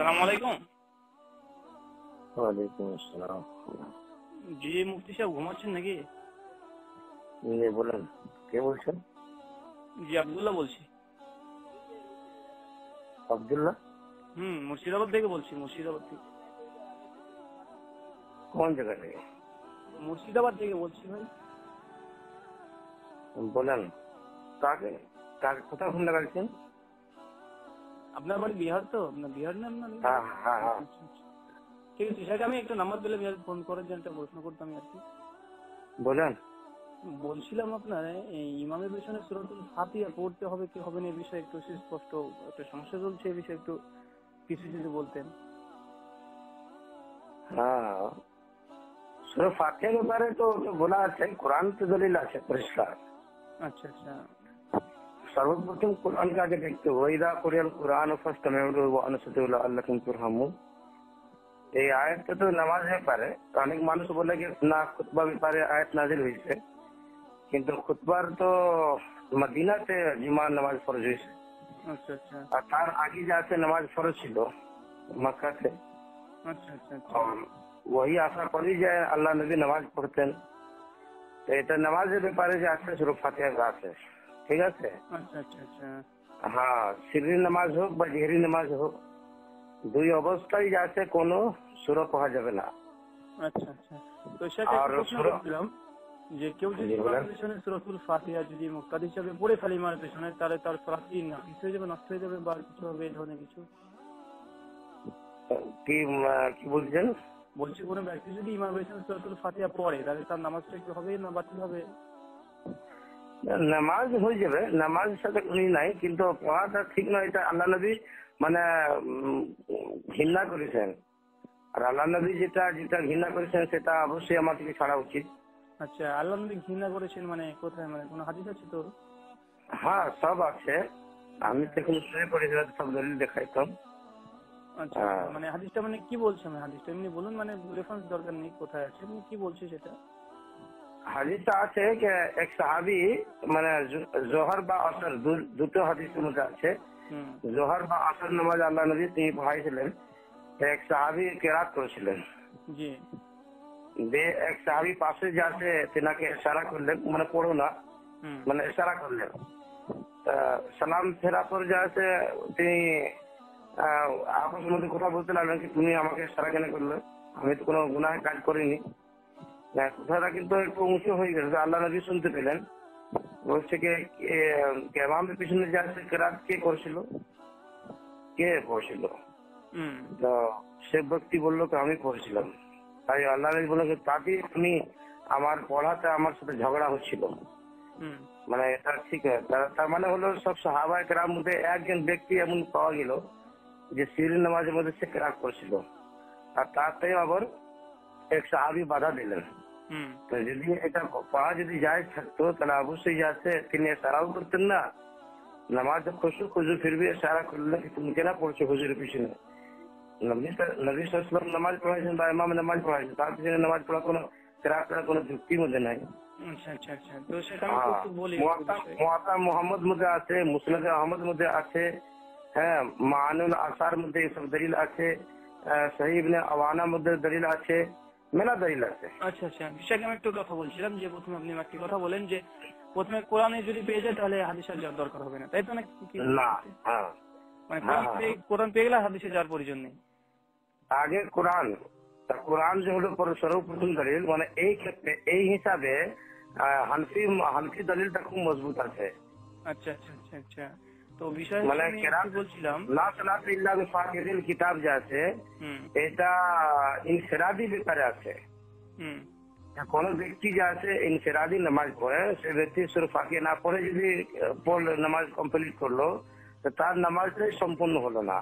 আসসালামু আলাইকুম। ওয়ালাইকুম আসসালাম। জি মুফতি সাহেব ঘুমাচ্ছেন নাকি? বলেন, কে বলছেন? জি আব্দুল্লাহ বলছি। আব্দুল্লাহ? মুর্শিদাবাদ থেকে বলছি, মুর্শিদাবাদ থেকে। কোন জায়গা থেকে? মুর্শিদাবাদ থেকে বলছি ভাই। বলেন, কাকে কাকে কোথায় ফোন লাগাচ্ছেন? আপনার বাড়ি বিহার তো? আপনার বিহার না আপনার? হ্যাঁ হ্যাঁ হ্যাঁ। ঠিক আছে, সেটাকে আমি একটা নাম্বার পেলে ফোন করার জন্য একটা প্রশ্ন করতাম আর কি। বলেন। বলছিলাম আপনার এই ইমামের পেছনে সূরাতুল ফাতিহা পড়তে হবে কি হবে না, এই বিষয়ে একটু সুস্পষ্ট একটা সমস্যা চলছে, এই বিষয়ে একটু কিছু যদি বলতেন। হ্যাঁ, সূরা ফাতিহার ব্যাপারে তো বলা আছে, কোরআন তো দলিল আছে পরিষ্কার। আচ্ছা আচ্ছা। সর্বপ্রথম কোরআনকে আগে দেখতে হবে। ওয়াইদা কুরিয়াল কুরআন ফাসতামিউ লাহু ওয়া আনসিতু লাআল্লাকুম তুরহামুন। এই আয়াতটা তো নামাজের ব্যাপারে। অনেক মানুষ বলে যে না, খুতবা ব্যাপারে আয়াত নাযিল হয়েছে, কিন্তু খুতবার তো মদিনাতে জুমার নামাজ ফরজ হয়েছে। আচ্ছা আচ্ছা। আর তার আগে যে আছে নামাজ ফরজ ছিল মক্কাতে। আচ্ছা আচ্ছা আচ্ছা। ওই আসার পরেই যে আল্লাহ নবী নামাজ পড়তেন। তো এটা নামাজের ব্যাপারে যে আছে সূরা ফাতিহা আছে, ঠিক আছে? আচ্ছা আচ্ছা আচ্ছা। হ্যাঁ, সিররি নামাজ হোক বা জেহরি নামাজ হোক, দুই অবস্থায় যে আছে কোনো সূরা পড়া যাবে না। আচ্ছা আচ্ছা। তো সেটা প্রশ্ন করছিলাম যে কেউ যদি ইমামের পেছনে সূরাতুল ফাতিহা যদি মুক্তাদি হিসাবে পড়ে ফেলে ইমামের পেছনে, তাহলে তার সালাত কি নাকিস হয়ে যাবে, নষ্ট হয়ে যাবে বা কিছু হবে, এই ধরনের কিছু? কি বলছেন? বলছি কোনো ব্যক্তি যদি ইমামের পেছনে সূরাতুল ফাতিহা পড়ে, তাহলে তার নামাজটা কি হবে না বাতিল হবে? নামাজ হয়ে যাবে, নামাজের সাথে কোনো নাই, কিন্তু পড়াটা ঠিক নয়। এটা আল্লাহ নবী মানে ঘৃণা করেছেন। আর আল্লাহ নবী যেটা যেটা ঘৃণা করেছেন সেটা অবশ্যই আমার থেকে ছাড়া উচিত। আচ্ছা, আল্লাহ নবী ঘৃণা করেছেন মানে কোথায়, মানে কোনো হাদিস আছে তো? হ্যাঁ, সব আছে। আমি তো এখন শুয়ে পড়েছিলাম, সব দলিল দেখাইতাম। আচ্ছা, মানে হাদিসটা মানে কি বলছে? আমি হাদিসটা এমনি বলুন, মানে রেফারেন্স দরকার নেই, কোথায় আছে এমনি কি বলছে সেটা। হাদিসটা আছে যে এক সাহাবী মানে জোহর বা আসর দুটো হাদিসের মধ্যে আছে। জোহর বা আসর নামাজ আল্লাহ নবী তিনি পড়াইছিলেন। এক সাহাবী কেরাত করেছিলেন। জি। এক সাহাবী পাশে যাচ্ছে, তেনাকে ইশারা করলেন, মানে পড়ো না, মানে ইশারা করলেন। সালাম ফেরা পর যাচ্ছে তিনি আপনার মধ্যে কথা বলতে লাগলেন কি তুমি আমাকে ইশারা কেন করলে, আমি তো কোনো গুনাহ কাজ করিনি। কথাটা কিন্তু একটু উঁচু হয়ে গেছে। আল্লাহ নবী শুনতে পেলেন, বলছে কি আমাদের পিছনে যাচ্ছে কেরাত কে করছিল, কে পড়ছিল? তো সে ব্যক্তি বললো আমি পড়ছিলাম। তাই আল্লাহ নবী বলল তাকে তুমি আমার পড়াতে আমার সাথে ঝগড়া হচ্ছিল, মানে এটা ঠিক আছে। তার মানে হলো সব সাহাবায়ে কেরামের মধ্যে একজন ব্যক্তি এমন পাওয়া গেল যে সিররি নামাজের মধ্যে সে কেরাত করছিল, আর তাতে আবার এক সাহাবী বাধা দিলেন। তো যদি এটা পড়া যদি যায় থাকতো তাহলে অবশ্যই যাচ্ছে তিনি ইশারাও করতেন না, নামাজ খুশু ফিরবি ইশারা করলেন কি তুমি কেন পড়ছো হুজুরের পিছনে। নবী সাল্লাল্লাহু আলাইহি ওয়াসাল্লাম নামাজ পড়াইছেন বা ইমাম নামাজ পড়াইছেন, তার পিছনে নামাজ পড়া কোনো কেরাত করার কোনো যুক্তির মধ্যে নাই। আচ্ছা আচ্ছা আচ্ছা। তো সেটা আমি একটু বলি। মুওয়াত্তা মুহাম্মদ মধ্যে আছে, মুসনাদ আহমদ মধ্যে আছে, হ্যাঁ, মাআনুল আসার মধ্যে এসব দলিল আছে, সহিহ ইবনে আওয়ানা মধ্যে দলিল আছে, মেলা দলিল আছে। আচ্ছা আচ্ছা, বিষয়টা আমি একটু কথা বলছিলাম যে প্রথমে আপনি একটি কথা বলেন যে প্রথমে কোরআনে যদি পেয়ে যায় তাহলে হাদিসের যাওয়ার দরকার হবে না, তাই তো? নাকি না, হ্যাঁ, মানে কোরআন পেয়ে গেলে হাদিসে যাওয়ার প্রয়োজন নেই। আগে কোরআন যে হলো সর্বপ্রথম দলিল, মানে এই ক্ষেত্রে এই হিসাবে হানফি দলিলটা খুব মজবুত আছে। আচ্ছা আচ্ছা আচ্ছা আচ্ছা। তো বিষয় মানে বলছিলাম লা সালাতা ইল্লা বিফাতিহাতিল কিতাব যে আছে এটা ইনফিরাদি ব্যাপারে আছে। কোন ব্যক্তি যে আছে ইনফিরাদি নামাজ পড়ে, সে ব্যক্তি সূরা ফাতিহা না পড়ে যদি নামাজ কমপ্লিট করলো তো তার নামাজটাই সম্পূর্ণ হলো না,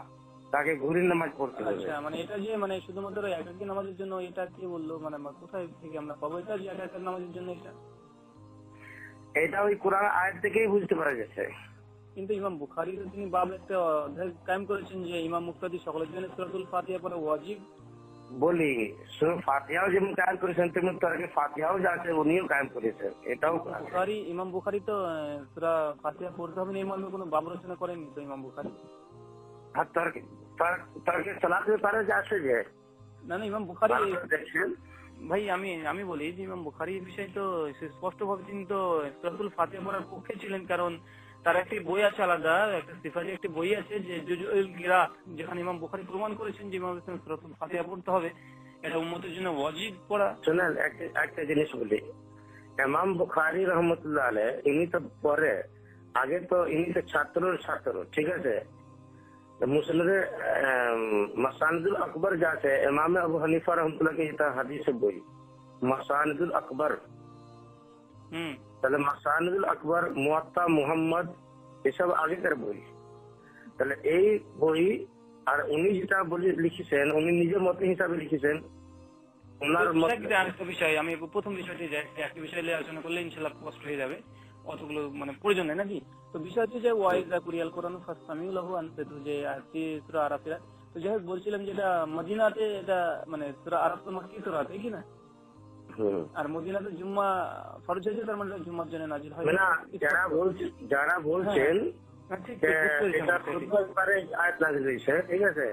তাকে ঘুরে নামাজ পড়তে হবে। আচ্ছা, মানে এটা যে মানে শুধুমাত্র একাকী নামাজের জন্য, এটা কি বললো, মানে কোথায় থেকে আমরা পাবো এটা যে একাকী নামাজের জন্য? এটা ওই কোরআন আয়াত থেকেই বুঝতে পারা যাচ্ছে। কিন্তু ইমাম বুখারী তিনি বাব একটা অধ্যায় কায়েম করেছেন যে ইমাম মুক্তাদি সকলের জন্য সূরাতুল ফাতিহা পড়া ওয়াজিব। বলি সূরা ফাতিহাও যেমন কায়েম করেছেন তেমন তরকে ফাতিহাও যা আছে উনিও কায়েম করেছেন। এটাও ইমাম বুখারী তো সূরা ফাতিহা পড়তে হবে না, ইমাম কোনো বাব রচনা করেননি তো ইমাম বুখারী। হ্যাঁ, তাকে সালাতের ব্যাপারে যা আছে যে না ইমাম বুখারী দেখছেন ভাই আমি বলি যে ইমাম বুখারীর বিষয় তো স্পষ্ট ভাবে তিনি তো সূরাতুল ফাতিহা পড়ার পক্ষে ছিলেন, কারণ তার একটি বই আছে আলাদা, একটা সিফারি একটি বই আছে যে জুজউল কিরাত, যেখানে ইমাম বুখারী প্রমাণ করেছেন যে ইমাম সূরাতুল ফাতিহা পড়তে হবে, এটা উম্মতের জন্য ওয়াজিব পড়া। শুনেন একটা জিনিস বলি, ইমাম বুখারী রহমতুল্লাহ আলাইহি ইনি তো পরে আগে তো ইনি তো ছাত্র, ঠিক আছে। মুসলিমের মাসানিদুল আকবর যা আছে ইমাম আবু হানিফা রহমতুল্লাহ এটা হাদিসের বই মাসানিদুল আকবর। তাহলে মাসানিদুল আকবর, মুয়াত্তা মুহাম্মদ এসব আগেকার বই। তাহলে এই বই আর উনি যেটা বলে লিখেছেন উনি নিজের মত হিসাবে লিখেছেন ওনার মত। আরেকটা বিষয় আমি প্রথম বিষয়টি যাই, একটা বিষয় নিয়ে আলোচনা করলে ইনশাআল্লাহ স্পষ্ট হয়ে যাবে, অতগুলো মানে প্রয়োজন নেই নাকি। তো বিষয় হচ্ছে যে ওয়াইজা কুরিয়াল কোরআন ফাসতামিউ লাহু আনসাতু যে আয়াতটি সূরা আরাফের। তো যাই হোক বলছিলাম যেটা মদিনাতে এটা মানে সূরা আরাফ তো মাক্কি সূরা তাই কি না, আর মদিনাতে জুম্মা ফরজ হয়েছে, তার মানে জুম্মার জন্য নাজিল হয় না। যারা বলছেন এটা খুতবার ব্যাপারে আয়াত নাযিল হয়েছে, ঠিক আছে,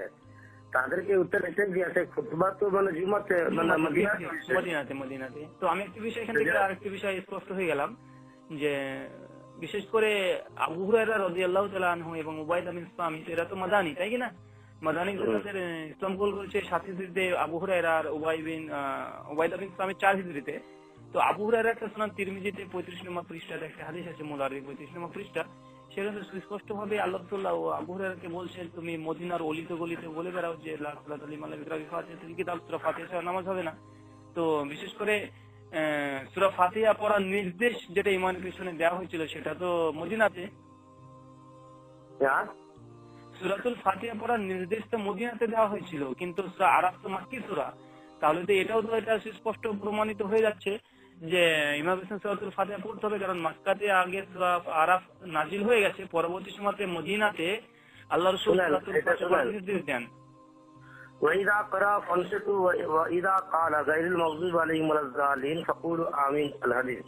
তাদেরকে উত্তর এটাই দিয়েছে খুতবা তো মানে জুম্মাতে মানে মদিনাতে। তো আমি একটি বিষয় এখান থেকে আরেকটি বিষয় স্পষ্ট হয়ে গেলাম যে বিশেষ করে আবু হুরায়রা রাদিয়াল্লাহু তাআলা আনহু এবং উবাইদা বিন সামিত এরা তো মাদানী তাই কি না, মাদানী গ্রন্থের ইসলাম কবুল করেছে 7 হিজরিতে, আবু হুরায়রা আর উবাইদা বিন সামিত 4 হিজরিতে। তো আবু হুরায়রা একটা সুনান তিরমিজিতে 35 নম্বর পৃষ্ঠাতে একটা হাদিস আছে, মূল আরবি 35 নম্বর পৃষ্ঠা, সেখানে সুস্পষ্ট ভাবে আল্লাহ রাসূলুল্লাহ আবু হুরায়রাকে বলছেন তুমি মদিনার অলিতে গলিতে বলে বেড়াও যে লা সালাতা লিমান লাম ইয়াকরা বিফাতিহাতিল কিতাব, সূরা ফাতিহা ছাড়া নামাজ হবে না। তো বিশেষ করে সূরা ফাতিহা পড়ার নির্দেশ যেটা ইমানের পিছনে দেওয়া হয়েছিল সেটা তো মদিনাতে, সূরাতুল ফাতিহা পড়ার নির্দেশ তো মদিনাতে দেওয়া হয়েছিল, কিন্তু সূরা আরাফ তো মাক্কি সূরা। তাহলে তো এটাও তো এটা সুস্পষ্ট প্রমাণিত হয়ে যাচ্ছে যে ইমাম হোসেন সূরাতুল ফাতিহা পড়তে হবে, কারণ মক্কাতে আগে সূরা আরাফ নাজিল হয়ে গেছে, পরবর্তী সময়তে মদিনাতে আল্লাহ রাসূল সূরাতুল ফাতিহা পড়ার নির্দেশ দেন। وإذا قرأ فانصتوا وإذا قال غير المغضوب عليهم ولا الضالين فقولوا آمين الحديث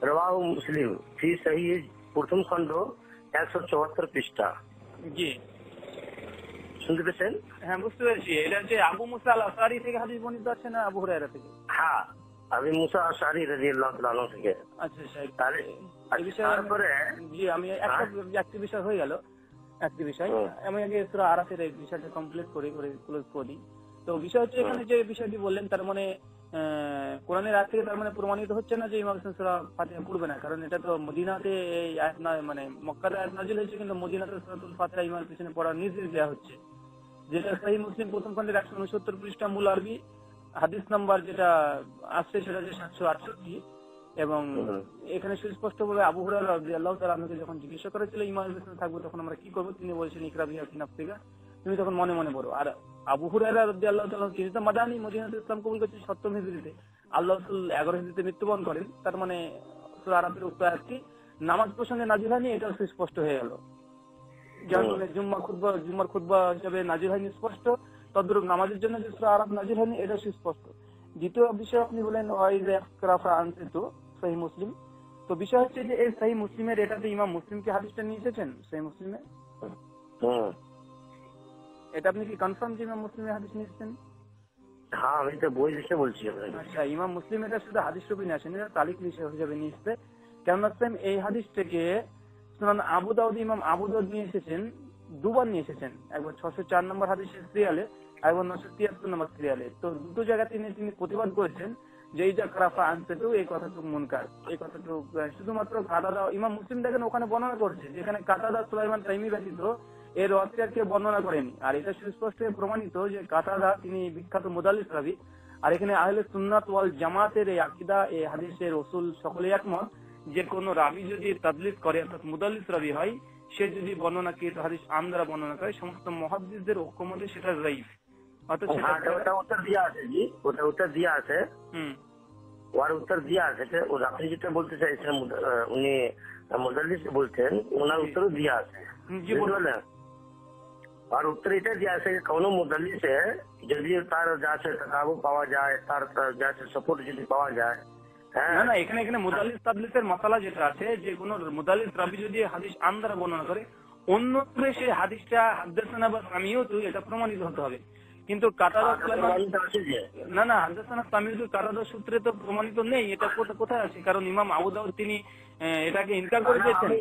رواه মুসলিম ফি সহিহ প্রথম খণ্ড 174 পৃষ্ঠা। জি শুনতে পেয়েছেন? হ্যাঁ বুঝতে পেরেছি। এটা যে আবু মুসা আল আশআরী থেকে হাদিস বর্ণিত আছে না আবু হুরায়রা থেকে? হ্যাঁ আবু মুসা আশআরী রাদিয়াল্লাহু তাআলা আনহু থেকে। আচ্ছা সাহেব তারপরে জি আমি একটা বিষয় হয়ে গেল, একটি বিষয় আমি আগে সূরা আরাফের এই বিষয়টা কমপ্লিট ক্লোজ করি। তো বিষয় হচ্ছে এখানে যে বিষয়টি বললেন তার মানে কোরআনের আয়াত থেকে তার মানে প্রমাণিত হচ্ছে না যে ইমাম হোসেন সূরা ফাতিহা পড়বে না, কারণ এটা তো মদিনাতে এই আয়াত না মানে মক্কাতে আয়াত নাযিল হয়েছে, কিন্তু মদিনাতে সূরাতুল ফাতিহা ইমামের পিছনে পড়ার নির্দেশ দেওয়া হচ্ছে, যেটা সহিহ মুসলিম প্রথম খণ্ডের 169 পৃষ্ঠা মূল আরবি হাদিস নাম্বার যেটা আসছে সেটা যে 768। এবং এখানে সুস্পষ্টভাবে আবু হুরায়রা রাদিয়াল্লাহু তাআলা আনহুকে যখন জিজ্ঞাসা করেছিল ইমামের পিছনে থাকবো তখন আমরা কি করবো, তিনি বলেছেন ইকরা বিহা ফি নাফসিকা, তুমি তখন মনে মনে পড়ো। আর আবু হুরায়রা রাদিয়াল্লাহু তাআলা তিনি তো মাদানী, মদিনাতে ইসলাম কবুল করেছেন 7ম হিজরিতে, আল্লাহ রাসূল 11 হিজরিতে মৃত্যুবরণ করেন, তার মানে সূরা আরাফের উক্ত আয়াতটি নামাজ প্রসঙ্গে নাযিল হয়নি, এটা সুস্পষ্ট হয়ে গেল। যার ফলে জুম্মার খুতবা হিসেবে নাযিল হয়নি স্পষ্ট, তদ্রূপ নামাজের জন্য যে সূরা আরাফ নাযিল হয়নি এটা সুস্পষ্ট। দ্বিতীয় বিষয় আপনি বলেন ওয়াইজা ইকরাফা আনসিতু সহিহ মুসলিম। তো বিষয় হচ্ছে যে এই সহিহ মুসলিমের এটাতে ইমাম মুসলিম কি হাদিসটা নিয়ে এসেছেন সহিহ মুসলিমে? এটা আপনি কি কনফার্ম যে ইমাম মুসলিমের হাদিস নিয়ে এসেছেন? হ্যাঁ আমি তো বই লিখে বলছি। আচ্ছা ইমাম মুসলিম এটা শুধু হাদিস রূপে নিয়ে আসেন, এটা তালিক হিসেবে নিয়ে এসেছে। কেননা এই হাদিসটাকে সুনান আবু দাউদ ইমাম আবু দাউদ নিয়ে এসেছেন, দুবার নিয়ে এসেছেন, একবার 604 নম্বর হাদিসের সিরিয়ালে, একবার 973 নম্বর সিরিয়ালে। তো দুটো জায়গাতে তিনি প্রতিবাদ করেছেন যে এই যা কারাফা আনসিতু এই কথাটুকু মুনকার, এই কথাটুকু শুধুমাত্র কাতাদা ইমাম মুসলিম দেখেন ওখানে বর্ণনা করছে যেখানে কাতাদা সুলাইমান তাইমি ব্যতীত এর অর্থে আর কেউ বর্ণনা করেনি। আর এটা সুস্পষ্ট প্রমাণিত যে কাতাদা তিনি বিখ্যাত মুদাল্লিস রাবী, আর এখানে আহলে সুন্নাত ওয়াল জামাতের এই আকীদা এই হাদিসের উসুল সকলেই একমত যে কোন রাবী যদি তাদলিস করে অর্থাৎ মুদাল্লিস রাবী হয়, সে যদি বর্ণনাকৃত হাদিস আম দ্বারা বর্ণনা করে সমস্ত মুহাদ্দিসদের ঐক্যমতে সেটা যায়িফ। ওটা উত্তর দিয়া আছে জি, ওটা উত্তর দিয়া আছে। ওর উত্তর দিয়া আছে, আপনি যেটা বলতে চাইছেন উনি মুদাল্লিস বলছেন, ওনার উত্তরও দিয়া আছে। আর উত্তর এটা দিয়া আছে কোন মুদাল্লিসে যদি তার যা আছে কিতাবও পাওয়া যায়, তার যা আছে সাপোর্ট যদি পাওয়া যায়। না না এখানে মুদাল্লিস তাদলিসের মাসালা যেটা আছে যে কোন মুদাল্লিস রাবী যদি হাদিস আম দ্বারা বর্ণনা করে অন্য সে হাদিসটা হাদদাসানা বা সামিউতু এটা প্রমাণিত হতে হবে, কিন্তু কাতাদা না না হাদদাসানা সামিউতু কাতাদা সূত্রে তো প্রমাণিত নেই। এটা কোথায় আছে? কারণ ইমাম আবু দাউদ তিনি এটাকে ইনকার করে দিয়েছেন।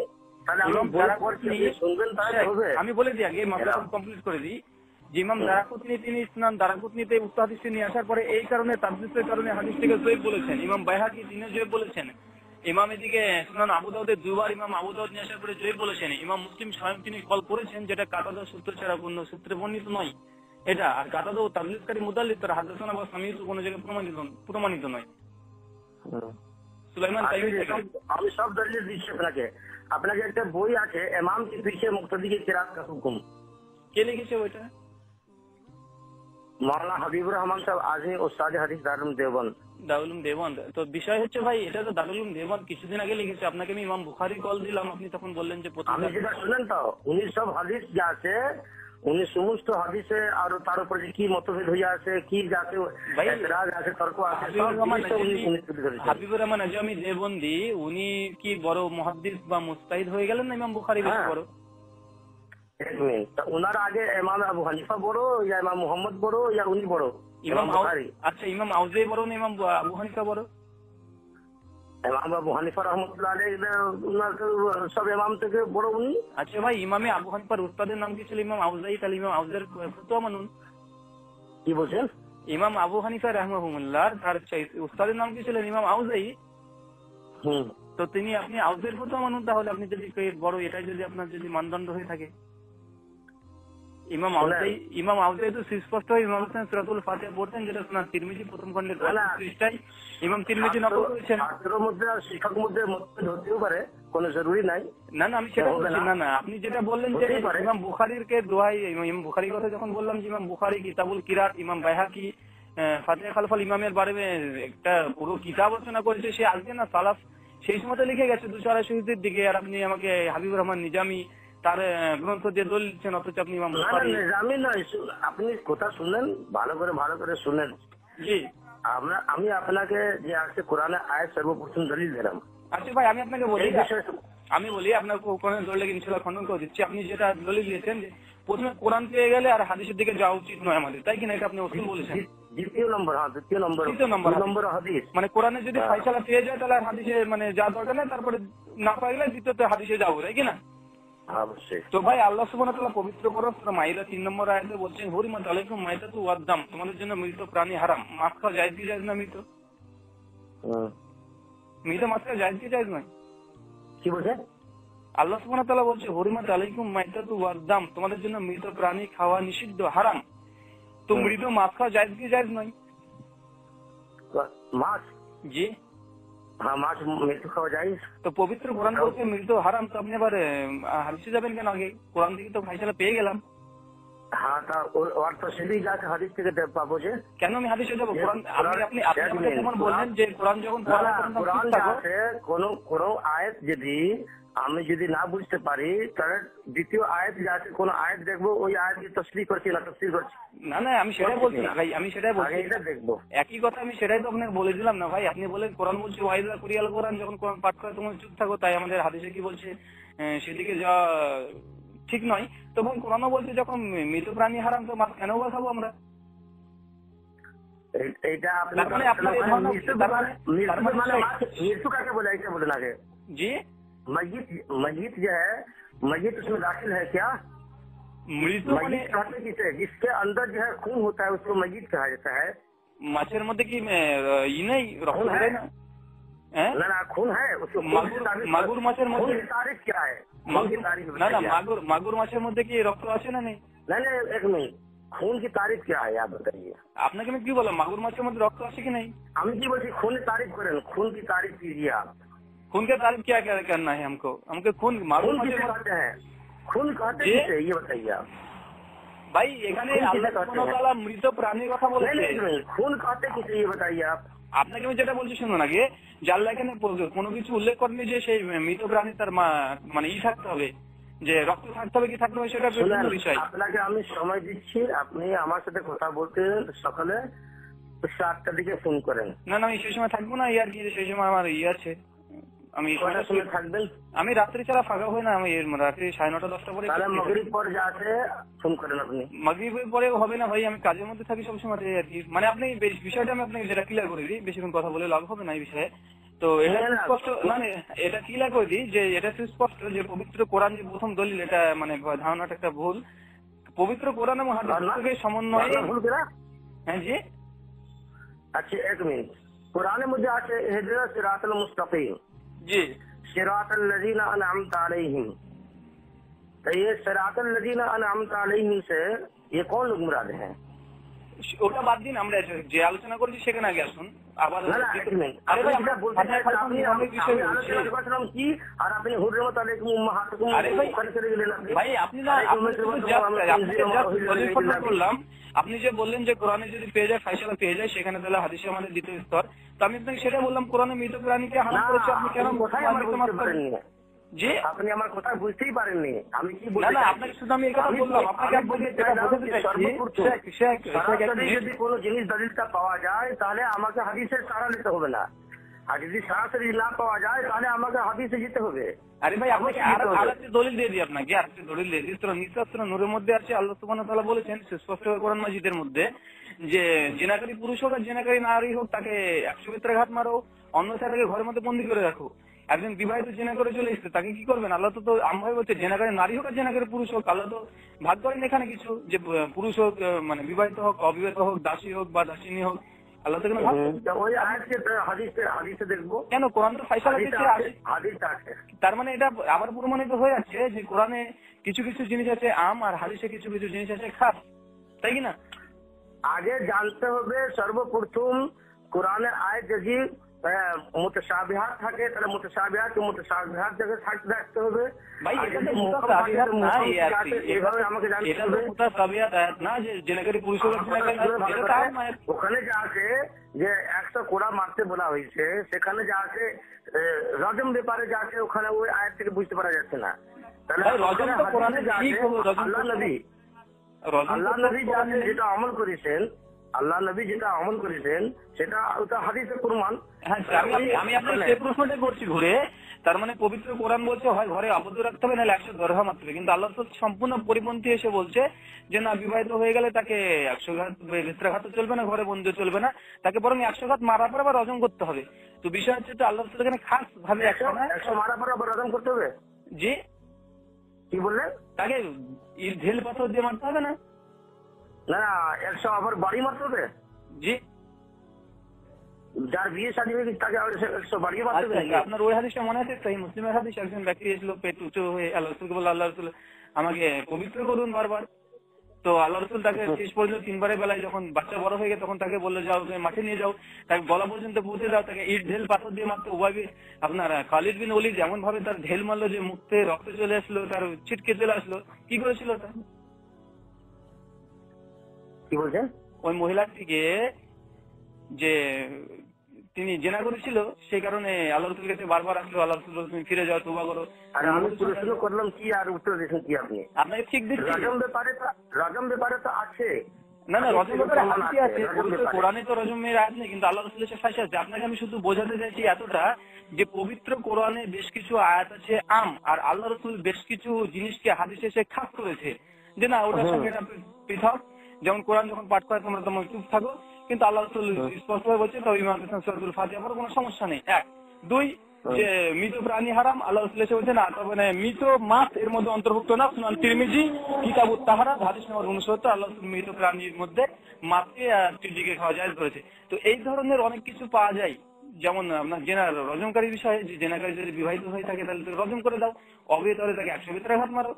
আমি বলে দিই আগে মামলাটা কমপ্লিট করে দিই যে ইমাম দারাকুতনি তিনি ইসনান দারাকুতনিতে উক্ত হাদিসটি নিয়ে আসার পরে এই কারণে তাদলিসের কারণে হাদিসটিকে যঈফ বলেছেন। ইমাম বাইহাকি তিনি যঈফ বলেছেন। ইমাম এদিকে সুনান আবু দাউদের দুবার ইমাম আবু দাউদ নিয়ে আসার পরে যঈফ বলেছেন। ইমাম মুসলিম স্বয়ং তিনি কল করেছেন যেটা কাতাদা সূত্র ছাড়া কোনো সূত্রে বর্ণিত নয় এটা। আর কাতাদা ও তাদলিসকারী মুদাল্লিস তার হাদদাসানা বা সামিউতু কোনো জায়গায় প্রমাণিত নয়। সুলাইমান আমি সব দলিল দিচ্ছি আপনাকে। আপনাকে একটা বই আছে ইমাম কি পিছে মুক্তদিকে কিরাত কা হুকুম, কে লিখেছে ওইটা? মাওলানা হাবিবুর রহমান সাহেব আজমি ওস্তাদ হাদিস দারুল দেওবন্দ। দারুল দেওবন্দ। তো বিষয় হচ্ছে ভাই এটা তো দারুল দেওবন্দ কিছুদিন আগে লিখেছে। আপনাকে আমি ইমাম বুখারী কল দিলাম, আপনি তখন বললেন যে আমি যেটা শুনেন তো উনি সব হাদিস যা আছে উনি সমস্ত হাদিসে আর তার উপরে কি মতভেদ হয়ে আছে কি যাতে এতরাজ আছে তর্ক আছে হাবিবুর রহমান আজমি দেওবন্দি উনি কি বড় মুহাদ্দিস বা মুস্তাহিদ হয়ে গেলেন না ইমাম বুখারী বেশি বড়? ওনার আগে ইমাম আবু হানিফা বড় ইয়া ইমাম মুহাম্মদ বড় ইয়া উনি বড়? ইমাম বুখারী। আচ্ছা ইমাম আউজাই বড় না ইমাম আবু হানিফা বড়? ইমাম আবু হানিফা রাহমাতুল্লাহ আলাইহি ওনার সব ইমাম থেকে বড় উনি। আচ্ছা ভাই ইমামে আবু হানিফার উস্তাদের নাম কি ছিল? ইমাম আউজাই। তাহলে ইমাম আউজাইর ফতোয়া মানুন। কি বলছেন? ইমাম আবু হানিফা রাহমাহুল্লাহ তার উস্তাদের নাম কি ছিলেন? ইমাম আউজাই। তো তিনি আপনি আউজাইর ফতোয়া মানুন। তাহলে আপনি যদি বড় এটাই যদি আপনার যদি মানদণ্ড হয়ে থাকে ইমাম আউজাই তো সুস্পষ্ট ইমাম হোসেন সূরাতুল ফাতিহা পড়তেন যেটা সুনান তিরমিজি প্রথম খণ্ডের পৃষ্ঠায় ইমাম তিরমিজি নকল করেছেন। ছাত্রের মধ্যে আর শিক্ষক মধ্যে মতভেদ হতেও পারে, কোনো জরুরি নাই। না না আমি সেটা বলছি না। না আপনি যেটা বললেন যে ইমাম বুখারীর কে দোহাই ইমাম বুখারীর কথা যখন বললাম যে ইমাম বুখারী কিতাবুল কিরাত ইমাম বাইহাকি ফাতিহা খালফাল ইমামের বারে একটা পুরো কিতাব রচনা করেছে সে আজকে না সালাফ সেই সময়তে লিখে গেছে 280 দিকে। আর আপনি আমাকে হাবিবুর রহমান নিজামী তার গ্রন্থ দিয়ে দলিল দিচ্ছেন অথচ আপনি ইমাম বুখারী। নিজামী নয়, আপনি কথা শুনলেন ভালো করে শুনেন। জি আমি আপনাকে যে আছে কোরআনে আয়াত সর্বপ্রথম দলিল দিলাম। আচ্ছা ভাই আমি আপনাকে বলি আপনার কোরআন দলিল ইনশাআল্লাহ খণ্ডন করে দিচ্ছি। আপনি যেটা দলিল দিয়েছেন যে প্রথমে কোরআন পেয়ে গেলে আর হাদিসের দিকে যাওয়া উচিত নয় আমাদের, তাই কিনা? এটা আপনি উসুল বলেছেন। দ্বিতীয় নম্বর হাদিস মানে কোরআনে যদি ফায়সালা পেয়ে যায় তাহলে হাদিসে মানে যা দরকার নেই, তারপরে না পাইলে দ্বিতীয়তে হাদিসে যাবো, তাই কিনা? অবশ্যই। তো ভাই আল্লাহ সুবহানাহু ওয়া তাআলা পবিত্র কোরআন সূরা মাইদা 3 নম্বর আয়াতে বলছেন হুরিমাত আলাইকুম মাইতাতু ওয়াদ দাম, তোমাদের জন্য মৃত প্রাণী হারাম। মাছ খাওয়া জায়েজ কি জায়েজ না? মৃত মাছ খাওয়া জায়েজ কি জায়েজ নয়? কি বলছেন? আল্লাহ সুবহানাহু ওয়া তাআলা বলছে হুরিমাত আলাইকুম মাইতাতু ওয়াদ দাম, তোমাদের জন্য মৃত প্রাণী খাওয়া নিষিদ্ধ হারাম। তো মৃত মাছ খাওয়া জায়েজ কি জায়েজ নয়? মাছ জি হ্যাঁ মাছ মৃত খাওয়া যায়। তো পবিত্র কোরআন বলছে মৃত হারাম, তো আপনি আবার হাদিসে যাবেন কেন? আগে কোরআন থেকে তো ফায়সালা পেয়ে গেলাম। হ্যাঁ তা ওর তো সেদিকে যাকে হাদিস থেকে পাবো যে কেন আমি হাদিসে যাবো? আপনি যেমন বললেন যে কোরআন যখন কোন আয়াত যদি আমি যদি না বুঝতে পারি তাহলে দ্বিতীয় আয়াত যাতে কোন আয়াত দেখবো ওই আয়াত তফসির করছি না তফসির করছি না। না আমি সেটাই বলছি না ভাই, আমি সেটাই বলছি এটা দেখবো একই কথা। আমি সেটাই তো আপনাকে বলে দিলাম না ভাই। আপনি বলেন কোরআন বলছে ওয়াইদা কুরিয়াল কোরআন, যখন কোরআন পাঠ করে তোমার চুপ থাকো, তাই আমাদের হাদিসে কি বলছে সেদিকে যাওয়া ঠিক নয়। তখন কোরআনও বলছে যখন মৃত প্রাণী হারাম তো মাছ কেন খাবো আমরা? এইটা মৃত্যু কাকে বলে এইটা বলেন আগে। জি मस्जिद जो है मस्जिद उसमें दाखिल है क्या? मस्जिद कहते किसे जिसके अंदर जो है खून होता है उसको मस्जिद कहा जाता है। माछेर मध्य की नहीं रक्त है ना खून है उसको। मागुर माछेर मध्य तारीख क्या है? मागुर माछेर मध्य की रक्त আছে না নেই? नहीं एक मिनट, खून की तारीख क्या है आप बताइए। আপনাকে আমি কি বললাম মাগুর মাছের মধ্যে রক্ত আছে কি নেই? আমি কি বলছি खून तारीख করেন, खून की तारीख कीजिए आप। खून के तारीफ क्या क्या करना है हमको? खून मालूम कहते हैं, खून कहते हैं ये बताइए आप भाई। এখানে আল্লাহ সুবহানাহু ওয়া তাআলা মৃত প্রাণীর কথা বলছে। खून कहते किसे ये बताइए आप। আপনাকে আমি যেটা বলছি শুনুন আগে, যে আল্লাহ এখানে কোনো কিছু উল্লেখ করেনি যে সেই মৃত প্রাণী তার মানে থাকতে হবে, যে রক্ত থাকতে হবে কি থাকতে হবে সেটা বিভিন্ন বিষয়। আপনাকে আমি সময় দিচ্ছি, আপনি আমার সাথে কথা বলতে সকালে 7টার দিকে ফোন করেন। না না আমি সেই সময় থাকবো না, ইয়ার কি সেই সময় আমার আছে আমি কটার সময় থাকবেন? আমি রাত্রি ছাড়া ফাঁকা হই না, আমি রাত্রি 9:30 10টা পরে। তাহলে মাগরিব পর যা আছে ফোন করেন আপনি। মাগরিবের পরে হবে না ভাই, আমি কাজের মধ্যে থাকি সবসময় আর কি। মানে আপনি বিষয়টা আমি আপনাকে যেটা ক্লিয়ার করে দিই, বেশিক্ষণ কথা বলে লাভ হবে না এই বিষয়ে। তো এটা স্পষ্ট মানে এটা ক্লিয়ার করে দিই যে এটা সুস্পষ্ট যে পবিত্র কোরআন যে প্রথম দলিল, এটা মানে ধারণাটা একটা ভুল। পবিত্র কোরআন এবং হাদিসের সমন্বয়ে। হ্যাঁ জি, আচ্ছা 1 মিনিট। কোরআনের মধ্যে আছে ইহদিনা সিরাতাল মুস্তাকিম, জি सिरातल लजीना अनअमता अलैहिम। तो ये सिरातल लजीना अनअमता अलैहिम से ये कौन लोग मुराद हैं? ওটা বাদ দিন, আমরা যে আলোচনা করেছি সেখানে আগে আসুন। আবার না না, এক মিনিট। আরে ভাই আমরা বলতে চাই আপনি আলোচনা করছিলাম কি, আর আপনি হুরমত আলাইকুম উম্মাহাতুকুম করে চলে গেলেন আপনি। ভাই আপনি না বললাম, আপনি যে বললেন যে কোরআনে যদি পেয়ে যায় ফায়সালা পেয়ে যায়, সেখানে তাহলে হাদিসে আমাদের দ্বিতীয় স্তর। তো আমি আপনাকে সেটা বললাম, কোরআনে মৃত প্রাণীকে হারাম করেছে, আপনি কেন কোথায় আমার বুঝতে পারেননি? জি আপনি আমার কথা বুঝতেই পারেননি। আমি কি বলতে না না, আপনাকে শুধু আমি এই কথা বললাম, আপনাকে যদি কোনো জিনিস দলিলটা পাওয়া যায় তাহলে আমাকে হাদিসের সারা নিতে হবে না, আর যদি সরাসরি না পাওয়া যায় তাহলে আমাকে হাদিসে যেতে হবে। আরে ভাই আপনাকে আরেকটি দলিল দিয়ে দিই, আপনাকে আরেকটি দলিল দিয়ে দিই। সূরা নিসা সূরা নূরের মধ্যে আছে, আল্লাহ সুবহানাহু ওয়া তাআলা বলেছেন সুস্পষ্ট কোরআন মাজিদের মধ্যে যে জিনাকারী পুরুষ হোক আর জিনাকারী নারী হোক তাকে 100 বেত্রাঘাত মারো, অন্যথায় তাকে ঘরের মধ্যে বন্দী করে রাখো। একজন বিবাহিত জেনা করে চলে এসেছে, তাকে কি করবেন? আল্লাহ তো আমভাবে বলছে জেনাকারী নারী হোক আর জেনাকারী পুরুষ হোক, আল্লাহ তো ভাগ করেন এখানে কিছু, যে পুরুষ হোক মানে বিবাহিত হোক, অবিবাহিত হোক, দাসী হোক বা দাসিনী হোক, আল্লাহ তো ওই আয়াতকে হাদিসে দেখবো কেন? কোরআন তো ফায়সালা দিচ্ছে, হাদিসটা আছে। তার মানে এটা আবার প্রমাণিত হয়ে যাচ্ছে যে কোরআনে কিছু কিছু জিনিস আছে আম আর হাদিসে কিছু কিছু জিনিস আছে খাস, তাই কি না? আগে জানতে হবে সর্বপ্রথম কোরআনের আয়াত যদি মুতাশাবিহাত থাকে তাহলে মুতাশাবিহাত জায়গায় থাকতে হবে। ভাই এভাবে আমাকে জানতে হবে মুতাশাবিহাত আয়াত না যে জেনাকারী পুরুষ ওখানে যা আছে যে 100 কোড়া মারতে বলা হয়েছে, সেখানে যা আছে রজম ব্যাপারে যা আছে ওখানে ওই আয়াত থেকে বুঝতে পারা যাচ্ছে না। তাহলে রজম তো কোরআনে যা আছে আল্লাহ নবী যেটা আমল করেছেন, আল্লাহ নবী যেটা আমল করেছেন সেটা ওটা হাদিসের প্রমাণ। আমি আপনাকে সেই প্রশ্নটা করছি ঘুরে। তার মানে পবিত্র কোরআন বলছে হয় ঘরে আবদ্ধ রাখতে হবে, নাহলে 100 দরহা মারতে হবে, কিন্তু আল্লাহ তো সম্পূর্ণ পরিপন্থী এসে বলছে যে না, বিবাহিত হয়ে গেলে তাকে 100 ঘাত বেত্রাঘাত চলবে না, ঘরে বন্ধু চলবে না, তাকে বরং 100 ঘাত মারার পর আবার রজম করতে হবে। তো বিষয় হচ্ছে তো আল্লাহ এখানে খাস ভাবে 100 মারার পর আবার রজম করতে হবে। জি কি বললেন? তাকে ঢেল পাথর দিয়ে মারতে হবে না? না 100 আবার বাড়ি মারতে হবে। জি, যার বিয়ে শাদী হয়ে গেছে তাকে 100 বাড়ি মারতে হবে। আপনার ওই হাদিসটা মনে আছে? সহিহ মুসলিমের হাদিস, একজন ব্যক্তি এসেছিল পেট উঁচু হয়ে আল্লাহ রাসূলকে বলল, আল্লাহ রাসূল আমাকে পবিত্র করুন বারবার। তো আল্লাহ রাসূল তাকে শেষ পর্যন্ত 3 বারের বেলায় যখন বাচ্চা বড় হয়ে গেছে তখন তাকে বললো যাও তুমি মাঠে নিয়ে যাও, তাকে গলা পর্যন্ত পৌঁছে যাও, তাকে ইট ঢেল পাথর দিয়ে মারতে। ওভাবে আপনার খালিদ বিন ওলীদ এমন ভাবে তার ঢেল মারলো যে মুখে রক্ত চলে আসলো, তার ছিটকে চলে আসলো। কি করেছিল তা? কি বলছেন? ওই মহিলাটিকে যে তিনি জেনা করেছিল সেই কারণে আল্লাহ রাসূলের কাছে বারবার আসলো, আল্লাহ রাসূল তুমি ফিরে যাও, তওবা করো। আর আমি প্রশ্ন করলাম কি আর উত্তর দিয়েছেন কি আপনি? আপনাকে ঠিক দিচ্ছি। রজম ব্যাপারে তো আছে। না না, রজম ব্যাপারে হাদিসে আছে, কোরআনে তো রজমের আয়াত নেই, কিন্তু আল্লাহ রাসূলের সাথে ফায়সা আছে। আপনাকে আমি শুধু বোঝাতে চাইছি এতটা যে পবিত্র কোরআনে বেশ কিছু আয়াত আছে আম, আর আল্লাহ রাসূল বেশ কিছু জিনিসকে হাদিসে এসে খাস করেছে যে না ওটার সঙ্গে এটা পৃথক। যেমন কোরআন যখন পাঠ করে তোমরা তোমার চুপ থাকো, কিন্তু আল্লাহ রাসূল স্পষ্টভাবে বলছে তো ইমাম সূরাতুল ফাতিহা পড়ো, কোনো সমস্যা নেই। 1 2 যে মৃত প্রাণী হারাম, আল্লাহ রাসূল এসে বলছে না, তবে মৃত মাছ এর মধ্যে অন্তর্ভুক্ত না। সুনান তিরমিজি কিতাবুত তাহারা হাদিস নম্বর 69, আল্লাহ রাসূল মৃত প্রাণীর মধ্যে মাছকে আর টিডিকে খাওয়া জায়েজ করেছে। তো এই ধরনের অনেক কিছু পাওয়া যায়। যেমন আপনার জেনার রজমকারী বিষয়ে, যে জেনাকারী যদি বিবাহিত হয়ে থাকে তাহলে রজম করে দাও, অবিবাহিত হলে তাকে 100 বেত্রাঘাত মারো,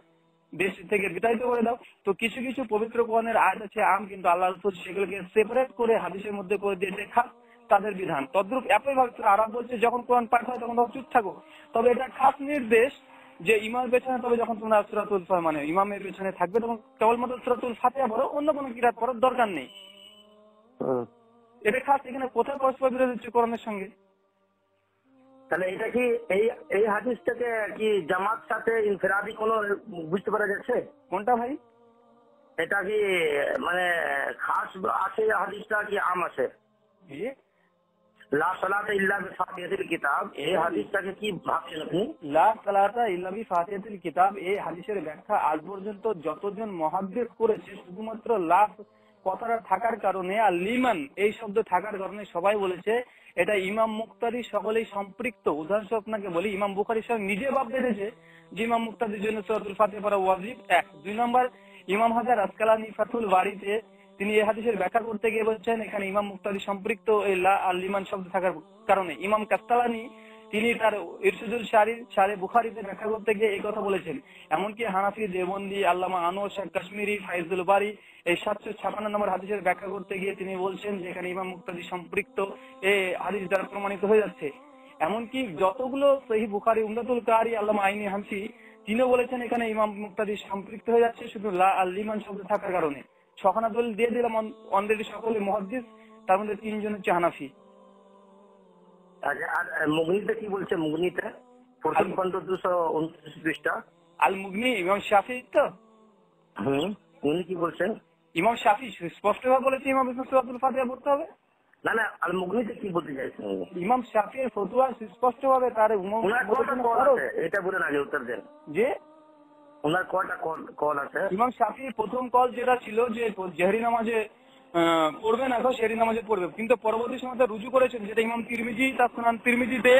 দেশ থেকে বিতাড়িত করে দাও। তো কিছু কিছু পবিত্র কোরআনের আয়াত আছে আম, কিন্তু আল্লাহ রাসূল সেগুলোকে সেপারেট করে হাদিসের মধ্যে করে দিয়েছে খাস তাদের বিধান। তদ্রূপ একইভাবে আরব বলছে যখন কোরআন পাঠ হয় তখন চুপ থাকো, তবে এটা খাস নির্দেশ যে ইমামের পেছনে, তবে যখন তোমরা সূরাতুল মানে ইমামের পেছনে থাকবে তখন কেবলমাত্র সূরাতুল ফাতিহা পড়ো, অন্য কোনো কিরাত পড়ার দরকার নেই। এটা খাস। এখানে কোথায় পরস্পর বিরোধী হচ্ছে কোরআনের সঙ্গে? তাহলে এটা কি এই হাদিস থেকে কি জামাত সাথে ইনফিরাদি কোনো বুঝতে পারা যাচ্ছে? কোনটা ভাই? এটা কি মানে খাস আছে হাদিসটা কি আম আছে? লা সালাতা ইল্লা বিফাতিহাতিল কিতাব, এই হাদিসটাকে কি ভাবছেন আপনি? লা সালাতা ইল্লা বিফাতিহাতিল কিতাব, এই হাদিসের ব্যাখ্যা আজ পর্যন্ত যতজন মুহাদ্দিস করেছে শুধুমাত্র লা কথাটা থাকার কারণে আর লিমান এই শব্দ থাকার কারণে সবাই বলেছে এটা ইমাম মুক্তাদি সকলেই সম্পৃক্ত। উদাহরণস্বরূপ আপনাকে বলি, ইমাম বুখারী সাহেব নিজে ভাব বেঁধেছে যে ইমাম মুক্তাদির জন্য সূরাতুল ফাতিহা পড়া ওয়াজিব। এক, দুই নম্বর, ইমাম হাজার আসকালানি ফাতুল বাড়িতে তিনি এই হাদিসের ব্যাখ্যা করতে গিয়ে বলছেন এখানে ইমাম মুক্তাদি সম্পৃক্ত এই লা আর লিমান শব্দ থাকার কারণে। ইমাম কাস্তালানি তিনি তার ইরশাদুল শারে বুখারীতে ব্যাখ্যা করতে গিয়ে এই কথা বলেছেন। এমনকি হানাফি, দেওবন্দি, আল্লামা আনোয়ার শাহ কাশ্মীরি, ফাইজুল বারী এই 756 নম্বর হাদিসের ব্যাখ্যা করতে গিয়ে তিনি বলছেন যে এখানে ইমাম মুক্তাদি সম্পৃক্ত এই হাদিস দ্বারা প্রমাণিত হয়ে যাচ্ছে। এমনকি যতগুলো সহিহ বুখারী, উমদাতুল কারি, আল্লামা আইনি হানফি তিনিও বলেছেন এখানে ইমাম মুক্তাদি সম্পৃক্ত হয়ে যাচ্ছে শুধু লা আর লিমান শব্দ থাকার কারণে। ছখানা দলিল দিয়ে দিলাম অলরেডি সকলে মুহাদ্দিস, তার মধ্যে 3 জন হচ্ছে হানাফি। আচ্ছা, আর মুগনিতে কি বলছে? মুগনিতে প্রথম খণ্ড 229 পৃষ্ঠা আল মুগনি ইমাম শাফি তো উনি কি বলছেন? ইমাম শাফি স্পষ্টভাবে বলেছে ইমাম সূরাতুল ফাতিহা পড়তে হবে। না না, আল মুগনিতে কি বলতে চাইছেন? ইমাম শাফির ফতোয়া স্পষ্টভাবে তার ওনার কটা কল আছে এটা বলেন, আগে উত্তর দেন। যে ওনার কটা কল আছে? ইমাম শাফির প্রথম কল যেটা ছিল যে জেহরি নামাজে পড়বে না, এখন শেহরি নামাজে পড়বে, কিন্তু পরবর্তী সময় রুজু করেছেন যেটা ইমাম তিরমিজি তার সুনান তিরমিজিতে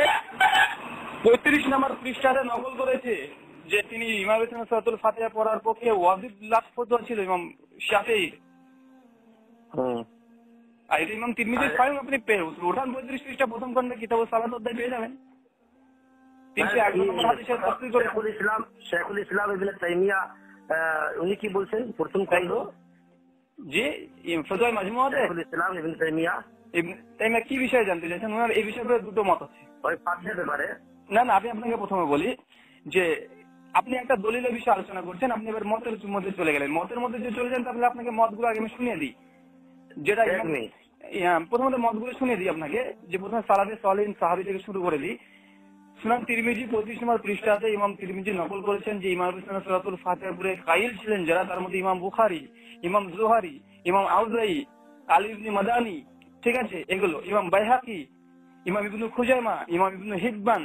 35 নম্বর পৃষ্ঠাতে নকল করেছে যে তিনি ইমাম সূরাতুল ফাতিহা পড়ার পক্ষে ওয়াজিব লাফ ফতোয়া ছিল ইমাম শাফিঈর। আর এটা ইমাম তিরমিজির স্বয়ং আপনি উঠান 35 পৃষ্ঠা প্রথম খণ্ডে কিতাবুস সালাত অধ্যায় পেয়ে যাবেন। 308 নম্বর হাদিসের তাফসীর করে শেখুল ইসলাম ইবনে তাইমিয়া উনি কি বলছেন প্রথম খণ্ড? জি, ফতোয়া মাজমুআতে শেখুল ইসলাম ইবনে তাইমিয়া তাইমিয়া কি বিষয়ে জানতে চাইছেন? ওনার এই বিষয়ে দুটো মত আছে। ওই ফাতিহার ব্যাপারে। না না, আমি আপনাকে প্রথমে বলি যে আপনি একটা দলিলের বিষয়ে আলোচনা করছেন, আপনি এবার মতের মধ্যে চলে গেলেন। মতের মধ্যে যে চলে যান তাহলে আপনাকে মতগুলো আগে আমি শুনিয়ে দিই। যেটা প্রথমত মতগুলো শুনিয়ে দিই আপনাকে, যে প্রথমে সালাফে সালিহিন সাহাবী থেকে শুরু করে দিই। সুনান তিরমিজি 25 নম্বর পৃষ্ঠাতে ইমাম তিরমিজি নকল করেছেন যে ইমাম সূরাতুল ফাতিহা পড়ে কাইল ছিলেন যারা, তার মধ্যে ইমাম বুখারী, ইমাম জুহারি, ইমাম আউজাই, আলী ইবনে মাদানি, ঠিক আছে, এগুলো ইমাম বাইহাকি, ইমাম ইবনে খুজাইমা, ইমাম ইবনে হিব্বান।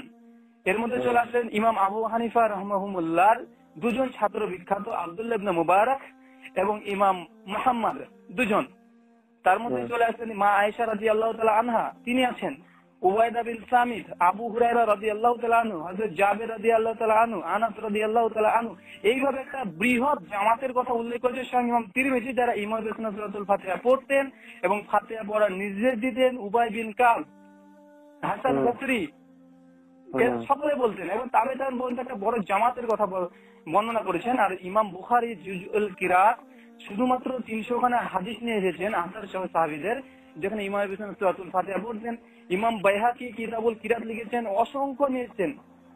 এর মধ্যে চলে আসলেন ইমাম আবু হানিফা রাহমাহুল্লাহর দুজন ছাত্র বিখ্যাত আব্দুল্লাহ ইবনে মুবারক এবং ইমাম মুহাম্মদ, দুজন। তার মধ্যে চলে আসলেন মা আয়েশা রাদিয়াল্লাহু তাআলা আনহা, তিনি আছেন। উবাইদা বিন সামিত, আবু হুরায়রা রাদিয়াল্লাহু তাআলা আনহু, হযরত জাবের রাদিয়াল্লাহু তাআলা আনহু, আনাস রাদিয়াল্লাহু তাআলা আনহু। এইভাবে একটা বৃহৎ জামাতের কথা উল্লেখ করেছে স্বয়ং ইমাম তিরমিজি, যারা ইমাম সূরাতুল ফাতিহা পড়তেন এবং ফাতিহা পড়ার নির্দেশ দিতেন। উবাই বিন কাব, হাসান বসরি, সকলে বলতেন এবং তাবেঈন বলতে একটা বড় জামাতের কথা বর্ণনা করেছেন। আর ইমাম বুখারী জুজউল কিরাত শুধুমাত্র 300 খানা হাদিস নিয়ে এসেছেন আনসার সহ সাহাবীদের, যেখানে ইমাম সূরাতুল ফাতিহা পড়তেন। ইমাম বাইহাকি কিতাবুল কিরাত লিখেছেন, অসংখ্য নিয়েছেন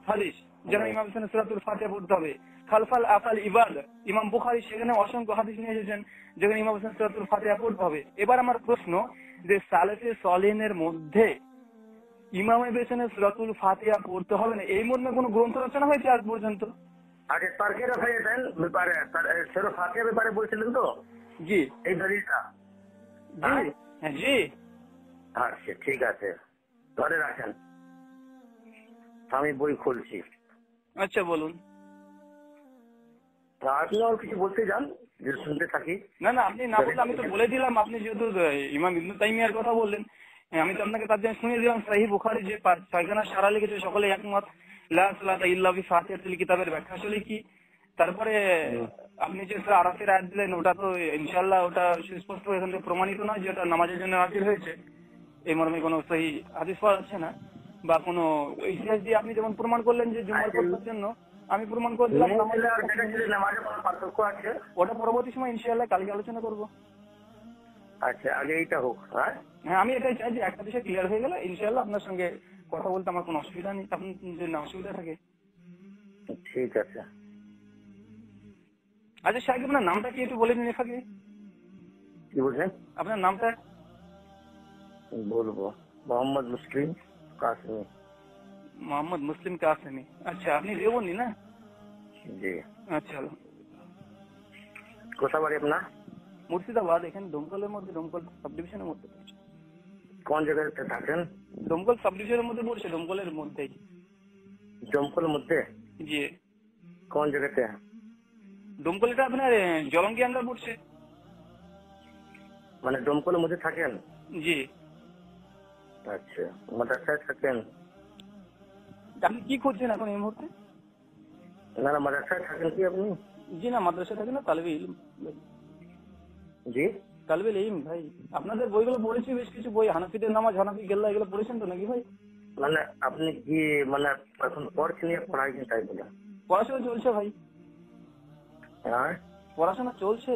হাদিস যেন ইমাম সূরাতুল ফাতিহা পড়তে হবে। খালফাল আফাল ইবাদ, ইমাম বুখারী সেখানে অসংখ্য হাদিস নিয়ে এসেছেন যেখানে ইমাম সূরাতুল ফাতিহা পড়তে হবে। এবার আমার প্রশ্ন, যে সালেফে সালিহিনের মধ্যে ইমাম সূরাতুল ফাতিহা পড়তে হবে না এই মর্মে কোনো গ্রন্থ রচনা হয়েছে আজ পর্যন্ত? আগে তারকের ব্যাপারে সূরা ফাতিহার ব্যাপারে বলছিলেন তো? জি, এই দলিলটা। জি হ্যাঁ জি। আচ্ছা ঠিক আছে, ধরে রাখেন, আমি বই খুলছি। আচ্ছা বলুন। আপনি আর কিছু বলতে যান যে শুনতে থাকি? না না, আপনি না বললে আমি তো বলে দিলাম। আপনি যেহেতু ইমাম ইবনে তাইমিয়ার কথা বললেন, আমি তো আপনাকে তার জন্য শুনিয়ে দিলাম। সহিহ বুখারী যে 6খানা সারা লিখেছে সকলে একমত, লা সালাতা ইল্লা বিফাতিহাতিল কিতাবের ব্যাখ্যা আসলে কি। তারপরে আপনি যে আরাফের আয়াত দিলেন, ওটা তো ইনশাআল্লাহ ওটা সুস্পষ্ট এখান থেকে প্রমাণিত নয় যে ওটা নামাজের জন্য নাযিল হয়েছে, এই মর্মে কোনো সহিহ হাদিস পাওয়া যাচ্ছে না। বা কোনো ইতিহাস দিয়ে আপনি যেমন প্রমাণ করলেন যে জুমার পড়ার জন্য, আমি প্রমাণ করে দিলাম নামাজের কোনো পার্থক্য আছে। ওটা পরবর্তী সময় ইনশাআল্লাহ কালকে আলোচনা করব। আচ্ছা, আগে এইটা হোক। হ্যাঁ, আমি এটাই চাই যে একটা বিষয় ক্লিয়ার হয়ে গেলে ইনশাআল্লাহ আপনার সঙ্গে কথা বলতে আমার কোনো অসুবিধা নেই। আপনার যদি না অসুবিধা থাকে। ঠিক আছে। আচ্ছা সাহেব, আপনার নামটা কি একটু বলে দিন এখানে? কি বলছেন? আপনার নামটা বলবো, মোহাম্মদ মুসলিম কাসেমি। মোহাম্মদ মুসলিম কাসেমি। আচ্ছা, আপনি দেওবন্দি না? জি। আচ্ছা, কোথা বাড়ি আপনার? মুর্শিদাবাদ, এখানে দমকলের মধ্যে, দমকল সাব ডিভিশনের মধ্যে। কোন জায়গাতে থাকেন? দমকল সাব ডিভিশনের মধ্যে পড়ছে, দমকলের মধ্যেই। দমকলের মধ্যে? জি। কোন জায়গাতে? দমকলটা আপনার জলঙ্গি আন্ডার পড়ছে। মানে দমকলের মধ্যে থাকেন? জি। আচ্ছা, মাদ্রাসায় থাকেন? আপনি কি করছেন এখন এই মুহূর্তে? না না, মাদ্রাসায় থাকেন কি আপনি? জি না, মাদ্রাসা থাকে না, তালবে ইলম। জি, তালবে ইলম ভাই। আপনাদের বইগুলো পড়েছি, বেশ কিছু বই, হানাফিদের নামাজ, হানাফি গেল্লা, এগুলো পড়েছেন তো নাকি ভাই? মানে আপনি কি মানে এখন পড়ছেন না পড়াইছেন তাই বলে? পড়াশোনা চলছে ভাই, হ্যাঁ। পড়াশোনা চলছে।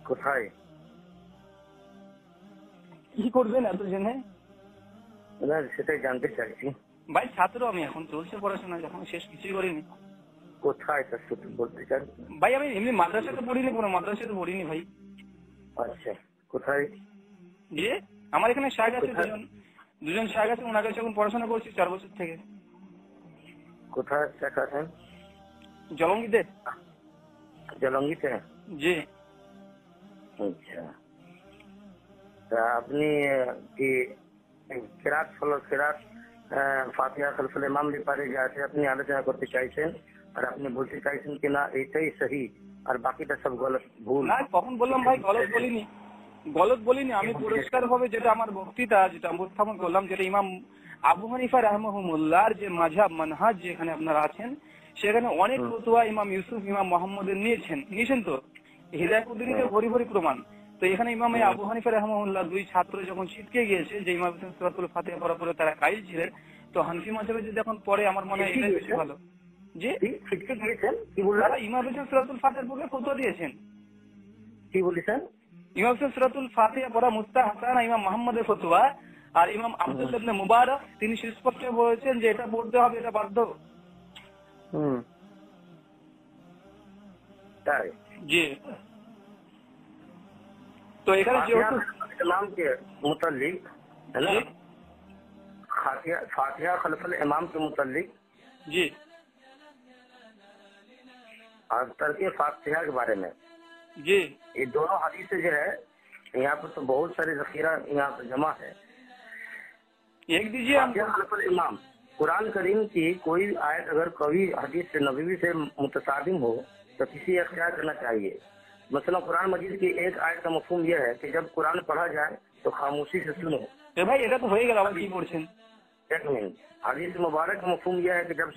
কোথায়? কি করবেন এত জেনে? না সেটাই জানতে চাইছি। ভাই ছাত্র আমি, এখন চলছে পড়াশোনা, যখন শেষ কিছুই করিনি। কোথায় তা শুধু বলতে চান? ভাই আমি এমনি মাদ্রাসাতে পড়িনি, কোনো মাদ্রাসাতে পড়িনি ভাই। আচ্ছা, কোথায়? জি, আমার এখানে শাখ আছে দুজন শাখ আছে, ওনার কাছে এখন পড়াশোনা করছি 4 বছর থেকে। কোথায় শেখাচ্ছেন? জলঙ্গিতে। জলঙ্গিতে? জি। আচ্ছা, তা আপনি কি কেরাত ফলো কেরাত ফাতিহা খালফুল ইমাম ব্যাপারে যে আছে আপনি আলোচনা করতে চাইছেন, আর আপনি বলতে চাইছেন কি না এটাই সহি আর বাকিটা সব গলত ভুল? না, কখন বললাম ভাই গলত বলিনি, গলত বলিনি। আমি পরিষ্কার ভাবে যেটা আমার বক্তৃতা যেটা উপস্থাপন করলাম, যেটা ইমাম আবু হানিফা রাহমাহুল্লাহর যে মাযহাব মানহাজ যেখানে আপনারা আছেন, সেখানে অনেক ফতোয়া ইমাম ইউসুফ, ইমাম মোহাম্মদের নিয়েছেন তো হিদায়াতুদ্দিনের ভরি ভরি প্রমাণ। তো এখানে ইমাম আবু হানিফা রাহমাহুল্লাহ 2 ছাত্র যখন ছিটকে গিয়েছে, যে ইমাম সূরাতুল ফাতিহা পড়ার পরে তারা কাইল ছিলেন, তো হানফি মাযহাবে যদি এখন পড়ে আমার মনে হয় এটা বেশি ভালো। জি, ছিটকে গিয়েছেন? কি বললেন? ইমাম সূরাতুল ফাতিহার পূর্বে ফতোয়া দিয়েছেন। কি বলেছেন? ইমাম সূরাতুল ফাতিহা পড়া মুস্তাহাসান ইমাম মুহাম্মদের ফতোয়া, আর ইমাম আব্দুল্লাহ ইবনে মুবারক তিনি সুস্পষ্ট বলেছেন যে এটা পড়তে হবে, এটা বাধ্য। তাই? জি। তো এখানে যেহেতু इमाम के मुतालिक है ना, फातिहा खलफल इमाम के मुतालिक जी और तरके फातिहा के बारे में जी ये दोनों हदीस जो है यहाँ पर तो बहुत सारे जखीरा यहाँ पर जमा है। एक दीजिए फातिहा खलफल इमाम, कुरान करीम की कोई आयत अगर कभी हदीस से नबवी से मुतसादिम हो तो किसी अख्तियार करना चाहिए। मसलन कुरान मजीद की एक आयत का मफहूम यह है कि जब कुरान पढ़ा जाए तो खामोशी से सुनो। भाई এটা তো হয়ে গেল, আবার কি পড়ছেন? एक मिनट, हदीस मुबारक का मफहूम यह है कि जब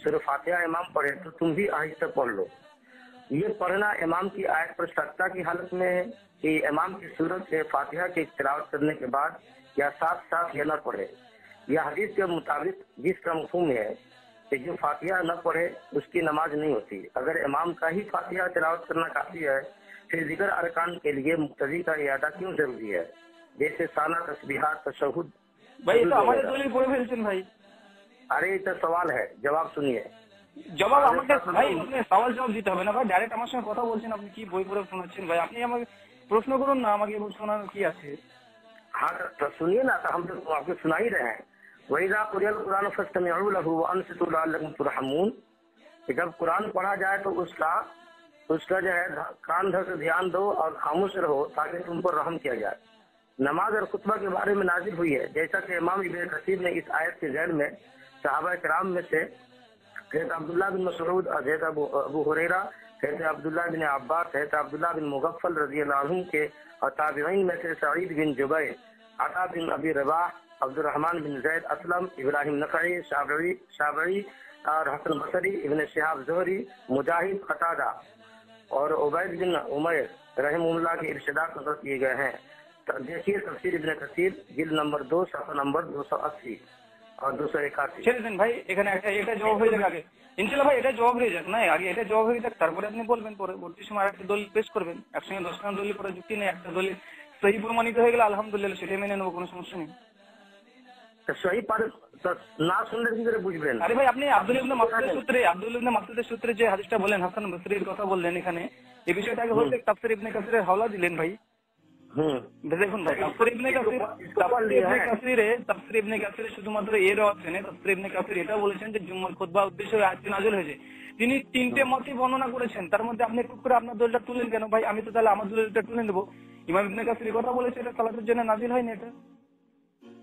सूरह फातिहा इमाम पढ़े तो तुम भी आहिस्ता पढ़ लो। ये पढ़ना इमाम की आयत पर सत्ता की हालत में है कि इमाम की सूरत से फातिहा की तिलावत करने के बाद या साथ साथ यह न पढ़े। यह हदीस के मुताबिक जिसका मफहूम है कि जो फातिहा न पढ़े उसकी नमाज नहीं होती। अगर इमाम का ही फातिहा तिलावत करना काफी है, फिर जिगर अरकान के लिए मुक्तदी का इयादा क्यों जरूरी है, जैसे साना, तस्बीहात, तशहुद? भाई ये तो हमारे दलील पढ़े ফেলছেন ভাই। अरे ये तो सवाल है, जवाब सुनिए। জবাব আমাকে ভাই, আপনি সওয়াল জবাব দিতে হবে না ভাই, ডাইরেক্ট আমার সঙ্গে কথা বলছেন, আপনি কি বই পড়ে শোনাচ্ছেন ভাই? আপনি আমাকে প্রশ্ন করুন না, আমাকে শোনানোর কি আছে? हाँ तो सुनिए ना, तो हम तो आपको सुना ही रहे हैं। वहीदा कुरान कुरान फस्तमिउ लहु व अंसितु लअल्लकुम तुरहमून, जब कुरान पढ़ा जाए तो उसका जो है कान धर से ध्यान दो और खामोश रहो ताकि तुम पर रहम किया जाए। नमाज और खुतबा के बारे में नाजिल हुई है, जैसा कि इमाम इब्न कसीर ने इस आयत के ज़ैल में सहाबा किराम में से हज़रत अब्दुल्लाह बिन मसऊद, हज़रत अबू हुरैरा, हज़रत अब्दुल्लाह बिन अब्बास, हज़रत अब्दुल्लाह बिन मुगफ्फल रज़ियल्लाहु अन्हु के और ताबिईन में से सईद बिन जुबैर, अता बिन अबी रबाह, अब्दुर्रहमान बिन ज़ैद असलम, इब्राहिम नखई, शाबरी और हसन बसरी, इब्न शिहाब ज़ुहरी, मुजाहिद, कतादा और उबैद बिन उमैर रहमुल्लाह के इरशादात नक़ल किए गए हैं। देखिए तफसीर इब्न कसीर जिल्द नंबर 2 सफ़ा नंबर 280 और 281। ছেড়ে দেন ভাই, এখানে এটা জবাব হয়ে যাক আগে, ইনশাআল্লাহ ভাই এটা জবাব হয়ে যাক না, আগে এটা জবাব হয়ে যাক, তারপরে আপনি বলবেন, পরবর্তী সময় একটা দলিল পেশ করবেন। একসঙ্গে 10টা দলিল পরে যুক্তি নেই, একটা দলিল সহি প্রমাণিত হয়ে গেলে আলহামদুলিল্লাহ সেটাই মেনে নেবো, কোনো সমস্যা নেই। তো সহি পার না শুনলে কি করে বুঝবেন? আরে ভাই আপনি আব্দুল্লাহ ইবনে মাসউদের সূত্রে যে হাদিসটা বলেন, হাসান বসরির কথা বললেন, এখানে এই বিষয়টা আগে হচ্ছে তাফসীর ইবনে কাসিরের হাওলা দিলেন ভাই। দেখুন ভাই, তাফসীর ইবনে কাসিরে শুধুমাত্র এর অর্থে নেই, তাফসীর ইবনে কাসির এটা বলেছেন যে জুম্মার খুতবা উদ্দেশ্যে আয়াতটি নাযিল হয়েছে। তিনি 3টে মতই বর্ণনা করেছেন, তার মধ্যে আপনি একটু করে আপনার দলিলটা তুলেন কেন ভাই? আমি তো তাহলে আমার দলিলটা তুলে নেব। ইমাম ইবনে কাসির এই কথা বলেছে এটা সালাতের জন্য নাজিল হয়নি। এটা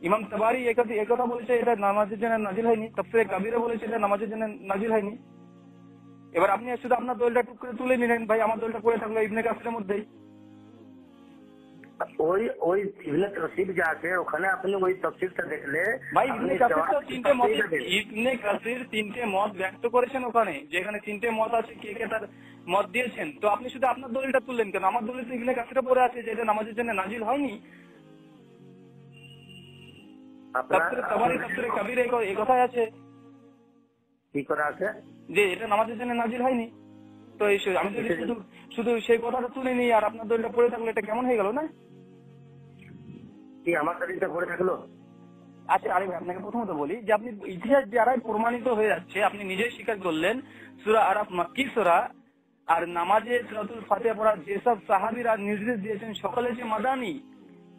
ইমাম তাবারি এই কথা বলেছে এটা নামাজের জন্য নাজিল হয়নি। তাফসীরে কাবীরে বলেছে এটা নামাজের জন্য নাজিল হয়নি। এবার আপনি শুধু আপনার দলটা টুক করে তুলে নিলেন, ভাই আমার দলটা পড়ে থাকলো ইবনে কাসিরের মধ্যেই। ওই ইবনে কাসির যা আছে ওখানে আপনি ওই তাফসীরটা দেখলে ভাই ইবনে কাসির তো ইবনে কাসির তিনটে মত ব্যক্ত করেছেন ওখানে, যেখানে তিনটে মত আছে কে কে তার মত দিয়েছেন। তো আপনি শুধু আপনার দলিলটা তুললেন কেন? আমার দলিল তো ইবনে কাসিরে পড়ে আছে যে এটা নামাজের জন্য নাজিল হয়নি। তাফসীরে তাবারি তাফসীরে কাবীরে এই কথাই আছে কি করা আছে যে এটা নামাজের জন্য নাজিল হয়নি। তো আমি যদি শুধু সেই কথাটা তুলে নিই আর আপনার দলিলটা পড়ে থাকলে এটা কেমন হয়ে গেল না? কি আমার দলিলটা পড়ে থাকলো? আচ্ছা আরে ভাই আপনাকে প্রথমত বলি যে আপনি ইতিহাস দ্বারাই প্রমাণিত হয়ে যাচ্ছে, আপনি নিজেই স্বীকার করলেন সূরা আরাফ মাক্কি সূরা, আর নামাজে সূরাতুল ফাতিহা পড়া যেসব সাহাবীরা নির্দেশ দিয়েছেন সকলে যে মাদানী,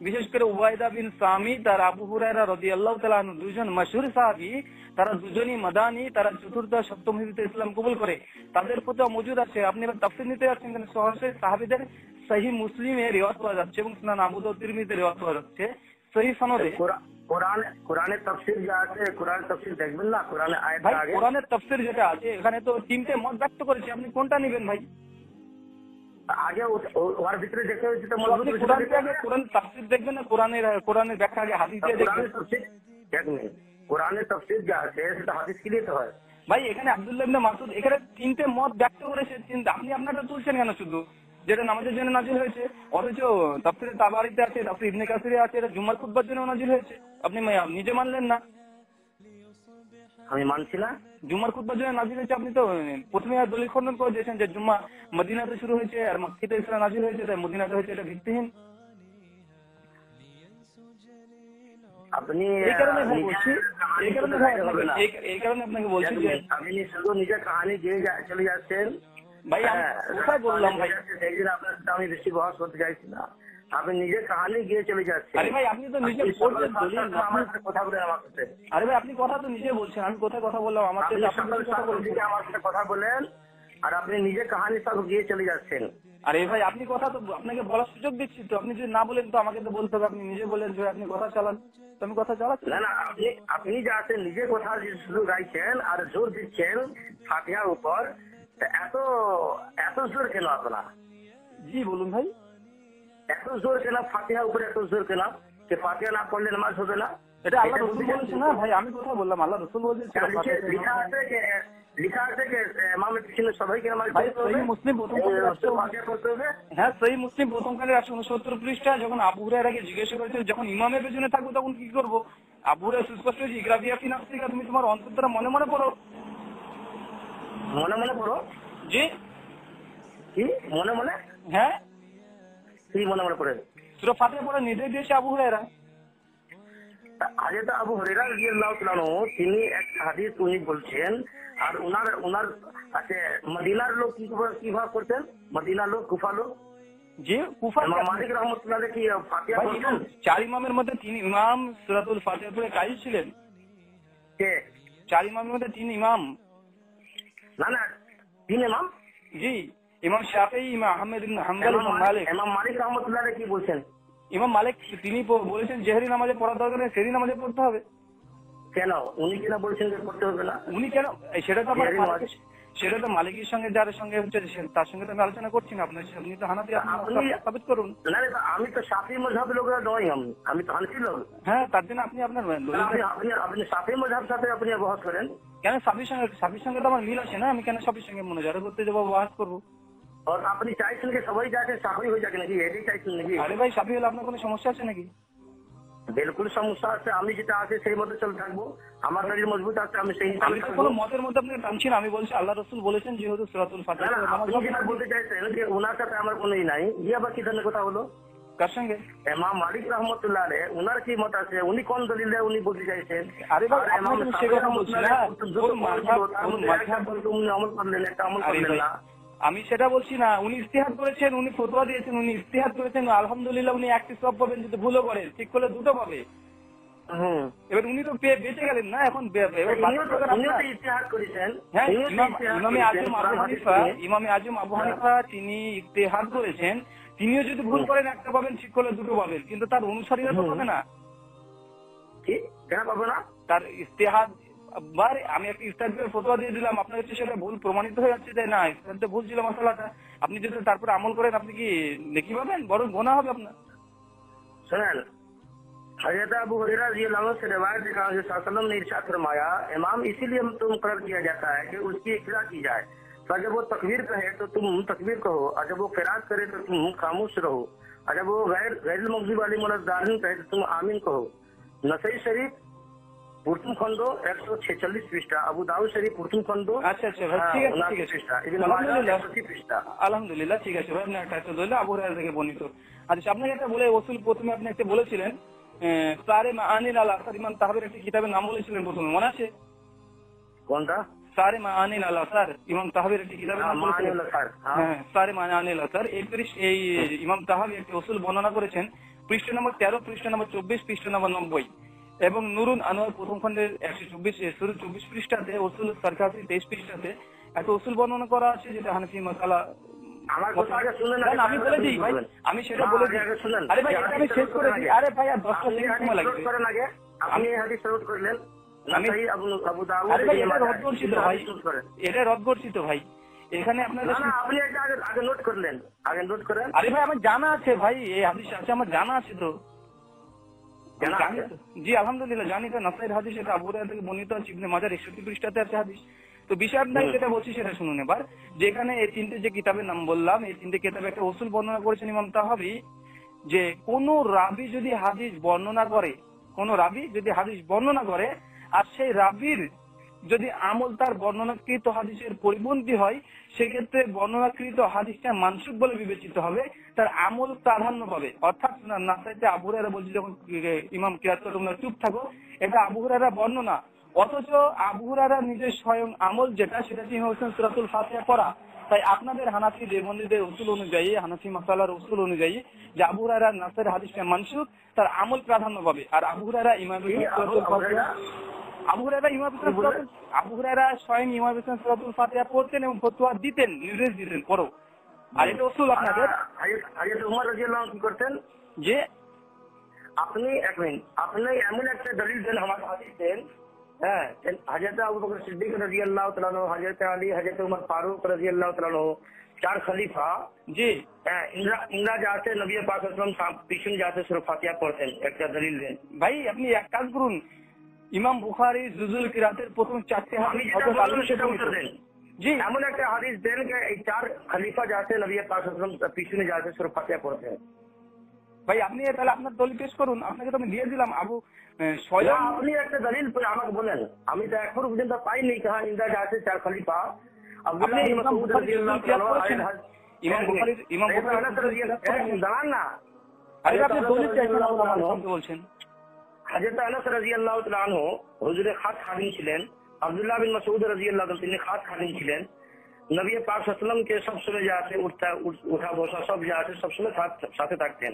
বিশেষ করে উবাইদা বিন সামিত আর আবু হুরায়রা রাদিয়াল্লাহু তাআলা আনহু দুজন মাশহুর সাহাবী, তারা দুজনই মাদানী, তারা চতুর্থ সপ্তম হিজরিতে ইসলাম কবুল করে, তাদের ফতোয়া মজুদ আছে। আপনি এবার তাফসীর নিতে যাচ্ছেন কেন? সহজে সাহাবীদের সহিহ মুসলিমে রিওয়ায়াত পাওয়া যাচ্ছে এবং সুনান আবু দাউদ তিরমিজিতে রিওয়ায়াত পাওয়া যাচ্ছে সহিহ সনদে। কোরআনের তাফসীর যা আছে, কোরআনের তাফসীর দেখবেন না, কোরআনে আয়াত ভাই আগে কোরআনের তাফসীর যেটা আছে এখানে তো তিনটে মত ব্যক্ত করেছে, আপনি কোনটা নেবেন ভাই? আগে ওর ভিতরে দেখে যেটা আপনি কোরআনকে আগে কোরআন তাফসীর দেখবেন না কোরআনের ব্যাখ্যা আগে হাদিস দিয়ে দেখবেন? কোরআনের তাফসীর যা আছে সেটা হাদিস কি দিতে হয় ভাই? এখানে আব্দুল্লাহ ইবনে মাসউদ এখানে তিনটে মত ব্যক্ত করেছে, আপনি আপনারটা তুলছেন কেন শুধু যেটা নামাজের জন্য নাজিল হয়েছে? অথচ তাফসীরে তাবারিতে আছে, তাফসীর ইবনে কাসিরে আছে এটা জুমার খুতবার জন্য নাজিল হয়েছে, আপনি নিজে মানলেন না। আমি মানছি না জুমার খুতবার জন্য নাজিল হয়েছে, আপনি তো প্রথমে দলিল খণ্ডন করে দিয়েছেন যে জুম্মা মদিনাতে শুরু হয়েছে আর মক্কাতে ইসলাম নাজিল হয়েছে, তাই মদিনাতে হয়েছে, এটা ভিত্তিহীন। আপনি এই কারণে আপনাকে বলছি যে আপনি শুধু নিজের কাহিনী দিয়ে চলে যাচ্ছেন। ভাই আমি কোথায় বললাম ভাই? সেই জন্য আপনার সাথে আমি বেশি বহস করতে চাইছি না, আপনি নিজের কাহিনী গিয়ে চলে যাচ্ছেন। আরে ভাই আপনি তো নিজে বলছেন আমার সাথে কথা বলেন আমার সাথে। আরে ভাই আপনি কথা তো নিজে বলছেন, আমি কোথায় কথা বললাম? আমার সাথে আমার সাথে কথা বলেন আর আপনি নিজের কাহিনী সব গিয়ে চলে যাচ্ছেন। আরে ভাই আপনি কথা তো আপনাকে বলার সুযোগ দিচ্ছি তো, আপনি যদি না বলেন তো আমাকে তো বলতে হবে। আপনি নিজে বলেন যে আপনি কথা চালান, তো আমি কথা চালাচ্ছি না। আপনি যা আছেন নিজের কথা শুধু গাইছেন আর জোর দিচ্ছেন ফাতিহার উপর, এত জোর কেন আপনার? জি বলুন ভাই। এত জোর কেন ফাতিহার উপরে? এত জোর কেন যে ফাতিহা না পড়লে নামাজ হবে না? এটা আল্লাহ রাসূল বলেছে না ভাই, আমি কথা বললাম আল্লাহ রাসূল বলেছে। লিখা আছে যে ইমামের পিছনে সবাইকে নামাজ পড়তে হবে। সহিহ মুসলিম প্রথম খণ্ডের 69 পৃষ্ঠা, যখন আবু হুরায়রাকে জিজ্ঞাসা করেছেন যখন ইমামের পেছনে থাকবো তখন কি করবো, আবু হুরায়রা সুস্পষ্ট যে ইকরা ফি নাফসিকা, তুমি তোমার অন্তর দ্বারা মনে মনে পড়ো। মনে মনে পড়ো? জি। কি মনে মনে? হ্যাঁ, কি মনে মনে পড়ে? সূরা ফাতিহা পড়ার নির্দেশ দিয়েছে আবু হুরায়রা। আগে তো আবু হুরায়রা রাদিয়াল্লাহু তাআলা আনহু তিনি এক হাদিস উনি বলছেন, আর উনার আছে মদিনার লোক কিভাবে করতেন, মদিনার লোক কুফা লোক। জি কুফা মালিক রহমাতুল্লাহ কি ফাতিহা পড়তেন? চার ইমামের মধ্যে তিন ইমাম সূরাতুল ফাতিহা পড়ে কায়েম ছিলেন। কে? চার ইমামের মধ্যে তিন ইমাম। না তিন ইমাম? জি, ইমাম শাফিঈ, ইমাম আহমদ ইবনে হাম্বল, ইমাম মালিক। ইমাম মালিক রহমাতুল্লাহ কি বলছেন? ইমাম মালিক তিনি বলেছেন জেহরি নামাজে পড়ার দরকার নেই, সেহরি নামাজে পড়তে হবে। কেন উনি কেন বলছেন যে পড়তে হবে না? উনি কেন? সেটা তো মালিকের সঙ্গে যার সঙ্গে হচ্ছে তার সঙ্গে তো আমি আলোচনা করছি না। আপনার আপনি তো হানাফি, আপনি সাবিত করুন। না আমি তো শাফি মাযহাবের লোক নই, আমি তো হানাফি লোক। হ্যাঁ, তার জন্য আপনি আপনার আপনি শাফি মাযহাব সাথে আপনি বহস করেন কেন? শাফির সঙ্গে তো আমার মিল আছে না, আমি কেন শাফির সঙ্গে মুনাজারা করতে যাবো, ওয়াজ করবো? আপনি চাইছেন যে সবাই যাকে শাফি হয়ে যাকে নাকি, এটাই চাইছেন নাকি? আরে ভাই শাফি হলে আপনার কোনো সমস্যা আছে নাকি? বিলকুল সমস্যা আছে, আমি যেটা আছে সেই মতো চলে থাকবো, আমার শরীর মজবুত আছে, আমি সেই আমি তো কোনো মতের মধ্যে আপনাকে টানছি না, আমি বলছি আল্লাহ রাসূল বলেছেন যেহেতু সূরাতুল ফাতিহা বলতে চাইছেন যে ওনার সাথে আমার কোনোই নাই, ইয়ে আবার কি ধরনের কথা হলো? কার সঙ্গে? ইমাম মালিক রহমাতুল্লাহ আলাইহি উনার কি মত আছে, উনি কোন দলিলে উনি বলতে চাইছেন? আরে ভাই আপনি সে কথা বলছেন না, আমল করলেন, একটা আমল করলেন না। আমি সেটা বলছি না, উনি ইজতিহাদ করেছেন, উনি ফতোয়া দিয়েছেন, উনি ইজতিহাদ করেছেন, আলহামদুলিল্লাহ উনি একটি সওয়াব পাবেন, যদি ভুলও করেন, ঠিক করলে দুটো পাবে। এবার উনি তো বেঁচে গেলেন না, এখন হ্যাঁ ইমামে আজম আবু হানিফা তিনি ইজতিহাদ করেছেন তিনিও যদি ভুল করেন একটা পাবেন, ঠিক করলে দুটো পাবেন, কিন্তু তার অনুসারীরা তো পাবে না। কি কেন পাবো না? তার ইস্তেহাদ আমি একটা ইস্তেহাদের ফতোয়া দিয়ে দিলাম, আপনার হচ্ছে সেটা ভুল প্রমাণিত হয়ে যাচ্ছে যে না ইস্তেহাদে ভুল ছিল মশলাটা, আপনি যদি তারপরে আমল করেন আপনি কি নেকি পাবেন, বরং গোনা হবে আপনার। सुनल हजरत अबू हुरैरा रज़ियल्लाहु अन्हु से रिवायत है कि सल्लल्लाहु ने इरशाद फरमाया, इमाम इसीलिए तो मुकर्रर किया जाता है कि उसकी इक्तदा की जाए। तो जब वो तकबीर कहे तो तुम तकबीर कहो, और जब वो क़िरात करे तो तुम खामोश रहो, और जब वो गैरुल मग़ज़ूब अलैहिम वलद्दालिन कहे तो तुम आमीन कहो। नसई शरीफ প্রথম খণ্ড 146 পৃষ্ঠা, আবু দাউদ শরীফ প্রথম খণ্ড। আচ্ছা আচ্ছা ভাই, ঠিক আছে ঠিক আছে, আলহামদুলিল্লাহ ঠিক আছে ভাই, আপনার একটা দলিল আবু হুরায়রা থেকে বর্ণিত। আচ্ছা আপনাকে একটা বলে ওসুল, প্রথমে আপনি একটা বলেছিলেন সারে মাআনিল আল আসার, ইমাম তাহাবির একটা কিতাবের নাম বলেছিলেন প্রথমে, মনে আছে? কোনটা? সারে মাআনিল আল আসার, ইমাম তাহাবির একটা কিতাবের নাম বলেছিলেন। হ্যাঁ, সারে মাআনিল আল আসার। এই ইমাম তাহাবি একটা ওসুল বর্ণনা করেছেন, পৃষ্ঠা নম্বর 13, পৃষ্ঠা নম্বর 24, পৃষ্ঠা নম্বর 90 এবং নুরুন আনোয়ার প্রথম খণ্ডের 124 পৃষ্ঠাতে, ওসুল সরকারি 23 পৃষ্ঠাতে একটা ওসুল বর্ণনা করা আছে, যেটা হানাফি মাসালা। আমি বলে দিই ভাই, আমি সেটা বলে দিই। আরে ভাই এটা আমি শেষ করে দিই। আরে ভাই আর 10টা সেকেন্ড সময় লাগবে। আপনি হাদিস নোট করলেন, আবু দাউদ। আরে ভাই এটা রদ করছিত ভাই, এটা রদ করছিত ভাই, এখানে আপনাদের আপনি আগে নোট করলেন, আগে নোট করেন। আরে ভাই আমার জানা আছে ভাই, এই হাদিস আছে আমার জানা আছে তো। জি আলহামদুলিল্লাহ জানি তো, নাসাইর হাদিস, এটা আবু হুরায়রা থেকে বর্ণিত আছে, ইবনে মাজাহ 61 পৃষ্ঠাতে আছে হাদিস। তো বিষয় নাই, যেটা বলছি সেটা শুনুন এবার। যেখানে এই তিনটে যে কিতাবের নাম বললাম, এই তিনটে কিতাবে একটা ওসুল বর্ণনা করেছেন ইমাম তাহাবি, যে কোন রাবি যদি হাদিস বর্ণনা করে, কোন রাবি যদি হাদিস বর্ণনা করে আর সেই রাবির যদি আমল তার বর্ণনাকৃত হাদিসের পরিপন্থী হয়, সেক্ষেত্রে বর্ণনাকৃত হাদিসটা মানসুখ বলে বিবেচিত হবে, তার আমল প্রাধান্য পাবে। অর্থাৎ নাসাইতে আবু হুরায়রা বলছে যখন ইমাম কিরাত করে তোমরা চুপ থাকো, এটা আবু হুরায়রা বর্ণনা, অথচ আবু হুরায়রা নিজের স্বয়ং আমল যেটা, সেটা হচ্ছে সূরাতুল ফাতিহা পড়া। তাই আপনাদের হানাফি দেবন্দীদের উসুল অনুযায়ী, হানাফি মাসালার উসুল অনুযায়ী, যে আবু হুরায়রা নাসাইর হাদিসটা মানসুখ, তার আমল প্রাধান্য পাবে। আর আবু হুরায়রা আবু হুরায়রা স্বয়ং ইমাম সূরাতুল ফাতিহা পড়তেন এবং ফতোয়া দিতেন, নির্দেশ দিতেন পড়ো। আর এটা উসুল আপনাদের। হযরত ওমর রাদিয়াল্লাহু আনহু কি করতেন? যে আপনি এক মিনিট, আপনি এমন একটা দলিল দেন আমার হাদিস দেন, হ্যাঁ, হযরত আবু বকর সিদ্দিক রাদিয়াল্লাহু তাআলা আনহু, হযরত আলী, হযরত উমর ফারুক রাদিয়াল্লাহু তাআলা আনহু, চার খলিফা, জি হ্যাঁ, ইনরা যাতে নবী পাক সাল্লাল্লাহু আলাইহি ওয়াসাল্লাম পিছনে যাতে সূরা ফাতিহা পড়তেন, একটা দলিল দেন ভাই। আপনি এক কাজ করুন, ইমাম বুখারী জুজুল কিরাতের প্রথম 4টে হাদিস সেটা উত্তর দেন। জি, এমন একটা হাদিস দেন যে এই চার খলিফা যাতে নবী পাক সাল্লাল্লাহু আলাইহি ওয়াসাল্লাম পিছনে যাতে সূরা ফাতিহা পড়তেন। ভাই আপনি তাহলে আপনার দলিল পেশ করুন, আপনাকে তো আমি দিয়ে দিলাম। স্বয়ং আপনি একটা দলিল আমাকে বলেন, আমি তো এখন পর্যন্ত পাইনি কাহা ইনরা যাতে চার খলিফা। বলছেন হযরত আনাস রাদিয়াল্লাহু তাআলা আনহু হুজুরে খাস খাদিম ছিলেন, আব্দুল্লাহ বিন মাসউদ রাদিয়াল্লাহু তাআলা তিনি খাস খাদিম ছিলেন, নবী পাক সাল্লাল্লাহু আলাইহি ওয়াসাল্লাম কে সব সময় যাতে উঠা বসা সব যাতে সব সময় সাথে থাকতেন।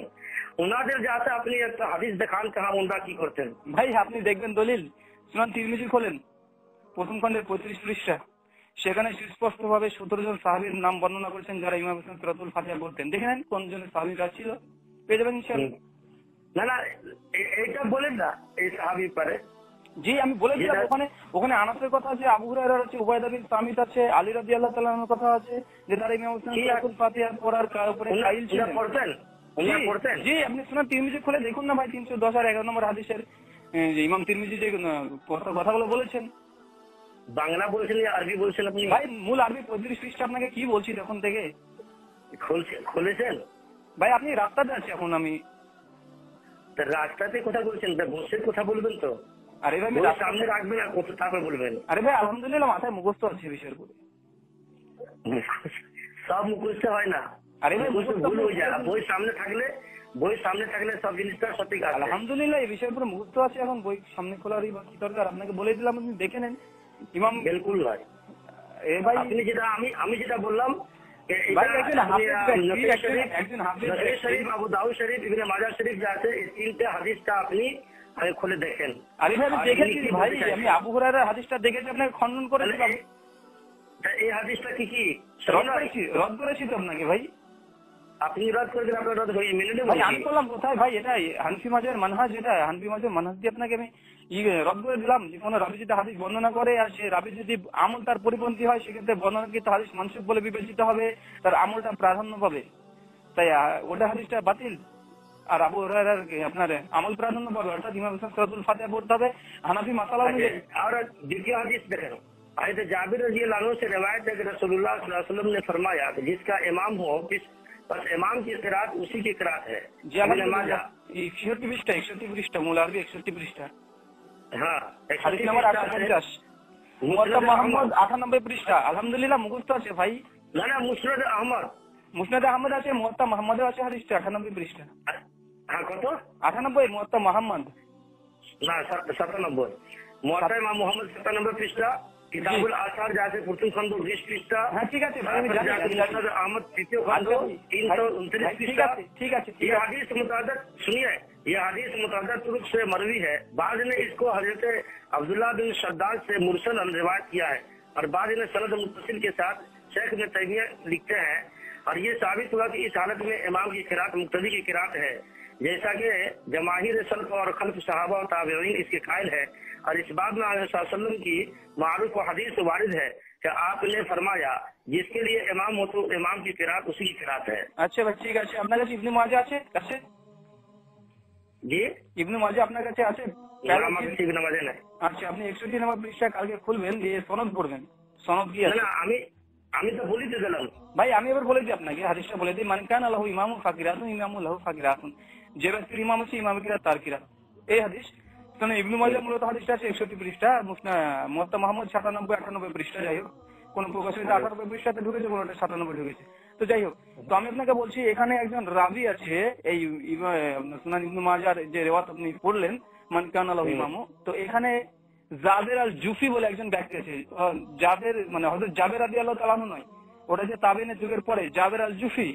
ওনাদের যাতে আপনি একটা হাদিস দেখান কাহা ওনারা কি করতেন। ভাই আপনি দেখবেন দলিল সুনান তিরমিজি খোলেন, প্রথম খণ্ডের 35 পৃষ্ঠা, সেখানে সুস্পষ্ট ভাবে 17 জন সাহাবীর নাম বর্ণনা করেছেন যারা ইমাম সূরাতুল ফাতিহা পড়তেন। দেখে নেন কোন জন সাহাবীরা ছিল, পেয়ে যাবেন ইনশাআল্লাহ। না না এইটা বলেন না, এই সাহাবী পারে। জি আমি বলেছিলাম, ওখানে আনাসের কথা আছে, আবু হুরায়রা আছে, উবাইদা বিন সামিত আছে, আলী রাদিয়াল্লাহু তাআলা আনহুর কথা আছে, যে তারা ইমাম সূরাতুল ফাতিহা পড়ার উপরে কাইল ছিলেন। পড়তেন? জি আপনি সুনান তিরমিজি খুলে দেখুন না ভাই, 310 আর 11 নম্বর হাদিসের ইমাম তিরমিজি যে কথাগুলো বলেছেন। বাংলা বলছেন না আরবি বলছেন আপনি? ভাই মূল আরবি 35 পৃষ্ঠা আপনাকে কি বলছি তখন থেকে খুলেছেন? ভাই আপনি রাস্তাতে আছে এখন, আমি রাস্তাতে কথা বলছেন, বসে কথা বলবেন তো? আরে ভাই সামনে রাখবেন আর কত তারপর বলবেন। আরে ভাই আলহামদুলিল্লাহ মাথায় মুখস্থ আছে বিষয়ের উপরে। সব মুখস্থ হয় না, আরে ভাই ভুল হয়ে যায়। বই সামনে থাকলে সব জিনিসটা সঠিক আছে। আলহামদুলিল্লাহ এই বিষয়ের উপরে মুখস্থ আছে, এখন বই সামনে খোলারই বা কি দরকার, আপনাকে বলে দিলাম, আপনি দেখে নেন। ইমাম বিলকুল নয় ভাই, আপনি যেটা আমি যেটা বললাম, আবু দাউদ শরীফ, ইবনে মাজাহ শরীফ যা আছে, এই তিনটে হাদিসটা আপনি খুলে দেখেন। আরে ভাই আমি দেখেছি ভাই, আমি আবু হুরায়রার হাদিসটা দেখেছি, আপনাকে খণ্ডন করেছিলাম। এই হাদিসটা কি রদ করেছি তো আপনাকে ভাই। আপনি রাত করে দিন, আপনার রাত হয়ে মিলে ভাই আমি করলাম কোথায় ভাই, এটাই হানফি মাঝের মানহাজ, এটা হানফি মাঝের মানহাজ দিয়ে আপনাকে আমি রদ করে দিলাম যে কোনো রাবি যদি হাদিস বর্ণনা করে আর সে রাবি যদি আমল তার পরিপন্থী হয় সেক্ষেত্রে বর্ণনাকৃত হাদিস মানসুখ বলে বিবেচিত হবে, তার আমলটা প্রাধান্য পাবে। তাই ওটা হাদিসটা বাতিল আর আবু হুরায়রার আপনার আমল প্রাধান্য পাবে, অর্থাৎ ইমাম হোসেন সূরাতুল ফাতিহা পড়তে হবে হানাফি মাসালা অনুযায়ী। और द्वितीय हदीस देखें, हज़रत जाबिर रज़ी अल्लाह अन्हु से रिवायत है कि रसूलुल्लाह सल्लल्लाहु अलैहि वसल्लम ने फरमाया कि जिसका इमाम हो बस इमाम की किरात उसी की किरात है। জি আলহামদুলিল্লাহ 61 পৃষ্ঠা 61 পৃষ্ঠা মূল আরবি 61 পৃষ্ঠা हाँ, হাদিস নাম্বার 850 মুওয়াত্তা মুহাম্মদ 98 পৃষ্ঠা। আলহামদুলিল্লাহ মুখস্থ আছে ভাই। ना ना मुस्नद अहमद, মুসনাদ আহমদ আছে, মুওয়াত্তা মুহাম্মদের আছে হাদিসটা 98 পৃষ্ঠা। हाँ कत 98 মুওয়াত্তা মুহাম্মদ ना 97 मुआत्ता इमाम मोहम्मद 97 पृष्ठा, किताबुल आसार जाके प्रथम खंड 20 पृष्ठा, হ্যাঁ ঠিক আছে ভাই আমি জানি আমি জানি। मुस्नद अहमद तृतीय खंड 329 ঠিক पृष्ठा। আছে ঠিক আছে ঠিক ये আছে। हदीस मुतादद सुनिए, ये हदीस मुतादद तुरुक से मरवी है। बाद ने इसको हजरत अब्दुल्लाह बिन शद्दाद से मुरसल रिवायत किया है और बाद ने सनद मुत्तसिल के साथ शेख इब्न तैमिया लिखते हैं और ये साबित हुआ कि इस हालत में इमाम की किरात मुक्तदी की किरात है, जैसा कि जमाहिर सल्फ और खल्फ सहाबा और ताबईन इसके कायल है। और इस बात में आने वसल्लम की मारूफ हदीस वारिद है कि आपने फरमाया जिसके लिए इमाम हो तो इमाम की किरात उसी की किरात है। আচ্ছা ভাই ঠিক আছে। আপনার কাছে ইবনে মাজাহ আছে কাছে? जी ইবনে মাজাহ আপনার কাছে আছে? আমাকে ঠিক নামাজে নাই। আচ্ছা আপনি 61 নম্বর পৃষ্ঠা কালকে খুলবেন, দিয়ে সনদ পড়বেন। সনদ কি না আছে? না আমি তো বলি তো দিলাম ভাই আমি এবার বলে দিই আপনাকে, হাদিসটা বলে দিই। মান কানা লাহু ইমামুন ফাকিরাতুন ইমামু লাহু ফাকিরাতুন, যে ব্যক্তির ইমাম আছে ইমামের কিরাত তার কিরাত। এই হাদিস মানে ইবনে মাজাহ মূলত হাদিসটা আছে 61 পৃষ্ঠা, মুওয়াত্তা মুহাম্মদ 97 98 পৃষ্ঠা, যাই হোক কোন প্রকাশিত 98 পৃষ্ঠাতে ঢুকেছে, কোনটা 97 ঢুকেছে। তো যাই হোক, তো আমি আপনাকে বলছি এখানে একজন রাবি আছে এই সুনান ইবনে মাজাহর যে রিওয়ায়াত আপনি পড়লেন মান কানা লাহু ইমামু, তো এখানে জাবের আল জুফি বলে একজন ব্যক্তি আছে। জাবের মানে হযরত জাবের রাদিয়াল্লাহু তাআলা নয়, ওটা যে তাবেনের যুগের পরে জাবের আল জুফি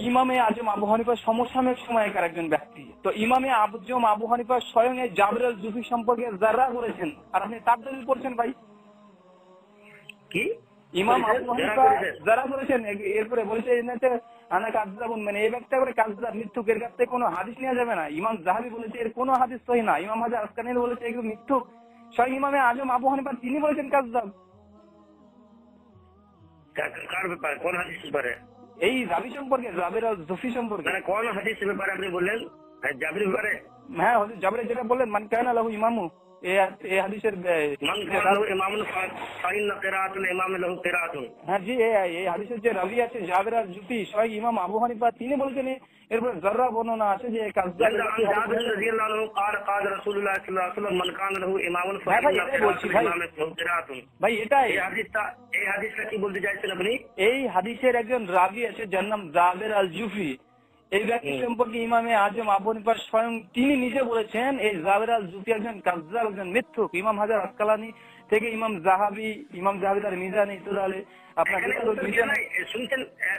ইমামে আজম আবু হানিফার সমসাময়িক সময়কার একজন ব্যক্তি। তো ইমামে আজম আবু হানিফা স্বয়ং এই জাবের আল জুফি সম্পর্কে যারা করেছেন, আর আপনি তার দলিল পড়ছেন ভাই। কি ইমাম আবু হানিফা যারা করেছেন, এরপরে বলেছে আনা কাযযাবুন, মানে এই ব্যক্তিটা করে কাযযাব মিথ্যুক, এর কাছ থেকে কোনো হাদিস নেওয়া যাবে না। ইমাম যাহাবি বলেছে এর কোনো হাদিস সহিহ না। ইমাম হাজার আসকানি বলেছে এগুলো মিথ্যুক। স্বয়ং ইমামে আজম আবু হানিফা তিনি বলেছেন কাযযাব। কার ব্যাপারে, কোন হাদিস ব্যাপারে? এই রাবি সম্পর্কে, জাবের আল জুফি সম্পর্কে। মানে কোন হাদিস ব্যাপারে আপনি বললেন? জাবির ব্যাপারে? হ্যাঁ হযরত জাবের যেটা বললেন মান কানা লাহু ইমামু, এই হাদিসের মান কানা লাহু ইমামুন ফাইন্না কিরাতুল ইমাম লাহু কিরাতুন। হ্যাঁ জি, এই হাদিসের যে রাবি আছে জাবের আল জুফি স্বয়ং ইমাম আবু হানিফা তিনি বলেছেন। এরপর যারা বর্ণনা আছে যে জাবির রাদিয়াল্লাহু আনহু قال قال رسول الله صلى الله عليه وسلم من كان له امام فإن له قراءة। ভাই এটাই এই হাদিসটা কি বলতে চাইছেন আপনি? এই হাদিসের একজন রাবি আছে যার নাম জাবের আল জুফি। এই ব্যক্তি সম্পর্কে ইমামে আজম আবু হানিফা স্বয়ং তিনি নিজে বলেছেন এই জাবের আল জুফি একজন কাযযাব, একজন মিথ্যুক। ইমাম হাজার আসকালানি থেকে ইমাম জাহাবি তার মিজানে ইতদালে আপনার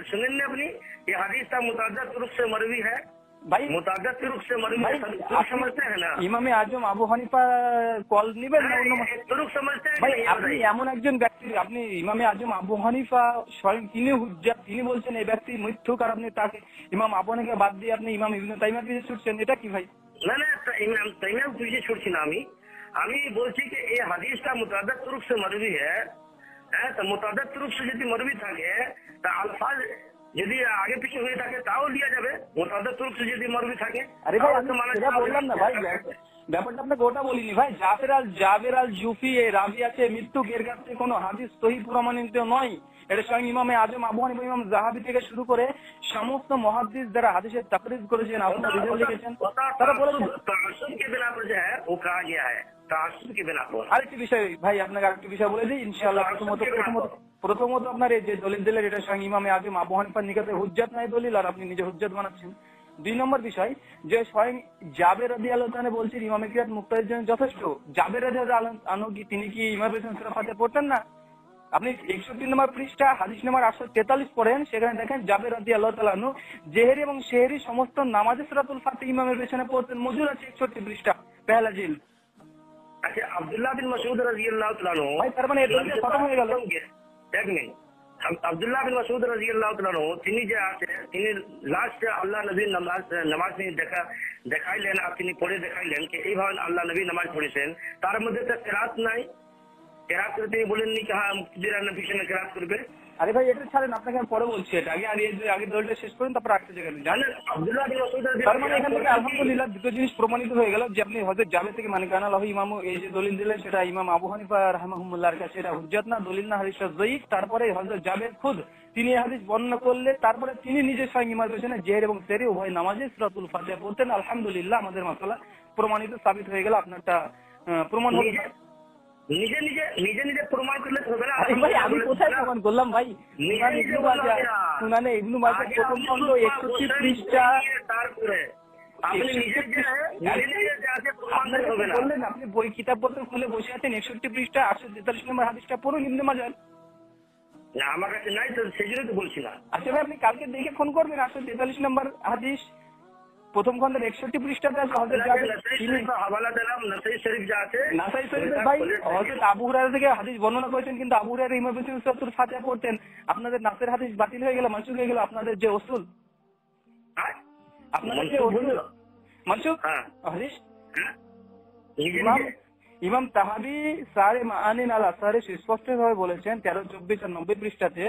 सुनें अपनी ये हदीस का मुताद्दद तुरुक से मरवी है भाई, मुताद्दद तुरुक से मरवी है, समझते हैं ना? ইমামে আজম আবু হানিফা কল নিবেন না অন্য तुरुक समझते हैं ভাই? कि नहीं? আপনি এমন একজন ব্যক্তি, আপনি ইমামে আজম আবু হানিফা স্বয়ং তিনি হুজ্জাত, তিনি বলছেন এই ব্যক্তি মিথ্যুক, আর আপনি তাকে ইমাম আবু হানিফা বাদ দিয়ে আপনি ইমাম ইবনে তাইমিয়ার পিছে ছুটছেন, এটা কি ভাই? না না ইমাম তাইমিয়ার পিছে ছুটছি না আমি বলছি যে এই হাদিসটা মুতাদ্দদ তুরুক সে মারবি হ্যাঁ, তো মুতাদ্দদ তুরুক সে যদি মারবি থাকে তা আলফাজ যদি আগে পিছে হয়ে থাকে তাও লিয়া যাবে। মুতাদ্দদ তুরুক সে যদি মারবি থাকে, আরে ভাই আমি সেটা বললাম না ভাই, ব্যাপারটা আপনাকে ওটা বলিনি ভাই। জাবের আল জুফি এই রাবি আছে মিথ্যুক, এর কাছ থেকে কোনো হাদিস সহিহ প্রমাণিত নয়। এটা স্বয়ং ইমামে আজম আবু হানিফা, ইমাম জাহাবি থেকে শুরু করে সমস্ত মুহাদ্দিস যারা হাদিসের তাকরিজ করেছেন, আপনারা রিজাল লিখেছেন, তারা বলেছেন তাআসসুব के बिना पर जो है वो कहा गया है, तासुब के बिना पर। আরেকটি বিষয় ভাই, আপনাকে আরেকটি বিষয় বলে দিই ইনশাআল্লাহ। প্রথমত আপনার এই যে দলিল দিলেন এটা স্বয়ং ইমামে আজম আবু হানিফার নিকটে হুজ্জাত নাই দলিল, আর আপনি নিজে হুজ্জাত বানাচ্ছেন। 2 নম্বর বিষয় যে স্বয়ং জাবের রাদিয়াল্লাহু তাআলা বলছেন ইমামে কিরাত মুক্তাদির জন্য যথেষ্ট। জাবের রাদিয়াল্লাহু আনহু কি তিনি কি ইমাম হোসেন সূরা ফাতিহা পড়তেন না? আপনি 61 নম্বর পৃষ্ঠা হাদিস নম্বর 843 পড়েন, সেখানে দেখেন জাবের রাদিয়াল্লাহু তাআলা আনহু জেহেরি এবং সেহরি সমস্ত নামাজে সূরাতুল ফাতিহা ইমামের পেছনে পড়তেন, মজুর আছে 61 পৃষ্ঠা পহেলা জিল। আচ্ছা আব্দুল্লাহ বিন মাসউদ রাদিয়াল্লাহু তাআলা ভাই তার মানে এই দলিল খতম হয়ে গেল। এক মিনিট, আব্দুল্লাহ বিন মাসউদ রাদিয়াল্লাহু তাআলা আনহু তিনি যে আছে তিনি লাস্ট আল্লাহ নবীর নামাজ তিনি দেখাইলেন আর তিনি পড়ে দেখাইলেন যে এইভাবে আল্লাহ নবী নামাজ পড়েছেন, তার মধ্যে তো কেরাত নাই। কেরাত করে তিনি বলেননি কি হ্যাঁ মুক্তিরা পিছনে কেরাত করবে। আরে ভাই এটা ছাড়েন, আপনাকে আমি পরে বলছি, এটা আগে দলটা শেষ করেন, তারপর একটা জায়গায় জানেন। আব্দুল্লাহ বিন মাসউদ তার মানে এখান থেকে আলহামদুলিল্লাহ দুটো জিনিস প্রমাণিত হয়ে গেল যে আপনি হযরত জাবের থেকে মানে কানা লাহু ইমাম এই যে দলিল দিলেন সেটা ইমাম আবু হানিফা রাহমাহুল্লাহর কাছে এটা হুজ্জাত না, দলিল না, হাদিস যঈফ। তারপরে হযরত জাবের খুদ তিনি এই হাদিস বর্ণনা করলে তারপরে তিনি নিজে স্বয়ং ইমামের পেছনে জেহের এবং সেরি উভয় নামাজে সূরাতুল ফাতিহা পড়তেন। আলহামদুলিল্লাহ আমাদের মাসালা প্রমাণিত সাবিত হয়ে গেল। আপনারটা প্রমাণ হবে নিজে নিজে প্রমাণ করলে হবে না ভাই। আমি কোথায় প্রমাণ করলাম ভাই? সুনানে ইবনু মাজাহ প্রথম খণ্ড 61 পৃষ্ঠা। তারপরে আপনি নিজে বললেন আপনি বই কিতাবপত্র খুলে বসে আছেন 61 পৃষ্ঠা 843 নম্বর হাদিসটা পড়ুন ইবনু মাজাহ। না আমার কাছে নাই তো সেজন্য তো বলছি না। আচ্ছা ভাই আপনি কালকে দেখে ফোন করবেন 843 নম্বর হাদিস প্রথম খণ্ডের 61 পৃষ্ঠাতে আছে হযরত জাবের তিনি হাওয়ালা দিলাম নাসাই শরীফ যা আছে নাসাই শরীফে ভাই হযরত আবু হুরায়রা থেকে হাদিস বর্ণনা করেছেন, কিন্তু আবু হুরায়রা ইমাম পেছনে সূরাতুল ফাতিহা পড়তেন। আপনাদের নাসের হাদিস বাতিল হয়ে গেল, মানসুখ হয়ে গেল। আপনাদের যে উসুল আপনাদের যে উসুল মানসুখ হাদিস ইমাম তাহাবি সারে মাআনিন আল আসারে স্পষ্টভাবে বলেছেন 13, 24 আর 90 পৃষ্ঠাতে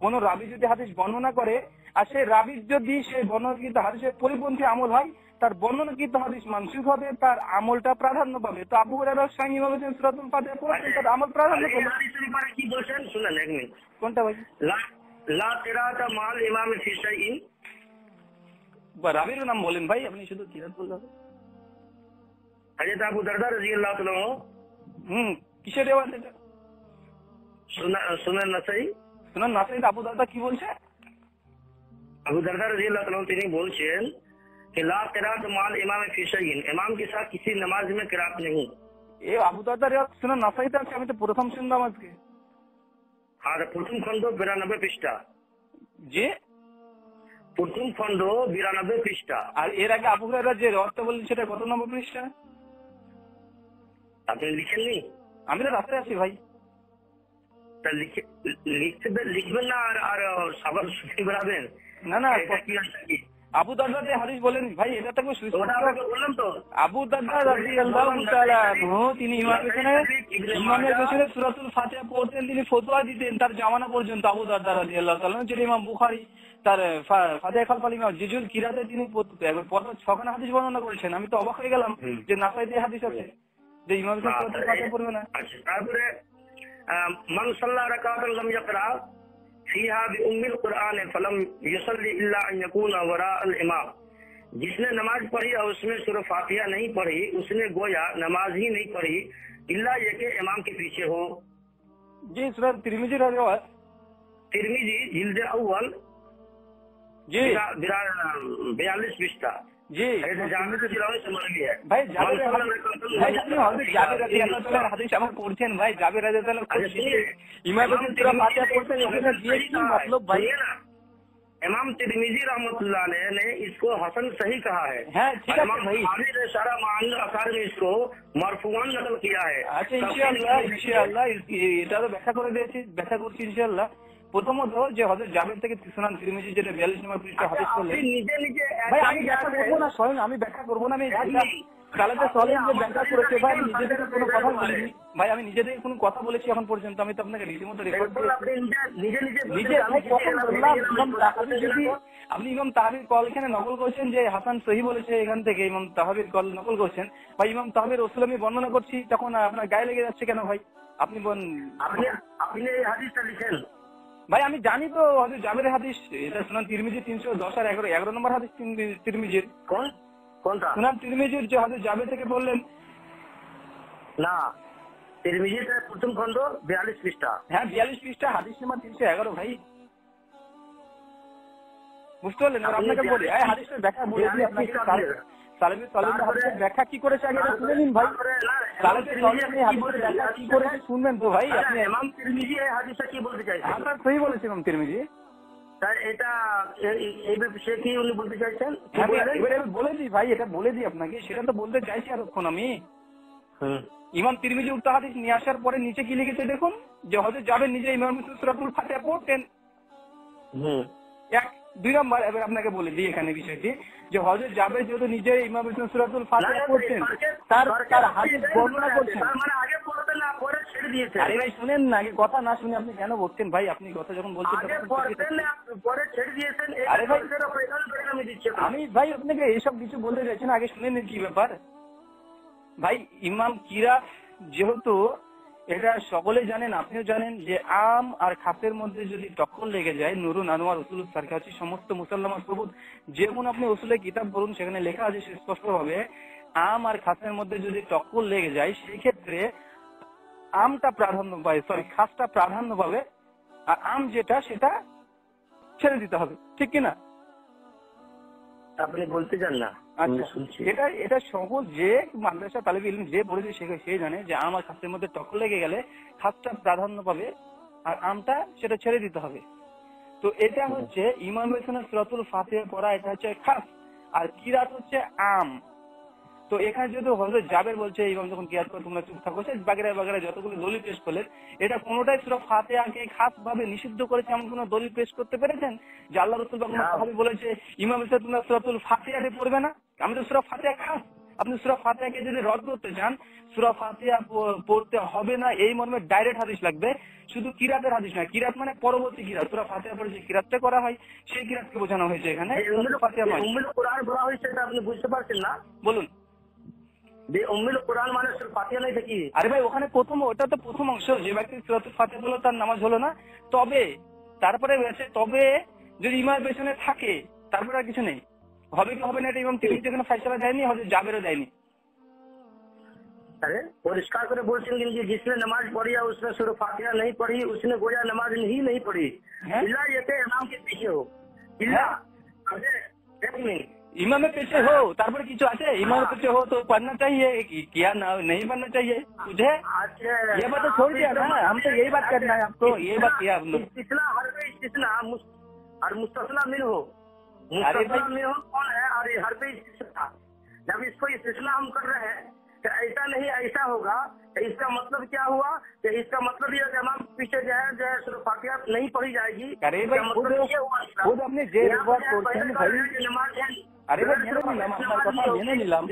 কোন রাবি যদি হাদিস বর্ণনা করে আর সেই রাবির যদি সেই বর্ণনাকৃত হাদিসের পরিপন্থী আমল হয় তার বর্ণনাকৃত হাদিস মানসুখ হবে, তার আমলটা প্রাধান্য পাবে। তো আবু হুরায়রা স্বয়ং ইমাম বলেছেন সূরাতুল ফাতিহা পড়েছেন, তার আমল প্রাধান্য পাবে। কি বলছেন শুনেন এক মিনিট। কোনটা ভাই? লা কিরাতা মাল ইমাম ফি শাইইন। রাবির নাম বলেন ভাই, আপনি শুধু কিরাত বললেন। হযরত আবু দারদা রাদিয়াল্লাহু তাআলা কিসের রিওয়ায়াত এটা? সুনান নাসাই। সুনান নাসাই আবু দারদা কি বলছে? আবু দারদা রাদিয়াল্লাহু তাআলা তিনি বলছেন कि ला किरात माल इमाम फी शैइन, इमाम के साथ किसी नमाज में किरात नहीं। এ আবু দারদা রিওয়ায়াত সুনান নাসাইতে আছে, আমি তো প্রথম শুনলাম আজকে। আর প্রথম খণ্ড 92 পৃষ্ঠা। জি প্রথম খণ্ড 92 পৃষ্ঠা। আর এর আগে আবু হুরায়রা যে রিওয়ায়াতটা বললেন সেটা কত নম্বর পৃষ্ঠা? আপনি লিখেননি? আমি তো রাস্তায় আছি ভাই। তা লিখবেন না আর সবার শুনে বেড়াবেন না না কি আছে কি? আবু দারদা যে হাদিস বলেন ভাই এটা তো বললাম তো আবু দারদা রাদিয়াল্লাহু তাআলা আনহু তিনি ইমামের পেছনে সূরাতুল ফাতিহা পড়তেন, তিনি ফতোয়া দিতেন তার জামানা পর্যন্ত। আবু দারদা রাদিয়াল্লাহু তাআলা যেটা ইমাম বুখারী তার ফাতিহা খালফাল ইমাম জিজুল কিরাতে তিনি পরপর 6খানা হাদিস বর্ণনা করেছেন। আমি তো অবাক হয়ে গেলাম যে নাসাইতে হাদিস আছে যে ইমাম সূরাতুল ফাতিহা পড়বে না। আচ্ছা তারপরে মান সাল্লা রাকাতান লাম ইয়াকরা فيها بأم القرآن فلم يصلي إلا أن يكون وراء الإمام। जिसने नमाज पढ़ी और उसमें सूरह फातिहा नहीं पढ़ी उसने गोया नमाज ही नहीं पढ़ी इल्ला ये कि इमाम के पीछे हो। जी सूरह तिरमिजी रिवायत तिरमिजी जिल्द अव्वल जी 42 पृष्ठा। जी জামিল তিলাওয়াত সমরি है ভাই জাবের রাদিয়াল্লাহু তাআলা হাদিস আমার পড়ছেন ভাই। জাবের রাদিয়াল্লাহু তাআলা ইমাম সূরা ফাতিহা পড়তেন, ওখানে দিয়ে কি मतलब ভাই? इमाम तिरमिजी रहमतुल्लाह अलैह ने इसको हसन सही कहा है। हाँ ठीक है भाई, ने सारा मान आकार में इसको मरफुआन नकल किया है। আচ্ছা ইনশাআল্লাহ এটা তো ব্যাখ্যা করে দিয়েছি, ব্যাখ্যা করছি ইনশাআল্লাহ। প্রথমত যে হযরত জাবের থেকে সুনান তিরমিজি যেটা 42 নম্বর পৃষ্ঠা হাদিস বললেন নিজে ভাই আমি ব্যাখ্যা করব না, স্বয়ং আমি ব্যাখ্যা করব না। আমি কালাতে সলেন যে ব্যাখ্যা করেছে ভাই নিজে থেকে কোনো কথা বলিনি ভাই, আমি নিজে থেকে কোনো কথা বলেছি এখন পর্যন্ত? আমি তো আপনাকে রীতিমতো রেকর্ড করেছি নিজে। আমি কখন বললাম ইমাম তাহাবি যদি আপনি ইমাম তাহাবির কল এখানে নকল করছেন যে হাসান সহি বলেছে, এখান থেকে ইমাম তাহাবির কল নকল করছেন ভাই। ইমাম তাহাবির রাসূল আমি বর্ণনা করছি তখন আপনার গায়ে লেগে যাচ্ছে কেন ভাই? আপনি আপনি এই হাদিসটা লিখেন ভাই। আমি জানি তো হযরত জাবেরের হাদিস, এটা সুনান তিরমিজি 310 আর 11 নম্বর হাদিস তিরমিজির। কোনটা? সুনান তিরমিজির যে হযরত জাবের থেকে বললেন না, তিরমিজিতে প্রথম খণ্ড 42 পৃষ্ঠা। হ্যাঁ 42 পৃষ্ঠা হাদিস নাম্বার 311 ভাই। বুঝতে পারলেন? আর আপনাকে বলি এই হাদিসের ব্যাখ্যা বলে দিই আপনাকে। সালেফে সালেফের হাদিসের ব্যাখ্যা কি করেছে আগে শুনে নিন ভাই। সালেফে সালেফের হাদিসের ব্যাখ্যা কি করেছে শুনবেন তো ভাই। আপনি ইমাম তিরমিজি এই হাদিসটা কি বলতে চাইছেন? আপনার সহি বলেছেন ইমাম তিরমিজি। তাই এটা এই বিষয়ে কি উনি বলতে চাইছেন? এবারে বলে দিই ভাই, এটা বলে দিই আপনাকে, সেটা তো বলতে চাইছি এতক্ষণ আমি। ইমাম তিরমিজি উক্ত হাদিস নিয়ে আসার পরে নিচে কি লিখেছে দেখুন, যে হযরত জাবের নিজে ইমাম সূরাতুল ফাতিহা পড়তেন। দুই নম্বর, এবার আপনাকে বলে দিই এখানে বিষয়টি যে হযরত জাবের যেহেতু নিজে ইমাম হোসেন সূরাতুল ফাতিহা পড়ছেন, তার হাদিস বর্ণনা করছেন। আগে পড়তেন না, পরে ছেড়ে দিয়েছেন। আরে ভাই শুনেন না, আগে কথা না শুনে আপনি কেন বলছেন ভাই? আপনি কথা যখন বলছেন আগে পড়তেন না, পরে ছেড়ে দিয়েছেন। আরে ভাই আমি দিচ্ছি। আমি ভাই আপনাকে এইসব কিছু বলতে চাইছেন, আগে শুনে নিন কি ব্যাপার। ভাই ইমাম কিরাত যেহেতু এটা সকলেই জানেন, আপনিও জানেন যে আম আর খাসের মধ্যে যদি টক্কর লেগে যায়, নুরুন আনোয়ার উসুলুস সারকাছি সমস্ত মুসাল্লামা প্রভুত যে কোনো আপনি উসুলের কিতাব পড়ুন, সেখানে লেখা আছে স্পষ্টভাবে আম আর খাসের মধ্যে যদি টক্কর লেগে যায় সেই ক্ষেত্রে আমটা প্রাধান্য পায়, খাসটা প্রাধান্য পাবে, আর আম যেটা সেটা ছেড়ে দিতে হবে, ঠিক কিনা? আপনি বলতে চান না? আচ্ছা, এটা সহজ, যে মাদ্রাসা তালিবে ইলম যে পড়েছে সে জানে যে আম আর খাসের মধ্যে টক্কর লেগে গেলে খাসটা প্রাধান্য পাবে আর আমটা সেটা ছেড়ে দিতে হবে। তো এটা হচ্ছে ইমাম হোসেনের সূরাতুল ফাতিহা পড়া, এটা হচ্ছে খাস, আর কিরাত হচ্ছে আম। তো এখানে যেহেতু হযরত জাবের বলছে ইমাম যখন কিরাত করে তোমরা চুপ থাকো, বাগেরা বাগেরা যতগুলো দলিল পেশ করলেন, এটা কোনোটাই সূরা ফাতিহাকে খাস ভাবে নিষিদ্ধ করেছে এমন কোন দলিল পেশ করতে পেরেছেন যে আল্লাহ রাসূল বা কোনো সাহাবী বলেছে ইমাম হোসেন তোমরা সূরাতুল ফাতিহাতে পড়বে না? আমি তো সূরা ফাতিহা খাস, আপনি সূরা ফাতিহাকে যদি রদ করতে চান, সূরা ফাতিহা পড়তে হবে না এই মর্মে ডাইরেক্ট হাদিস লাগবে, শুধু কিরাতের হাদিস না, কিরাত মানে পরবর্তী কিরাত, সূরা ফাতিহা পরে যে কিরাতটা করা হয় সেই কিরাতকে বোঝানো হয়েছে এখানে, ফাতিহা নয়। উম্মুল কোরআন বলা হয়েছে, এটা আপনি বুঝতে পারছেন না? বলুন। উম্মুল কোরআন মানে শুধু ফাতিহা নাই নাকি? আরে ভাই ওখানে ওটা তো প্রথম অংশ, যে ব্যক্তি সূরাতুল ফাতিহা পড়লো তার নামাজ হলো না, তবে তারপরে রয়েছে তবে যদি ইমামের পেছনে থাকে তারপরে আর কিছু নেই, হবে কি হবে না এটা ইমাম তিরমিজি যেখানে ফয়সালা দেয়নি, হযরত জাবেরও দেয়নি। अरे परिष्कार करे बोलते हैं कि जिसने नमाज पढ़ी है उसने सूरह फातिहा नहीं पढ़ी, उसने गोया नमाज ही नहीं पढ़ी, इल्ला ये के इमाम के पीछे हो, इल्ला अरे एक मिनट इमाम पीछे हो তারপরে কিছু আছে, इमाम पीछे हो तो पढ़ना चाहिए, क्या नहीं पढ़ना चाहिए तुझे? ये बात तो छोड़ दिया ना, हम तो यही बात करना है आपको, ये बात किया हम लोग। इस्तिस्ना हर पे इस्तिस्ना और मुस्तस्ना मिन हो, मुस्तस्ना मिन हो कौन है? और हर पे इस्तिस्ना, जब इसको इस्तिस्ना हम कर रहे हैं तो ऐसा नहीं ऐसा होगा, तो इसका मतलब क्या हुआ? कि इसका मतलब ये इमाम पीछे जो है सूरह फातिहा नहीं पढ़ी जाएगी। अरे भाई खुद अपने जे रिकॉर्ड করছেন ভাই। আরে ভাই মেনে নিলাম আপনার কথা, মেনে নিলাম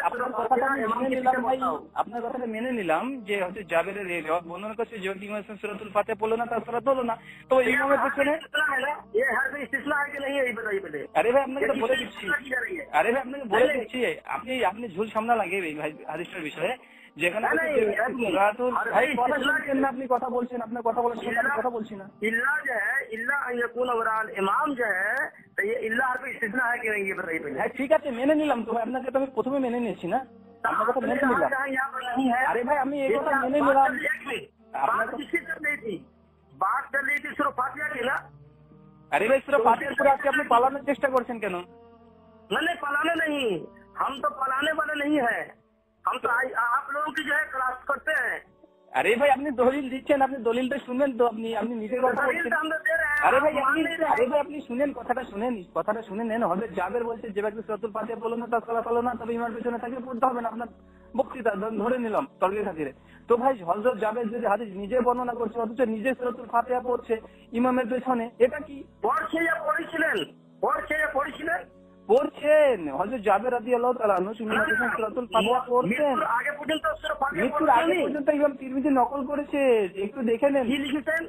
আপনার কথাটা মেনে নিলাম ভাই, আপনার কথাটা মেনে নিলাম যে হচ্ছে জাবেরের এই রিওয়ায়াত বর্ণনা করছে যে ইমাম হোসেন সূরাতুল ফাতিহা পড়লো না, তার সালাত হলো না, তো ইমামের পেছনে ये हर पे इस्तिस्ना है कि नहीं है ये बताइए पहले। আরে ভাই আপনাকে তো বলে দিচ্ছি, আরে ভাই আপনাকে বলে দিচ্ছি, আপনি ঝুল সামনা লাগে ভাই হাদিসের বিষয়ে, যেখানে সূরাতুল ভাই কথা শুনছেন না, আপনি কথা বলছেন, আপনার কথা বলার সময় আমি কথা বলছি না। इल्ला जो है इल्ला यकून वरान इमाम जो है, तो ये इल्ला हर पे इस्तिस्ना है कि नहीं ये बताइए पहले। হ্যাঁ ঠিক আছে মেনে নিলাম তো ভাই, আপনাকে তো আমি প্রথমে মেনে নিয়েছি না, আপনার কথা মেনে নিলাম। আরে ভাই আমি এই কথা মেনে নিলাম। बात किसकी चल रही थी? बात चल रही थी सूरह फातिहा की ना। আরে ভাই সূরা ফাতিহার পরে আজকে আপনি পালানোর চেষ্টা করছেন কেন? नहीं पलाने नहीं, हम तो पलाने वाले नहीं है, हम तो आप लोगों की जो है क्लास करते हैं। আরে ভাই আপনি দলিল দিচ্ছেন, আপনি দলিলটা শুনবেন তো, আপনি নিজের কথা বলছেন। আরে ভাই আপনি শুনেন, কথাটা শুনে নেন। হযরত জাবের বলছে যে ব্যক্তি সূরাতুল ফাতিহা পড়লো না তার সালাত হলো না, তবে ইমামের পেছনে থাকলে পড়তে হবে না, আপনার বক্তৃতা ধরে নিলাম তর্কের খাতিরে। তো ভাই হযরত জাবের যদি হাদিস নিজে বর্ণনা করছে অথচ নিজে সূরাতুল ফাতিহা পড়ছে ইমামের পেছনে, এটা কি পড়ছেন? পড়ছেন হযরত জাবের রাদিয়াল্লাহু তাআলা আনহু সূরাতুল ফাতিহা পড়ছেন, আগে পর্যন্ত মৃত্যুর আগে পর্যন্ত ইমাম তিরমিজি নকল করেছে, একটু দেখে নেন। কি লিখেছেন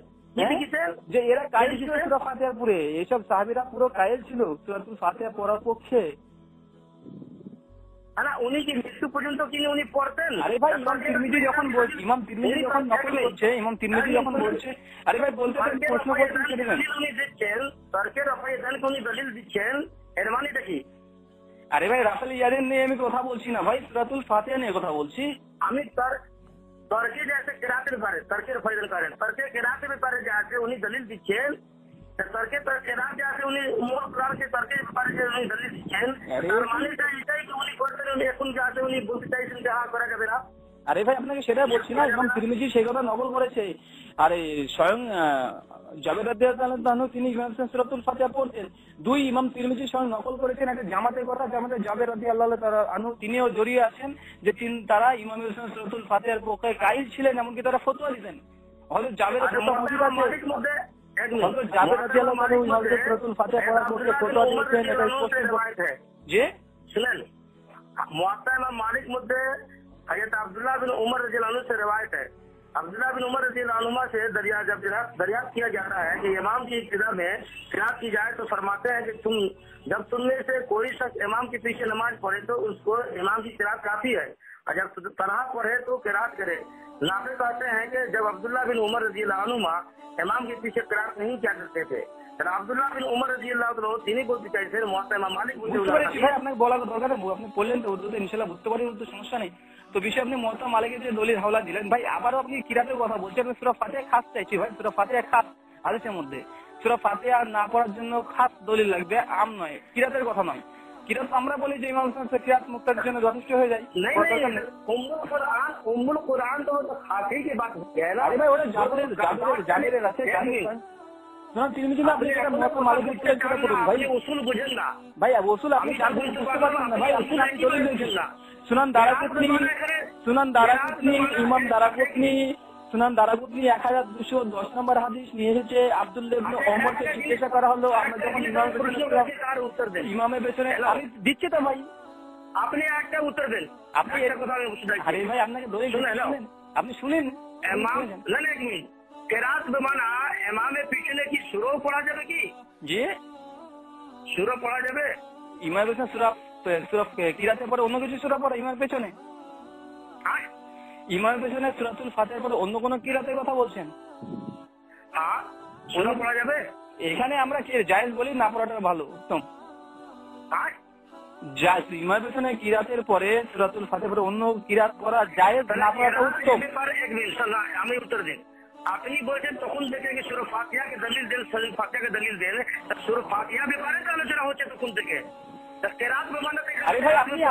যে এরা কায়েল ছিল সূরা ফাতিহার পুরে, এইসব সাহাবীরা পুরো কায়েল ছিল সূরাতুল ফাতিহা পড়ার পক্ষে। উনি কি মৃত্যু পর্যন্ত কিনে উনি পড়তেন? আরে ভাই ইমাম তিরমিজি যখন বলছে, ইমাম তিরমিজি যখন নকল করছে, ইমাম তিরমিজি যখন বলছে, আরে ভাই বলতে পারেন, প্রশ্ন করছেন সেটা না। উনি দিচ্ছেন তর্কের অপরাধকে উনি দলিল দিচ্ছেন, এর মানেটা কি? আরে ভাই রাফেল ইয়ারের নিয়ে আমি কথা বলছি না ভাই, সূরাতুল ফাতিহা নিয়ে কথা বলছি আমি। তর্কে जैसे किरातेর ব্যাপারে তর্কের ফায়দা করেন, তর্কে কিরাতের ব্যাপারে যাতে উনি দলিল দিচ্ছেন, তর্কে কিরাত যাতে উনি মূল কোরআনকে তর্কের ব্যাপারে যে উনি দলিল দিচ্ছেন, তার মানেটা এটাই যে উনি করতেন, উনি এখন যাতে উনি বলতে চাইছেন যে হ্যাঁ করা যাবে না। আরে ভাই আপনাকে সেটা বলছি না, ইমাম তিরমিজি সেই কথা নকল করেছে। আরে স্বয়ং জাবের রাদিয়াল্লাহু তাআলা তিনি ইমাম সূরাতুল ফাতিহা পড়তেন। দুই, ইমাম তিরমিজি স্বয়ং নকল করেছেন একটা জামাতের কথা, জামাতে জাবের রাদিয়াল্লাহু তাআলা আনহু তিনিও জড়িয়ে আছেন যে তারা ইমাম সূরাতুল ফাতিহার পক্ষে কায়েল ছিলেন, এমনকি তারা ফতোয়া দিতেন। হযরত জাবের জাবের রাদিয়াল্লাহু তাআলা ওই হযরত সূরাতুল ফাতিহা পড়ার পক্ষে ফতোয়া দিয়েছেন, এটা স্পষ্ট যে শুনেন, মুয়াত্তা ইমাম মালিক মধ্যে हजरत अब्दुल्लाह बिन उमर रज़ियल्लाहु अन्हु से रिवायत है। अब्दुल्लाह बिन उमर रज़ियल्लाहु अन्हुमा से दरियाफ्त किया जाता है कि इमाम की इब्तिदा में क़िराअत की जाए तो फरमाते हैं कि जब तुमने से कोई शख्स इमाम के पीछे नमाज पढ़े तो उसको इमाम की क़िराअत काफी है, और जब तनहा पढ़े तो क़िराअत करे। नाफे कहते हैं कि जब अब्दुल्लाह बिन उमर रज़ियल्लाहु अन्हुमा इमाम के पीछे क़िराअत नहीं किया करते थे, আব্দুল্লাহ বিন উমর রাদিয়াল্লাহু তাআলা তিনি বলতে চাইছেন মুয়াত্তা ইমাম মালিক আপনাকে বলার দরকার নেই, আপনি বললেন তো উর্দুতে, ইনশাআল্লাহ বুঝতে পারি, উর্দু সমস্যা নেই। তো বিষয় আপনি মুয়াত্তা মালিকের যে দলিল হাওলা দিলেন ভাই, আবারও আপনি কিরাতের কথা বলছেন। আমি সূরা ফাতিহা খাস চাইছি ভাই, সূরা ফাতিহা খাস হাদিসের মধ্যে সূরা ফাতিহা না পড়ার জন্য খাস দলিল লাগবে, আম নয়, কিরাতের কথা নয়। কিরাত আমরা বলি যে ইমাম সাহেব কিরাত মুক্তার জন্য যথেষ্ট হয়ে যায়। উম্মুল কুরআন তো খাসি की बात है ना। আরে ভাই ওটা জাবেরের আছে, না তিনি যদি আপনি এটা মুয়াত্তা মালিকের চেষ্টা করুন ভাই, উসুল বুঝেন না ভাই, উসুল আপনি জানতে বুঝতে পারবেন না ভাই, আপনি দলিল দিয়েছেন না। সুনান দারাকুতনি ইমাম দারাকুতনি সুনান দারাকুতনি 1210 নম্বর হাদিস নিয়ে এসেছে। আব্দুল্লাহ ইবনে ওমরকে জিজ্ঞাসা করা হলো, আমরা যখন ইমামের পেছনে, আমি দিচ্ছি তো ভাই, আপনি একটা উত্তর দেন। আপনি এটা কথা আরে ভাই আপনাকে দলিল শুনেন, আপনি শুনেন ইমাম না এক মিনিট, কিরাত বেমানা ইমামের পিছনে কি সূরা পড়া যাবে কি? জি সূরা পড়া যাবে। ইমামের পেছনে সূরা কিরাতের পরে অন্য কিছু সূরা পড়া ইমামের পেছনে? ইমামের পেছনে সূরাতুল ফাতিহার পরে অন্য কোন কিরাতের কথা বলছেন? হ্যাঁ সূরা পড়া যাবে। এখানে আমরা কি জায়েজ বলি, না পড়াটা ভালো উত্তম? জায়েজ, ইমামের পেছনে কিরাতের পরে সূরাতুল ফাতিহার পরে অন্য কিরাত পড়া জায়েজ, না পড়াটা উত্তম। আমি উত্তর দিন। আপনি বলছেন তখন থেকে সূরা ফাতিহাকে দলিল দেন, সূরা ফাতিহাকে দলিল দেন, সূরা ফাতিহা ব্যাপারে তো আলোচনা হচ্ছে তখন থেকে। আরে ভাই আপনি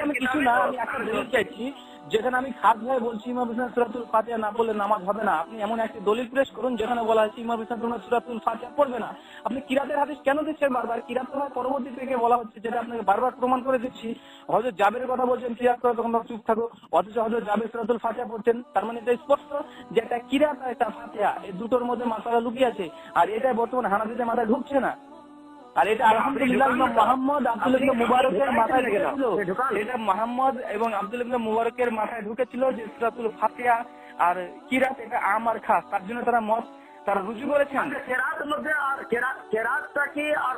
আমি কিছু না, আমি একটা দলিল চাইছি যেখানে আমি খাস ভাবে বলছি ইমাম হোসেন সূরাতুল ফাতিহা না পড়লে নামাজ হবে না। আপনি এমন একটা দলিল পেশ করুন যেখানে বলা হয়েছে ইমাম হোসেন তোমরা সূরাতুল ফাতিহা পড়বে না। আপনি কিরাতের হাদিস কেন দিচ্ছেন বারবার? কিরাত তো পরবর্তী থেকে বলা হচ্ছে, যেটা আপনাকে বারবার প্রমাণ করে দিচ্ছি। হযরত জাবেরের কথা বলছেন কিরাত করে, তখন চুপ থাকো, অথচ হযরত জাবের সূরাতুল ফাতিহা পড়ছেন। তার মানে এটা স্পষ্ট যে একটা কিরাত আর একটা ফাতিহা, এই দুটোর মধ্যে মাসালা লুকিয়ে আছে, আর এটা বর্তমানে হানাফিদের মাথায় ঢুকছে না। আর এটা আলহামদুলিল্লাহ ইমাম মুহাম্মদ আব্দুল্লাহ ইবনে মুবারকের মাথায় ঢুকেছিল, এটা মুহাম্মদ এবং আব্দুল্লাহ ইবনে মুবারকের মাথায় ঢুকেছিল যে সূরাতুল ফাতিহা আর কিরাত এটা আম আর খাস, তার জন্য তারা রুজু করেছেন। কিরাতের মধ্যে আর কিরাতটা কি আর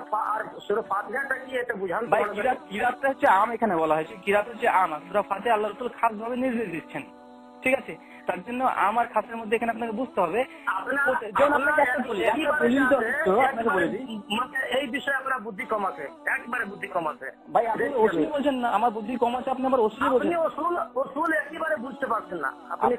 সূরা ফাতিহাটা কি এটা বুঝান ভাই? কিরাতটা হচ্ছে আম, এখানে বলা হয়েছে কিরাত হচ্ছে আম, আর সূরা ফাতিহা আল্লাহ রাসূল খাস ভাবে নির্দেশ দিচ্ছেন, ঠিক আছে? তার জন্য আমার খাসের মধ্যে এখানে আপনাকে বুঝতে হবে। এই বিষয়ে আপনার বুদ্ধি কম আছে, একবারে বুদ্ধি কম আছে ভাই। আপনি ওসুল বলছেন না, আমার বুদ্ধি কম আছে, আপনি আবার ওসুল বলছেন। ওসুল একেবারে বুঝতে পারছেন না আপনি।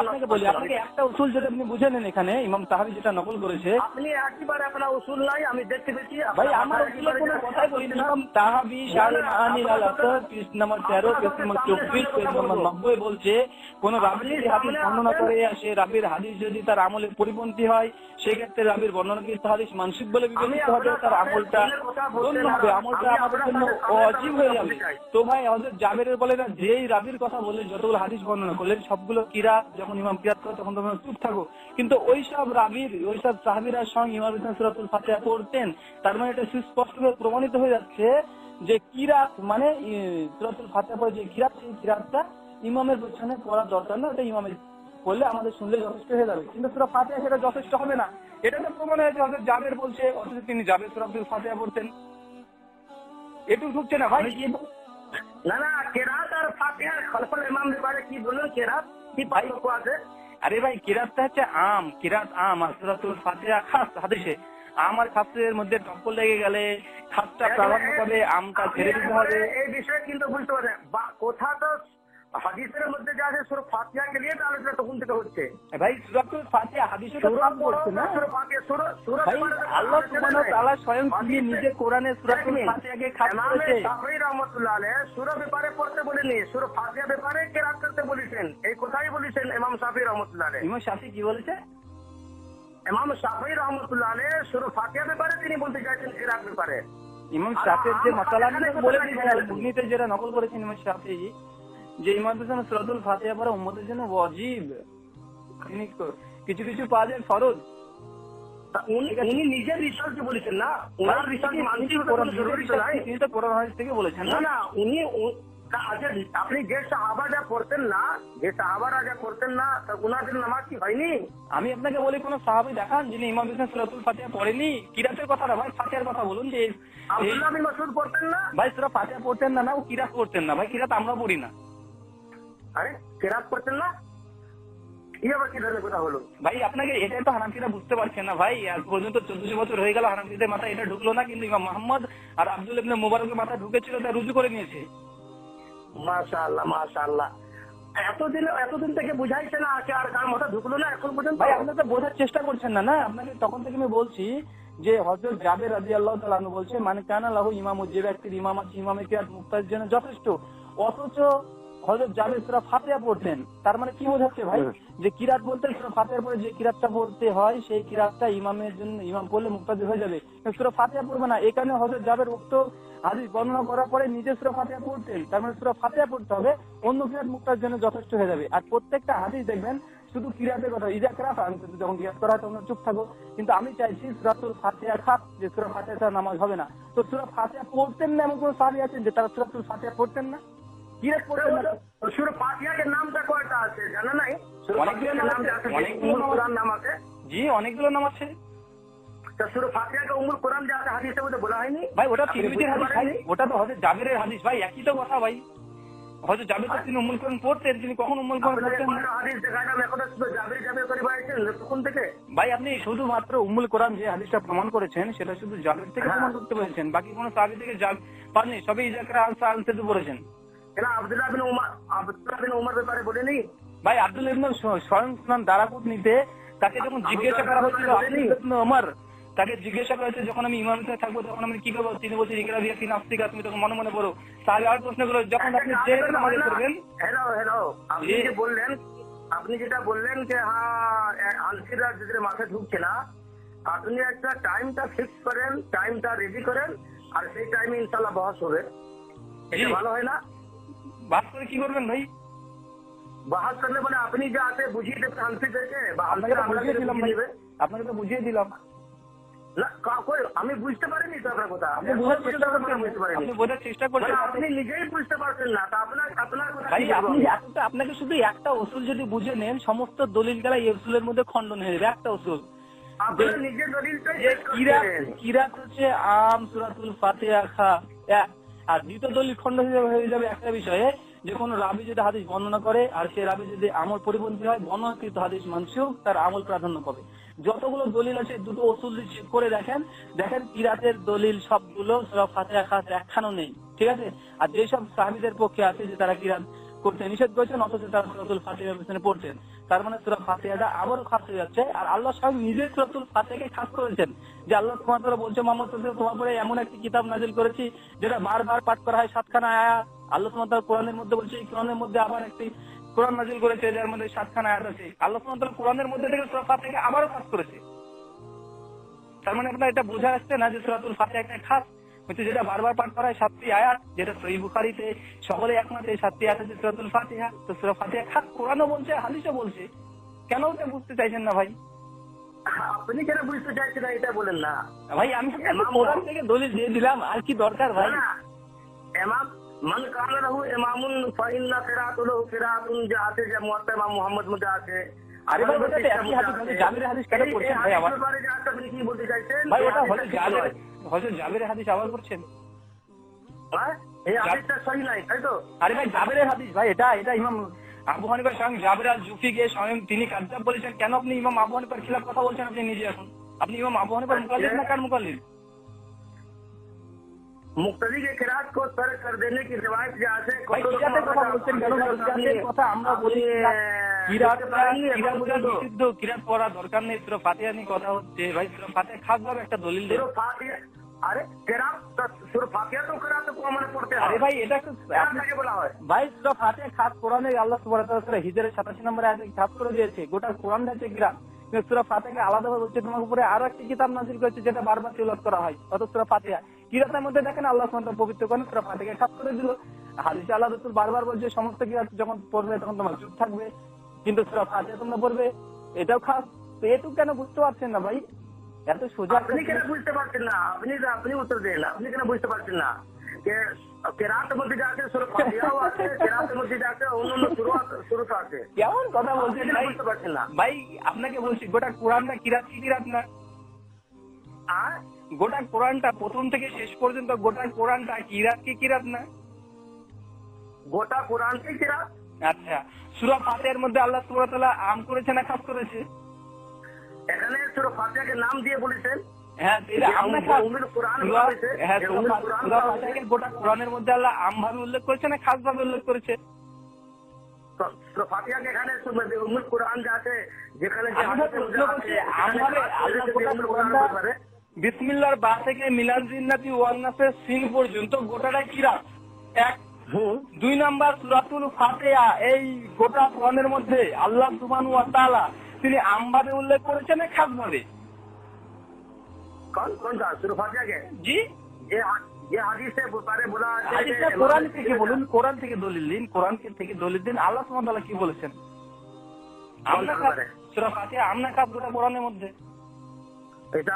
আপনাকে বলি, আপনাকে একটা উসুল যেটা আপনি বুঝে নেন, এখানে ইমাম তাহাবি যেটা নকল করেছে, আপনি একেবারে আপনার উসুল নাই, আমি দেখতে পেয়েছি ভাই। আমার উসুলের কোনো কথাই বলি না। ইমাম তাহাবি শারে মাআনি আল আসর পৃষ্ঠা নম্বর 13 পৃষ্ঠা নম্বর 24 পৃষ্ঠা নম্বর 90 বলছে, কোন রাবী হাদিস বর্ণনা করে আসে, রাবীর হাদিস যদি তার আমলের পরিপন্থী হয়, সেক্ষেত্রে রাবীর বর্ণনাকৃত হাদিস মানসিক বলে বিবেচিত হবে, তার আমলটা গণ্য হবে, আমলটা আমাদের জন্য ওয়াজিব হয়ে যাবে। তো ভাই হযরত জাবেরের বলে না, যেই রাবীর কথা বললেন, যতগুলো হাদিস বর্ণনা করলেন সবগুলো কিরাত, যখন ইমাম কিরাত করে তখন তোমরা চুপ থাকো। কিন্তু ওইসব সাহাবীরা স্বয়ং ইমাম হোসেন সূরাতুল ফাতিহা পড়তেন। তার মানে এটা সুস্পষ্টভাবে প্রমাণিত হয়ে যাচ্ছে যে কিরাত মানে সূরাতুল ফাতিহা পড়ে যে কিরাত, সেই কিরাতটা ইমামের পেছনে পড়া দরকার না, ওটা ইমামের বললে আমাদের শুনলে যথেষ্ট হয়ে যাবে। কিন্তু সূরা ফাতিহা সেটা যথেষ্ট হবে না, এটা তো প্রমাণ হয়েছে হযরত জাবের বলছে, অথচ তিনি জাবের সূরাতুল ফাতিহা পড়তেন। এটুকু ঢুকছে না ভাই। না না, কিরাত আর ফাতিহার খলফুল ইমাম ব্যাপারে কি বললেন? কিরাত কি পার্থক্য আছে? আরে ভাই কিরাতটা হচ্ছে আম, কিরাত আম, আর সূরাতুল ফাতিহা খাস। হাদিসে আম আর খাসের মধ্যে টক্কর লেগে গেলে খাসটা প্রাধান্য পাবে, আমটা ছেড়ে দিতে হবে। এই বিষয়ে কিন্তু বুঝতে পারে কোথা তো হাদিসের মধ্যে যা আছে সূরা ফাতিহা কে নিয়ে আলোচনা তখন থেকে হচ্ছে ভাই। সূরাতুল ফাতিহা হাদিসে তো কাম করছে না ভাই। আল্লাহ সুবহানাহু ওয়া তাআলা স্বয়ং তিনি নিজে কোরআনে সূরাতুল ফাতিহাকে খাস করেছে। শাফিঈ রাহমাতুল্লাহ আলাইহি সূরা ব্যাপারে পড়তে বলেননি, সূরা ফাতিহা ব্যাপারে কিরাত করতে বলেছেন। এই কথাই বলেছেন ইমাম শাফিঈ রাহমাতুল্লাহ আলাইহি। ইমাম শাফিঈ কি বলেছে? ইমাম শাফিঈ রাহমাতুল্লাহ আলাইহি সূরা ফাতিহা ব্যাপারে তিনি বলতে চাইছেন কিরাত ব্যাপারে। ইমাম শাফিঈর যে মাসালা নিয়ে বলে দিয়েছেন, মুগনিতে যেটা নকল করেছেন ইমাম শাফিঈ, যে ইমাম হোসেন সূরাতুল ফাতিহা পড়া উম্মতের জন্য ওয়াজিব, তিনি কিছু কিছু পাওয়া যায় ফরজ। উনি নিজের রিসার্চ বলেছেন না, ওনার রিসার্চ মানসিক জরুরি তো নাই। তিনি তো কোরআন হাদিস থেকে বলেছেন না না, উনি আচ্ছা আপনি যে সাহাবারা পড়তেন না, যে সাহাবারা যা করতেন না, ওনাদের নামাজ কি হয়নি? আমি আপনাকে বলি কোন সাহাবী দেখান যিনি ইমাম বিন সূরাতুল ফাতিহা পড়েনি। কিরাতের কথা না ভাই, ফাতিহার কথা বলুন। যে আব্দুল্লাহ বিন মাসউদ পড়তেন না ভাই, সূরা ফাতিহা পড়তেন না, ও কিরাত পড়তেন না ভাই, কিরাত আমরা পড়ি না। আরে কেরাত পড়তেন না, কি আবার কি ধরনের কথা হলো ভাই? আপনাকে এটাই তো হানাফিরা বুঝতে পারছেন না ভাই। আজ পর্যন্ত 1400 বছর হয়ে গেল, হানাফিদের মাথায় এটা ঢুকলো না, কিন্তু ইমাম মুহাম্মদ আর আব্দুল ইবনে মুবারকের মাথায় ঢুকেছিল, তা রুজু করে নিয়েছে। মাশাআল্লাহ মাশাআল্লাহ। এতদিন থেকে বুঝাইছে না, আর কার মাথা ঢুকলো না এখন পর্যন্ত? ভাই আপনি তো বোঝার চেষ্টা করছেন না। না, আপনাকে তখন থেকে আমি বলছি যে হযরত জাবের রাদিয়াল্লাহু তাআলা আনহু বলছে, মানে কানা লাহু ইমামু, যে ব্যক্তির ইমাম আছে, ইমামের কিরাত মুক্তাদির জন্য যথেষ্ট। অথচ হযরত জাবের সূরা ফাতিহা পড়তেন। তার মানে কি বোঝাচ্ছে ভাই? যে কিরাত বলতে সূরা ফাতিহার পরে যে কিরাতটা পড়তে হয়, সেই কিরাতটা ইমামের জন্য, ইমাম পড়লে মুক্তাদি হয়ে যাবে, সূরা ফাতিহা পড়বে না। এই কারণে হযরত জাবের উক্ত হাদিস বর্ণনা করার পরে নিজে সূরা ফাতিহা পড়তেন। তার মানে সূরা ফাতিহা পড়তে হবে, অন্য কিরাত মুক্তাদির জন্য যথেষ্ট হয়ে যাবে। আর প্রত্যেকটা হাদিস দেখবেন শুধু কিরাতের কথা, ইজা কিরাত, আমি যখন কিরাত করা হয় তখন চুপ থাকো, কিন্তু আমি চাইছি সূরাতুল ফাতিহা খাস, যে সূরা ফাতিহা ছাড়া নামাজ হবে না। তো সূরা ফাতিহা পড়তেন না এমন কোন সাহাবী আছেন যে তারা সূরাতুল ফাতিহা পড়তেন না? কিরাত পড়তেন না? সূরা ফাতিহার নামটা কয়টা আছে জানা নাই? অনেকগুলো নাম আছে। জি, অনেকগুলো নাম আছে। সূরা ফাতিহাকে উম্মুল কোরআন যা আছে হাদিসের মধ্যে বলা হয়নি ভাই? ওটা তিরমিজির হাদিস ভাই, ওটা তো হযরত জাবেরের হাদিস ভাই, একই তো কথা ভাই। হযরত জাবের তো তিনি উম্মুল কোরআন পড়তেন, তিনি কখন উম্মুল কোরআন পড়তেন না? হাদিস দেখাইলাম, এখন শুধু জাবের করে বাইছেন তখন থেকে। ভাই আপনি শুধুমাত্র উম্মুল কোরআন যে হাদিসটা প্রমাণ করেছেন, সেটা শুধু জাবের থেকে প্রমাণ করতে পেরেছেন, বাকি কোনো সাহাবী থেকে পাননি। সবই ইজাকরা আল-সাল থেকে পড়েছেন। এরা আব্দুল্লাহ বিন উমর ব্যাপারে বলেনি ভাই? আব্দুল ইবনে স্বয়ং সুনান দারাকুতনিতে তাকে যখন জিজ্ঞাসা করা হয়েছিল, আব্দুল ইবনে ওমর তাকে জিজ্ঞাসা করা হয়েছে, যখন আমি ইমামতে থাকবো তখন আমি কি করবো? তিনি বলছেন ইকরা বিয়াসিন নাফসিকা, তুমি তখন মনে মনে পড়ো। তাহলে আর প্রশ্ন করলো, যখন আপনি যে নামাজ করবেন। হ্যালো, আপনি যেটা বললেন যে হ্যাঁ আলসিরা যদি মাথায় ঢুকছে না, আপনি একটা টাইমটা ফিক্স করেন, টাইমটা রেডি করেন, আর সেই টাইমে ইনশাআল্লাহ বহস হবে। এটা ভালো হয় না? বাস করে কি করবেন ভাই? বাহাস করলে মানে আপনি যা আছে বুঝিয়ে দেবেন আলসিদেরকে, বা আপনাকে তো বুঝিয়ে দিলাম ভাই, আপনাকে তো বুঝিয়ে দিলাম না। আমি বুঝতে পারিনি তো আপনার কথা। আপনি বোঝার চেষ্টা করছেন, আপনি বোঝার চেষ্টা করছেন, আপনি নিজেই বুঝতে পারছেন না, তা আপনার কথা ভাই। আপনাকে শুধু একটা উসুল যদি বুঝে নেন, সমস্ত দলিল গেলা এই উসুলের মধ্যে খণ্ডন হয়ে যাবে। একটা উসুল, আপনার নিজের দলিলটাই কিরাত হচ্ছে আম সূরাতুল ফাতিহা খা, আর দ্বিতীয় দলিল খণ্ড হয়ে যাবে একটা বিষয়ে, যে কোনো রাবি যদি হাদিস বর্ণনা করে আর সে রাবি যদি আমল পরিপন্থী হয়, বর্ণনাকৃত হাদিস মানসুখ, তার আমল প্রাধান্য পাবে। যতগুলো দলিল আছে দুটো ওসুল চেক করে দেখেন কিরাতের দলিল সবগুলো সূরা ফাতিহা খাস একখানও নেই, ঠিক আছে? আর যেসব সাহাবীদের পক্ষে আছে যে তারা কিরাত করতে নিষেধ করেছেন, অথচ তারা সূরাতুল ফাতিহার পিছনে পড়ছেন, তার মানে সূরা ফাতিহাটা আবারও খাস হয়ে যাচ্ছে। আর আল্লাহ স্বয়ং নিজে সূরাতুল ফাতিহাকে খাস করেছেন, যে আল্লাহ সুবহানাহু ওয়া তাআলা বলছে, মুহাম্মদ সাল্লাল্লাহু আলাইহি ওয়াসাল্লাম, তোমার উপরে এমন একটি কিতাব নাযিল করেছি যেটা বারবার পাঠ করা হয়, 7খানা আয়াত। আল্লাহ সুবহানাহু ওয়া তাআলা কোরআনের মধ্যে বলছে, এই কোরআনের মধ্যে আবার একটি কোরআন নাযিল করেছে যার মধ্যে 7খানা আয়াত আছে। আল্লাহ সুবহানাহু ওয়া তাআলা কোরআনের মধ্যে থেকে সূরা ফাতিহাকে আবারও খাস করেছে। তার মানে আপনার এটা বোঝা যাচ্ছে না যে সূরাতুল ফাতিহা একটা খাস হচ্ছে, যেটা বারবার পাঠ করা হয় 7টি আয়াত, যেটা সহিহ বুখারীতে সকলে একমত এই 7টি আয়াত আছে সূরাতুল ফাতিহা। তো সূরা ফাতিহা খাস কোরআনও বলছে, হাদিসও বলছে, কেন ওটা বুঝতে চাইছেন না ভাই? আপনি কেন বুঝতে চাইছেন না এটা বলেন না ভাই। আমি কোরআন থেকে দলিল দিয়ে দিলাম, আর কি দরকার ভাই? ইমাম মান কানা লাহু ইমামুন ফাইন্না কিরাতুহু কিরাতুন, যা আছে যে মুয়াত্তা ইমাম মুহাম্মদ মধ্যে আছে। আরে ভাই, ওটা তো একই হাদিস, জাবেরের হাদিস কেন পড়ছেন ভাই? আবার আপনি কি বলতে চাইছেন ভাই? ওটা হযরত জাবেরের হাদিস আবার পড়ছেন? হ্যাঁ, এই হাদিসটা সহি নাই, তাই তো? আরে ভাই, জাবেরের হাদিস ভাই, এটা ইমাম আবু হানিফার সঙ্গে জাবের আল জুফি গিয়ে স্বয়ং তিনি কাযযাব বলেছেন। কেন আপনি ইমাম আবু হানিফার খিলাফ কথা বলছেন আপনি নিজে? এখন আপনি ইমাম আবু হানিফার মুকাল্লিদ না কার মুকাল্লিদ? মুক্তাদি के खिलाफ को तर्क कर देने की रिवायत जहाँ से কথা বলছেন কেন? কথা আমরা বলি নিষিদ্ধ, কিরাত পড়া দরকার নেই, সূরা ফাতিহা নিয়ে কথা হচ্ছে ভাই। সূরা ফাতিহা খাস ভাবে একটা দলিল দেন। আরে কিরাত সূরা ফাতিহা তো কিরাত को মানে পড়তে হয়। আরে ভাই, এটা তো আপনাকে বলা হয় ভাই, সূরা ফাতিহা খাস কোরআনে আল্লাহ সুবহানাহু ওয়া তাআলা সূরা হিজরের 87 নম্বর আয়াতে খাস করে দিয়েছে। গোটা কোরআন হচ্ছে কিরাত, কিন্তু সূরা ফাতিহাকে আলাদা ভাবে বলছে তোমার উপরে আরো একটি কিতাব নাযিল করেছে যেটা বারবার তিলাওয়াত করা হয়। অত সূরা ফাতিহা কিরাতের মধ্যে দেখেন আল্লাহ সুবহানাহু ওয়া তাআলা পবিত্র করেন, সূরা ফাতিহাকে খাস করে দিল। হাদিসে আল্লাহ রাসূল বারবার বলছে সমস্ত কিরাত যখন পড়বে তখন তোমার চুপ থাকবে, কিন্তু সূরা ফাতিহা তোমরা পড়বে, এটাও খাস। তো এটুকু কেন বুঝতে পারছেন না ভাই? এত সোজা আপনি কেন বুঝতে পারছেন না? আপনি উত্তর দেন, আপনি কেন বুঝতে পারছেন না? কেরাতের মধ্যে যা আছে সূরা ফাতিহাও আছে, কেরাতের মধ্যে যা আছে অন্য সূরা আছে। কেমন কথা বলছেন ভাই? বুঝতে পারছেন না ভাই আপনাকে বলছি গোটা কোরআনটা কিরাত কি কিরাত না? আর গোটা কোরআনটা প্রথম থেকে শেষ পর্যন্ত গোটা কোরআনটা কিরাত কি কিরাত না? গোটা কোরআনটাই কেরাত। আচ্ছা, সূরা ফাতিহার মধ্যে আল্লাহ সুবহানাহু ওয়া তাআলা আম করেছে না খাস করেছে? এখানে সূরা ফাতিহাকে নাম দিয়ে বলেছেন। হ্যাঁ, এটা আমরা খাস কোরআন হ্যাঁ, সূরা ফাতিহাকে গোটা কোরআনের মধ্যে আল্লাহ আম ভাবে উল্লেখ করেছে না খাস ভাবে উল্লেখ করেছে? সূরা ফাতিহাকে এখানে উম্মুল কোরআন যা আছে, যেখানে বিসমিল্লাহর বা থেকে মিলাদ জিন্নাতি ওয়ান নাসের সিন পর্যন্ত গোটাটা কিরাত। এক। 2 নাম্বার সূরাতুল ফাতিহা, এই গোটা কোরআনের মধ্যে আল্লাহ সুবহানাহু ওয়া তাআলা তিনি আম ভাবে উল্লেখ করেছেন না খাস ভাবে? কোনটা সূরা ফাতিহাকে? জি, যে হাদিসে বারে বলা আছে, হাদিসটা কোরআন থেকে বলুন, কোরআন থেকে দলিল দিন, কোরআন থেকে দলিল দিন আল্লাহ সুবহানাহু ওয়া তাআলা কি বলেছেন? আমরা খাস সূরা ফাতিহা আমরা খাস গোটা কোরআনের মধ্যে। এটা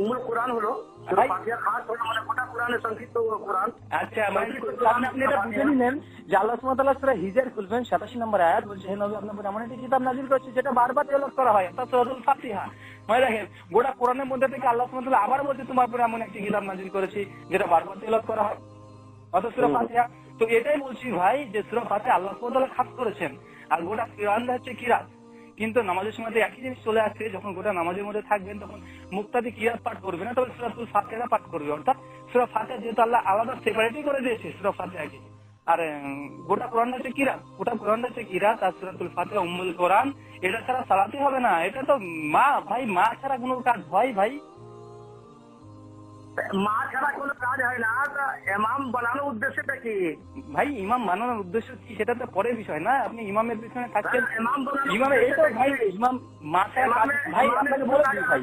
উম্মুল কোরআন হলো, সূরা ফাতিহা খাস হলো, মানে গোটা কোরআনের সংক্ষিপ্ত কোরআন। আচ্ছা, আপনি এটা বুঝে নিলেন যে আল্লাহ সুবহানাহু ওয়া তাআলা সূরা হিজর খুলবেন 87 নম্বর আয়াত বলছে, হে নবী আপনার উপর এমন একটি কিতাব নাযিল করেছে যেটা বারবার তেলাওয়াত করা হয়, অর্থাৎ সূরাতুল ফাতিহা। মনে রাখেন, গোটা কোরআনের মধ্যে থেকে আল্লাহ সুবহানাহু ওয়া তাআলা আবার বলছে তোমার উপর এমন একটি কিতাব নাযিল করেছি যেটা বারবার তেলাওয়াত করা হয়, অর্থাৎ সূরা ফাতিহা। তো এটাই বলছি ভাই যে সূরা ফাতিহা আল্লাহ সুবহানাহু ওয়া তাআলা খাস করেছেন, আর গোটা কোরআনটা হচ্ছে কিরাত। কিন্তু নামাজের সময় একই জিনিস চলে আসছে, যখন গোটা নামাজের মধ্যে থাকবেন তখন মুক্তাদি কিরাত পাঠ করবে না, তবে সূরাতুল ফাতিহা পাঠ করবে। অর্থাৎ সূরা ফাতিহা যেহেতু আল্লাহ আলাদা সেপারেটই করে দিয়েছে সূরা ফাতিহাকে, আর গোটা কোরআনটা হচ্ছে কিরাত, গোটা কোরআনটা হচ্ছে কিরাত, আর সূরাতুল ফাতিহা উম্মুল কোরআন। এটা ছাড়া সালাতই হবে না, এটা তো মা ভাই, মা ছাড়া কোনো কাজ হয় ভাই? মা ছাড়া কোনো কাজ হয় না। ইমাম বানানোর উদ্দেশ্যটা কি ভাই? ইমাম বানানোর উদ্দেশ্য কি সেটা তো পরের বিষয় না, আপনি ইমামের পিছনে থাকছেন। ইমামে এই তো ভাই, ইমাম মা ছাড়া কাজ, ভাই আপনাকে বলেছি ভাই,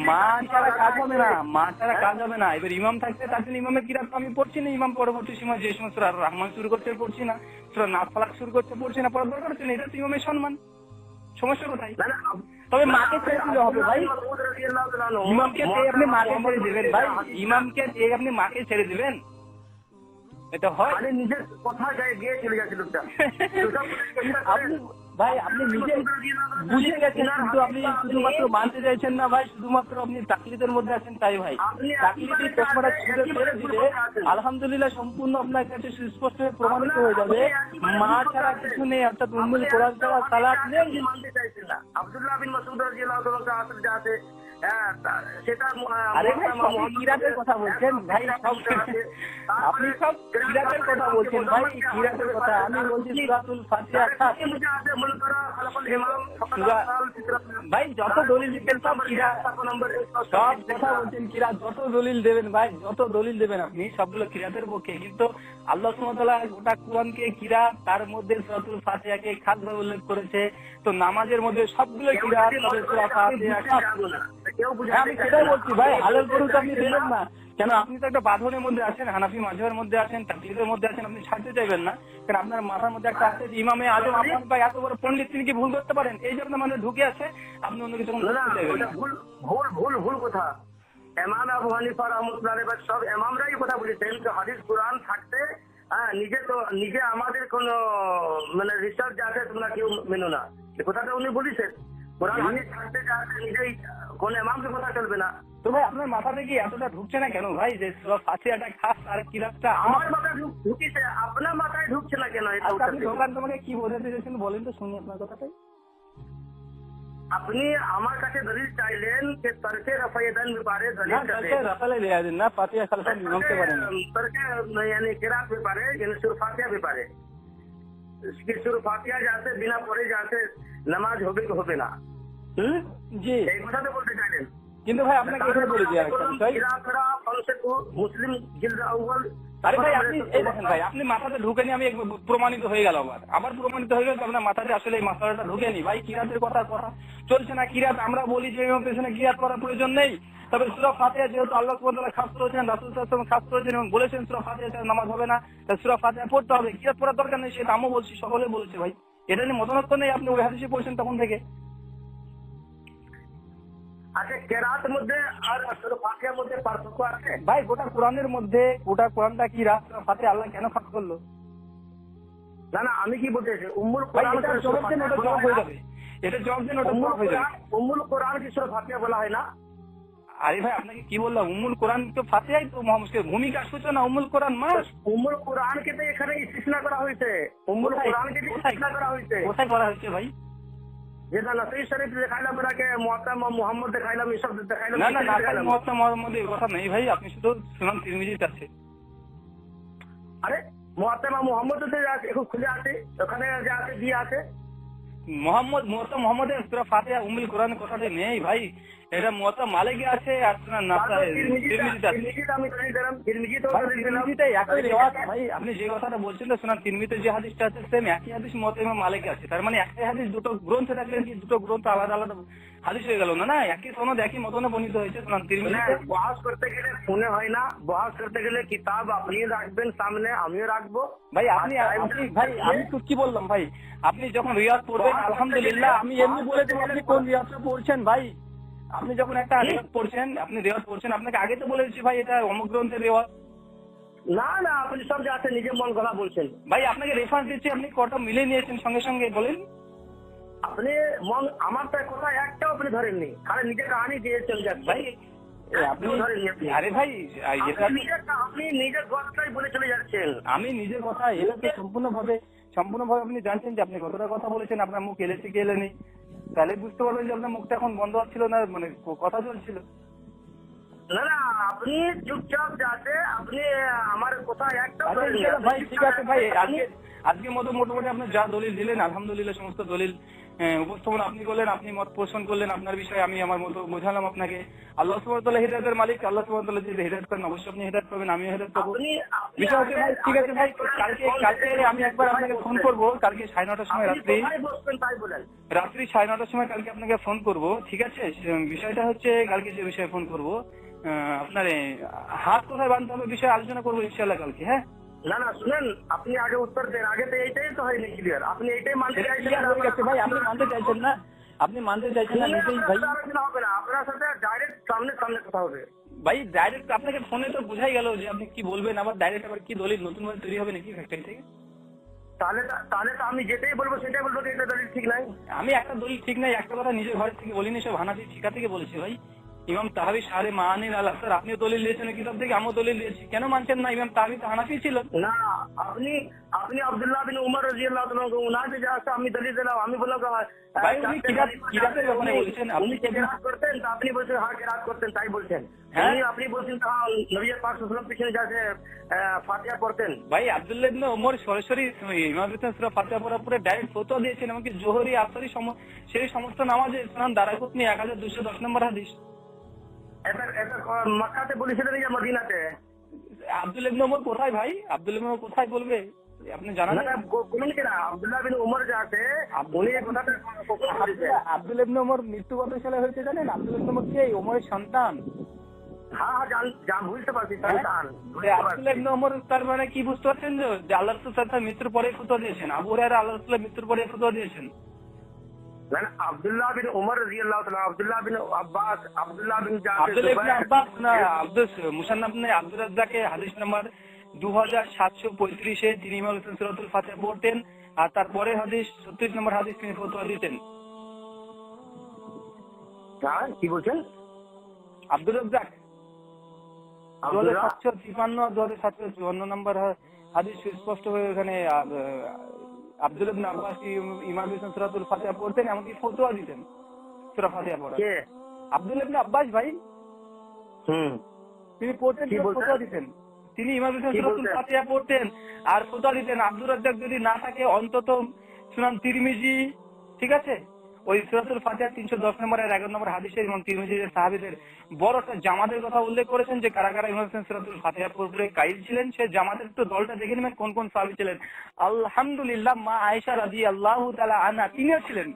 মা ছাড়া কাজ হবে না, মা ছাড়া কাজ হবে না। এবার ইমাম থাকছে, তার জন্য ইমামের কিরাত আমি পড়ছি না। ইমাম পরবর্তী সময় যে সময় সূরা রহমান শুরু করছে পড়ছি না, সূরা নাস ফালাক শুরু করছে পড়ছি না, পড়ার দরকার হচ্ছে না। এটা তো ইমামের সম্মান, সমস্যা কোথায়? তবে মাকে ছেড়ে দিলে হবে ভাই, ইমামকে আপনি মাকে ছেড়ে দিবেন ভাই, ইমামকে আপনি মাকে ছেড়ে দিবেন, এটা হয়? নিজের কথা গিয়ে চলে যাচ্ছে লোকটা। আপনি ভাই, আপনি নিজে বুঝে গেছেন, কিন্তু আপনি শুধুমাত্র মানতে চাইছেন না ভাই, শুধুমাত্র আপনি তাকলিদের মধ্যে আছেন তাই ভাই। তাকলিদের চশমাটা ছেড়ে দিলে আলহামদুলিল্লাহ সম্পূর্ণ আপনার কাছে সুস্পষ্ট প্রমাণিত হয়ে যাবে মা ছাড়া কিছু নেই, অর্থাৎ উম্মুল কোরআন ছাড়া সালাত নেই। মানতে চাইছেন না। আব্দুল্লাহ বিন মাসউদ রাদিয়াল্লাহু তাআলা যা আছে সেটা, আরে ভাই সব কিরাতের কথা বলছেন ভাই, সব আপনি সব কিরাতের কথা বলছেন ভাই, কিরাতের কথা আমি বলছি সূরাতুল ফাতিহা খাস। ভাই যত দলিল দিচ্ছেন সব কিরাত, সব কথা বলছেন কিরাত, যত দলিল দেবেন ভাই, যত দলিল দেবেন আপনি সবগুলো কিরাতের পক্ষে। কিন্তু আল্লাহ সুবহানাহু ওয়া তাআলা গোটা কোরআনকে কিরাত, তার মধ্যে সূরাতুল ফাতিহাকে খাস ভাবে উল্লেখ করেছে। তো নামাজের মধ্যে সবগুলো কিরাত, তবে সূরা ফাতিহা খাস। আমি সেটাই বলছি ভাই, হালাল গরু তো আপনি দেবেন না কেন? আপনি তো একটা বাঁধনের মধ্যে আছেন, হানাফি মাযহাবের মধ্যে আছেন, তাকলিদের মধ্যে আছেন, আপনি ছাড়তে চাইবেন না কারণ আপনার মাথার মধ্যে একটা আছে যে ইমামে আজম আফগান ভাই এত বড় পণ্ডিত, তিনি কি ভুল করতে পারেন? এই জন্য মানে ঢুকে আছে, আপনি অন্য কিছু চাইবেন না। ভুল কথা। ইমাম আবু হানিফা রাহমাতুল্লাহ আলাইহি সব ইমামরাই কথা বলেছেন যে হাদিস কোরআন থাকতে নিজে আমাদের কোন মানে রিসার্চ আছে তোমরা কেউ মেনো না, এই কথাটা উনি বলেছেন। কোরআন হাদিস থাকতে নিজেই কোন ইমামকে কথা চলবে না। তো ভাই আপনার মাথা থেকে এতটা ঢুকছে না কেন ভাই যে সূরা ফাতিহাটা খাস আর কিরাতটা? আমার মাথায় ঢুকিছে, আপনার মাথায় ঢুকছে না কেন? আপনি দোকান তোমাকে কি বোঝাতে চাইছেন বলেন তো শুনি আপনার কথাটাই। আপনি আমার কাছে দলিল চাইলেন যে তরকে রফায়েদান ব্যাপারে দলিল চাইছেন, রাফালে দেয়া দিন না, ফাতিহা খালসা ইমামকে পারেন না, তরকে यानी কিরাত ব্যাপারে, यानी সূরা ফাতিহা ব্যাপারে, কি সূরা ফাতিহা যাতে বিনা পড়ে যাতে নামাজ হবে কি হবে না। জি, এই কথাটা বলতে চাইলেন। কিন্তু ভাই আপনাকে এখানে বলে দিই আরেকটা বিষয়, মুসলিম জিলদ আউয়াল। আরে ভাই আপনি এই দেখেন ভাই, আপনি মাথাতে ঢুকেনি, আমি প্রমাণিত হয়ে গেল, আবার প্রমাণিত হয়ে গেল আপনার মাথাতে আসলে এই মাসালাটা ঢুকেনি ভাই। কিরাতের কথা চলছে না, কিরাত আমরা বলি যে পেছনে কিরাত করার প্রয়োজন নেই, তবে সূরা ফাতিহা যেহেতু আল্লাহ সুবহানাহু ওয়া তাআলা খাস করেছেন, রাসূল সাল্লাল্লাহু আলাইহি ওয়াসাল্লাম খাস করেছেন এবং বলেছেন সূরা ফাতিহা ছাড়া নামাজ হবে না, তাই সূরা ফাতিহা পড়তে হবে, কিরাত পড়ার দরকার নেই, সেটা আমিও বলছি, সকলে বলছে ভাই। এটা নিয়ে মতামত নেই, আপনি ওই হাদিসে পড়ছেন তখন থেকে। আচ্ছা কেরাতের মধ্যে আর সূরা ফাতিহার মধ্যে পার্থক্য আছে? ভাই গোটা কোরআনের মধ্যে গোটা কোরআনটা কি সূরা ফাতিহা আল্লাহ কেন খাস করলো? না না, আমি কি বলতেছি উম্মুল ভাই কোরআন এটা জবাব দেন, ওটা জবাব হয়ে যাবে। এটা জবাব দেন, ওটা জবাব হয়ে যাবে। উম্মুল কোরআন কি সূরা ফাতিহা বলা হয় না? আরে ভাই আপনাকে কি বললাম, উম্মুল কোরআন তো ফাতিহাই তো মোহাম্মদের ভূমিকা সূচনা, উম্মুল কোরআন মাস। উম্মুল কোরআনকে তো এখানে ইস্তিসনা করা হয়েছে, উম্মুল কোরআনকে ইস্তিসনা করা হয়েছে। কোথায় করা হয়েছে ভাই? যেটা নাসই শরীফ দেখাইলাম, ওনাকে মুয়াত্তা মুহাম্মদ দেখাইলাম, এসব দেখাইলাম। না না না, মুহাত্তা মুহাম্মদ এর কথা নেই ভাই, আপনি শুধু সুনান তিরমিজিতে আছে। আরে মুয়াত্তা মুহাম্মদ তো এখন খুলে আছে, ওখানে যা আছে দিয়ে আছে। মুহাত্তা মুহাম্মদের সূরা ফাতিহা উম্মুল কোরআনের কথাটা নেই ভাই, এটা মুয়াত্তা মালিকে আছে আর সুনান নাসাই তিরমিজিতে আছে। আমি জানি দিলাম তিরমিজিতে একই রিওয়ায়াত ভাই, আপনি যে কথাটা বলছেন না সুনান তিরমিজিতে যে হাদিসটা আছে সেম একই হাদিস মুয়াত্তা ইমাম মালিকে আছে। তার মানে একই হাদিস দুটো গ্রন্থে থাকলে কি দুটো গ্রন্থ আলাদা আলাদা হাদিস হয়ে গেল না? না, একই সনদ একই মতনে বর্ণিত হয়েছে সুনান তিরমিজিতে। বহাস করতে গেলে ফোনে হয় না, বহাস করতে গেলে কিতাব আপনি রাখবেন সামনে, আমিও রাখবো। ভাই আপনি ভাই আমি তো কি বললাম ভাই, আপনি যখন রিয়াজ পড়বেন আলহামদুলিল্লাহ, আমি এমনি বলে দেবো আপনি কোন রিয়াজটা পড়ছেন ভাই। আপনি যখন একটা রিয়াজ পড়ছেন, আপনি রিয়াজ পড়ছেন, আপনাকে আগে তো বলে দিচ্ছি ভাই এটা অমুক গ্রন্থের রিয়াজ। না না, আপনি সব যা আছে নিজের মন গলা বলছেন ভাই, আপনাকে রেফারেন্স দিচ্ছি, আপনি কটা মিলে নিয়েছেন সঙ্গে সঙ্গে বলেন। আপনি মন, আমার তো কথা একটাও আপনি ধরেননি, খালি নিজের কাহানি দিয়ে চলে যাচ্ছে ভাই আপনি আরে ভাই আপনি নিজের কথাই বলে চলে যাচ্ছেন। আমি নিজের কথা এটাকে সম্পূর্ণভাবে আপনি জানছেন যে আপনি কতটা কথা বলেছেন, আপনার মুখ এলেছে কি এলেনি, তাহলে বুঝতে পারবেন যে আপনার মুখটা এখন বন্ধ হচ্ছিল না, মানে কথা চলছিল। না না, আপনি চুপচাপ যাতে আপনি আমার কথা একটা ভাই ঠিক আছে ভাই, আজকের মতো মোটামুটি আপনি যা দলিল দিলেন আলহামদুলিল্লাহ সমস্ত দলিল উপস্থাপন আপনি করলেন, আপনি মত পোষণ করলেন, আপনার বিষয়ে আমি আমার মতো বোঝালাম আপনাকে। আল্লাহ সুবহানাহু ওয়া তাআলা হিদায়াতের মালিক, আল্লাহ সুবহানাহু ওয়া তাআলা যদি হিদায়াত করেন অবশ্যই আপনি হিদায়াত পাবেন, আমিও হিদায়াত পাবো। বিষয় হচ্ছে ভাই ঠিক আছে ভাই, কালকে আমি একবার আপনাকে ফোন করবো, কালকে 9:30টার সময় রাত্রি 9:30টার সময় কালকে আপনাকে ফোন করবো, ঠিক আছে? বিষয়টা হচ্ছে কালকে যে বিষয়ে ফোন করবো, আপনার হাত কোথায় বাঁধতে হবে বিষয়ে আলোচনা করবো ইনশাআল্লাহ কালকে। হ্যাঁ না না, শুনেন, আপনি আগে উত্তর দেন, আগে তো এইটাই তো হয়নি ক্লিয়ার, আপনি এইটাই মানতে চাইছেন ভাই, আপনি মানতে চাইছেন না, আপনি মানতে চাইছেন না নিজেই ভাই। হবে না, আপনার সাথে ডাইরেক্ট সামনে সামনে কথা হবে ভাই। ডাইরেক্ট আপনাকে ফোনে তো বোঝাই গেল যে আপনি কি বলবেন, আবার ডাইরেক্ট আবার কি দলিল নতুন ভাবে তৈরি হবে নাকি ফ্যাক্টরি থেকে? তাহলে তো আমি যেটাই বলবো সেটাই বলবো, এটা দলিল ঠিক নাই। আমি একটা দলিল ঠিক নাই একটা কথা নিজের ঘর থেকে বলিনি, সব হানাফি ঠিকা থেকে বলেছি ভাই। ইমাম তাহাবি শাহরে মাআনির আল আসর আপনিও দলিল দিয়েছেন কিতাব থেকে, আমিও দলিল দিয়েছি, কেন মানছেন না? ইমাম তাহাবি তো হানাফি ছিল না। আপনি আব্দুল্লাহ বিন উমর রাদিয়াল্লাহু তাআলা উনাকে যা আছে আমি দলিল দিলাম, আমি বললাম ভাই উনি কিতাবের ব্যাপারে বলেছেন, আপনি কিরাত করতেন, তা আপনি বলছেন হ্যাঁ কিরাত করতেন, তাই বলছেন। আপনি বলছেন নবী পাক সাল্লাল্লাহু আলাইহি ওয়াসাল্লাম পিছনে যাচ্ছে ফাতিহা পড়তেন। ভাই আব্দুল্লাহ ইবনে ওমর সরাসরি ইমাম সূরা ফাতিহা পড়ার পরে ডাইরেক্ট ফতোয়া দিয়েছেন, এমনকি জোহরি আসরি সেই সমস্ত নামাজে সুনান দারাকুতনি 1210 নম্বর হাদিস। এটা মক্কাতে বলেছিলেন যে মদিনাতে? আব্দুল্লাহ ইবনে ওমর কোথায় ভাই? আব্দুল্লাহ ইবনে ওমর কোথায় বলবে আপনি জানেন না? কোন কিনা আব্দুল্লাহ বিন উমর যা আছে উনি এই কথাটা আব্দুল্লাহ ইবনে ওমর মৃত্যু কত সালে হয়েছে জানেন? আব্দুল্লাহ ইবনে ওমর কে? ওমরের সন্তান। হ্যাঁ জান বুঝতে পারছি সন্তান। আব্দুল্লাহ ইবনে ওমর তার মানে কি বুঝতে পারছেন যে আল্লাহ রাসূল তার মৃত্যুর পরে ফতোয়া দিয়েছেন, আবু হুরায়রা আল্লাহ রাসূলের মৃত্যুর পরে ফতোয়া দিয়েছেন। আব্দুল্লাহ বিন উমর রাদিয়াল্লাহু তাআলা, আব্দুল্লাহ বিন আব্বাস, আব্দুল্লাহ বিন আব্দুল্লাহ ইবনে আব্বাস না মুসান্নাফ নে আব্দুর রাজ্জাকে হাদিস নাম্বার 2735 তিনি ইমাম সূরাতুল ফাতিহা পড়তেন, আর তারপরে হাদিস 36 নম্বর হাদিস তিনি ফতোয়া দিতেন। হ্যাঁ কি বলছেন? আব্দুর রাজ্জাক 2753 2754 নম্বর হাদিস স্পষ্ট হয়ে এখানে আব্দুল্লাহ ইবনে আব্বাস ইমাম সূরাতুল ফাতিহা পড়তেন, এমনকি ফতোয়া দিতেন সূরা ফাতিহা পড়া। কে? আব্দুল্লাহ ইবনে আব্বাস ভাই। তিনি পড়তেন, ফতোয়া দিতেন, তিনি ইমাম সূরাতুল ফাতিহা পড়তেন আর ফতোয়া দিতেন। আব্দুর রাজ্জাক যদি না থাকে অন্তত সুনান তিরমিজি, ঠিক আছে, ওই সূরাতুল ফাতিহা 310 নম্বর আর 11 নম্বর হাদিসের ইমাম তিরমিজির সাহাবীদের বড় একটা জামাতের কথা উল্লেখ করেছেন যে কারা কারা ইমাম সূরাতুল ফাতিহা পড়ে কাইল ছিলেন। সেই জামাতের একটু দলটা দেখে নেবেন কোন কোন সাহাবী ছিলেন। আলহামদুলিল্লাহ মা আয়েশা রাদিয়াল্লাহু তাআলা আনহা তিনিও ছিলেন।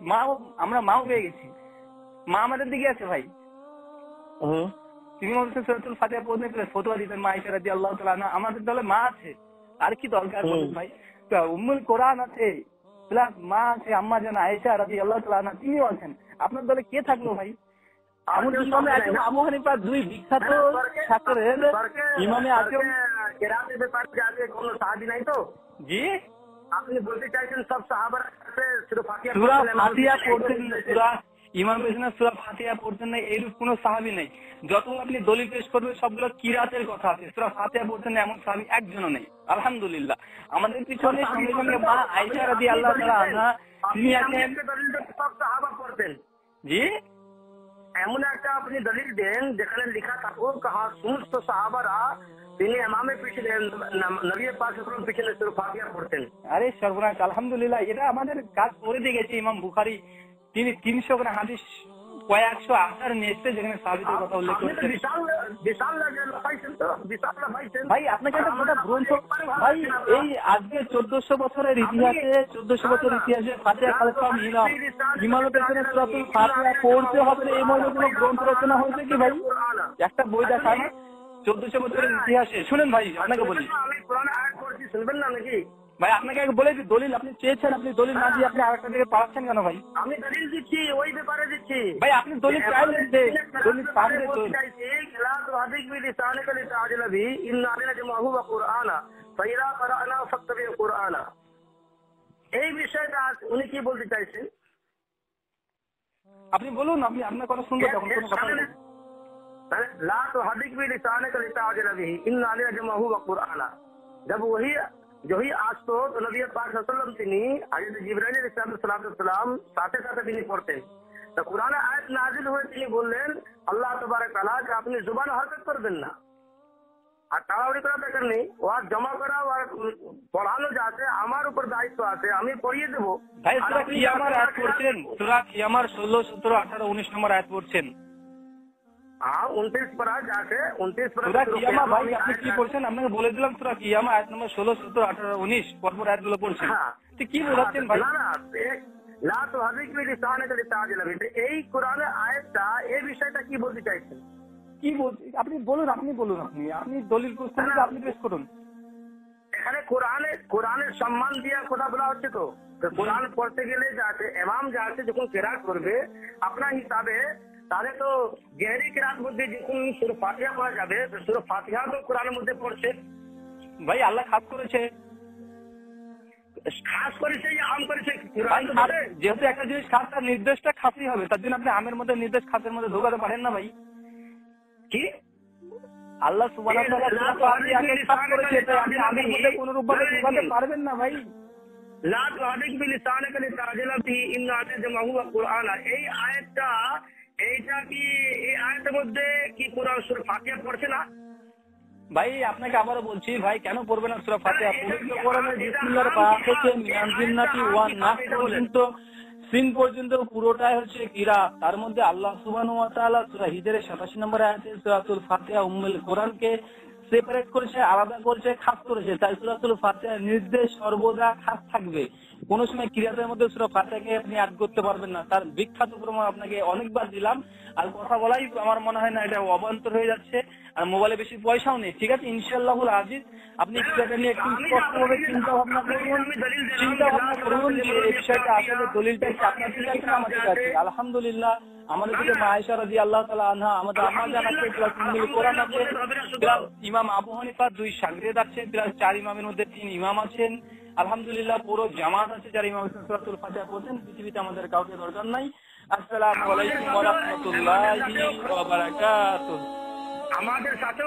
আমরা মাও পেয়ে গেছি, মা আমাদের দিকে আছে ভাই। তিনি বলছেন সূরাতুল ফাতিহা পড়তে ফতোয়া দিতেন মা আয়েশা রাদিয়াল্লাহু তাআলা আনহা। আমাদের দলে মা আছে, আর কি দরকার বলুন ভাই? উম্মুল কোরআন আছে, প্লাস মা আছে আম্মা জান আয়েশা রাদিয়াল্লাহু তাআলা আনহা, তিনিও আছেন। আপনার দলে কে থাকলো ভাই? এমন ইমামে আজম আবু হানিফা দুই বিখ্যাত ছাত্রের ইমামে আজম কেরাতের ব্যাপারে যাতে কোনো সাহাবী নাই তো? জি, আপনি বলতে চাইছেন সব সাহাবার শুধু ফাতিহা সূরা ফাতিহা পড়তেন না, ইমাম পেছনে সূরা ফাতিহা পড়তেন না, এইরূপ কোনো সাহাবী নেই। যত আপনি দলিল পেশ করবেন সবগুলো কিরাতের কথা আছে, সূরা ফাতিহা পড়তেন না এমন সাহাবী একজনও নেই। আলহামদুলিল্লাহ আমাদের পিছনে সঙ্গে সঙ্গে মা আয়েশা রাদিয়াল্লাহু তাআলা আনহা তিনি আছেন। সব সাহাবা পড়তেন। জি, এমন একটা আপনি দলিল দেন যেখানে লেখা থাকুক সমস্ত সাহাবারা তিনি ইমামের পিছনে নবী পাক সাল্লাল্লাহু পিছনে সূরা ফাতিহা পড়তেন। আরে সর্বনাশ, আলহামদুলিল্লাহ এটা আমাদের কাজ করে দিয়ে গেছে ইমাম বুখারী। তিনি 300 করে হাদিস কয়েকশো আসার নিয়েছে যেখানে সাহাবীদের কথা উল্লেখ করছেন। ভাই আপনাকে একটা গোটা গ্রন্থ, ভাই এই আজকে 1400 বছরের ইতিহাসে 1400 বছর ইতিহাসে ফাতিহা খালসাম ইমামের পেছনে সূরাতুল ফাতিহা পড়তে হবে এই মর্মে কোনো গ্রন্থ রচনা হয়েছে কি ভাই? একটা বই দেখান 1400 বছরের ইতিহাসে। শুনেন ভাই আপনাকে বলি, আমি কোরআন আয়াত পড়ছি, শুনবেন না নাকি? ভাই আপনাকে বলে যে দলিল আপনি চেয়েছেন, আপনি দলিল না দিয়ে আপনি আরেকটা দিকে পালাচ্ছেন কেন ভাই? আমি দলিল দিচ্ছি, ওই ব্যাপারে দিচ্ছি ভাই আপনি দলিল চাইলেন যে দলিল পাবেন তো। এই বিষয়টা উনি কি বলতে চাইছেন আপনি বলুন, আপনি আপনার কথা শুনবো তখন কোনো কথা বলুন। ला तो हदिक भी लिसाने का लिताज नबी इन नाले जमाहू व कुराना। जब वही जो ही आज तो नबी पाक सल्लल्लाहु अलैहि वसल्लम তিনি হযরত জিবরাইল আলাইহিস সালাম সাথে সাথে তিনি পড়তেন। তো কোরআনে আয়াত নাযিল হয়ে তিনি বললেন আল্লাহ তাবারক তাআলা যে আপনি জবান হরকত করবেন না আর তাড়াহুড়ি করা দরকার নেই, ওয়াজ জমা করা আর পড়ানো যাচ্ছে আমার উপর দায়িত্ব আছে, আমি পড়িয়ে দেব। ভাই সূরা কিয়ামার আয়াত পড়ছেন, সূরা কিয়ামার 16, 17, 18, 19 নম্বর আয়াত পড়ছেন। हाँ 29 पर आ जाके 29 पर সূরা কিয়ামা ভাই আপনি কি পড়ছেন? আপনাকে বলে দিলাম সূরা কিয়ামা আয়াত নম্বর 16, 17, 18, 19 পরপর আয়াতগুলো পড়ছেন। তো কি বোঝাচ্ছেন ভাই? না না লা তো হাদিক বি লিসানে কা লিতাজ নবী, এই কোরআনের আয়াতটা এই বিষয়টা কি বলতে চাইছেন? কি বলছেন আপনি বলুন, আপনি দলিল প্রস্তুত আপনি পেশ করুন। এখানে কোরআনের সম্মান দিয়া কথা বলা হচ্ছে। তো কোরআন পড়তে গেলে যাতে ইমাম যাতে যখন কেরাত করবে আপনার হিসাবে, তাহলে তো গেহরি কেরাত মধ্যে যখন সূরা ফাতিহা পড়া যাবে সূরা ফাতিহা তো কোরআনের মধ্যে পড়ছে। ভাই আল্লাহ খাস করেছে যে আম করেছে যেহেতু একটা জিনিস খাস তার নির্দেশটা খাসই হবে, তার জন্য আপনি আমের মধ্যে নির্দেশ খাসের মধ্যে ঢোকাতে পারেন না ভাই। কি আল্লাহ সুবহানাহু ওয়া তাআলা ফাতিহাকে খাস করেছে, তাই আপনি আমের মধ্যে কোন রূপ ভাবে ঢোকাতে পারবেন না ভাই। লা তুহাদিক বিলিসানিকা লিতাজিলা বিহি ইন্না জামাহু ওয়া কুরআনা, এই আয়াতটা এইটা কি এই আয়াতের মধ্যে কি কোরআন সূরা ফাতিহা পড়ছে না? ভাই আপনাকে আবারও বলছি, ভাই কেন পড়বে না সূরা ফাতিহা? পবিত্র কোরআনের বিসমিল্লাহর পাক থেকে মিনাল জিন্নাতি ওয়ান নাস পর্যন্ত সিন পর্যন্ত পুরোটাই হচ্ছে কিরাত। তার মধ্যে আল্লাহ সুবহানাহু ওয়া তাআলা সূরা হিজরের 87 নম্বর আয়াতে সূরাতুল ফাতিহা উম্মুল কোরআনকে সেপারেট করেছে, আলাদা করেছে, খাস করেছে। তাই সূরাতুল ফাতিহার নির্দেশ সর্বদা খাস থাকবে, কোন সময় কিরাতের মধ্যে সূরা ফাতিহাকে আপনি অ্যাড করতে পারবেন না। তার বিখ্যাত প্রমাণ আপনাকে অনেকবার দিলাম, আর কথা বলাই আমার মনে হয় না এটা অবান্তর হয়ে যাচ্ছে, আর মোবাইলে বেশি পয়সাও নেই। ঠিক আছে ইনশাআল্লাহুল আজিজ আপনি কিরাত নিয়ে একটু স্পষ্টভাবে চিন্তা ভাবনা করুন যে এই বিষয়টা আসলে দলিলটা কি আপনার কাছে আছে না আমাদের কাছে। আলহামদুলিল্লাহ আমাদের দিকে মা আয়েশা রাদিয়াল্লাহু তাআলা আনহা, আমাদের আম্মা জান আছে, প্লাস উম্মুল কোরআন আছে, প্লাস ইমাম আবু হানিফা 2 শাগরিদ আছে, প্লাস 4 ইমামের মধ্যে 3 ইমাম আছেন। আলহামদুলিল্লাহ পুরো জামাত আছে যারা ইমাম সূরাতুল ফাতিহা পড়েন। পৃথিবীতে আমাদের কাউকে দরকার নাই। আসসালামু আলাইকুম ওয়া রাহমাতুল্লাহি ওয়া বারাকাতুহু। আমাদের সাথে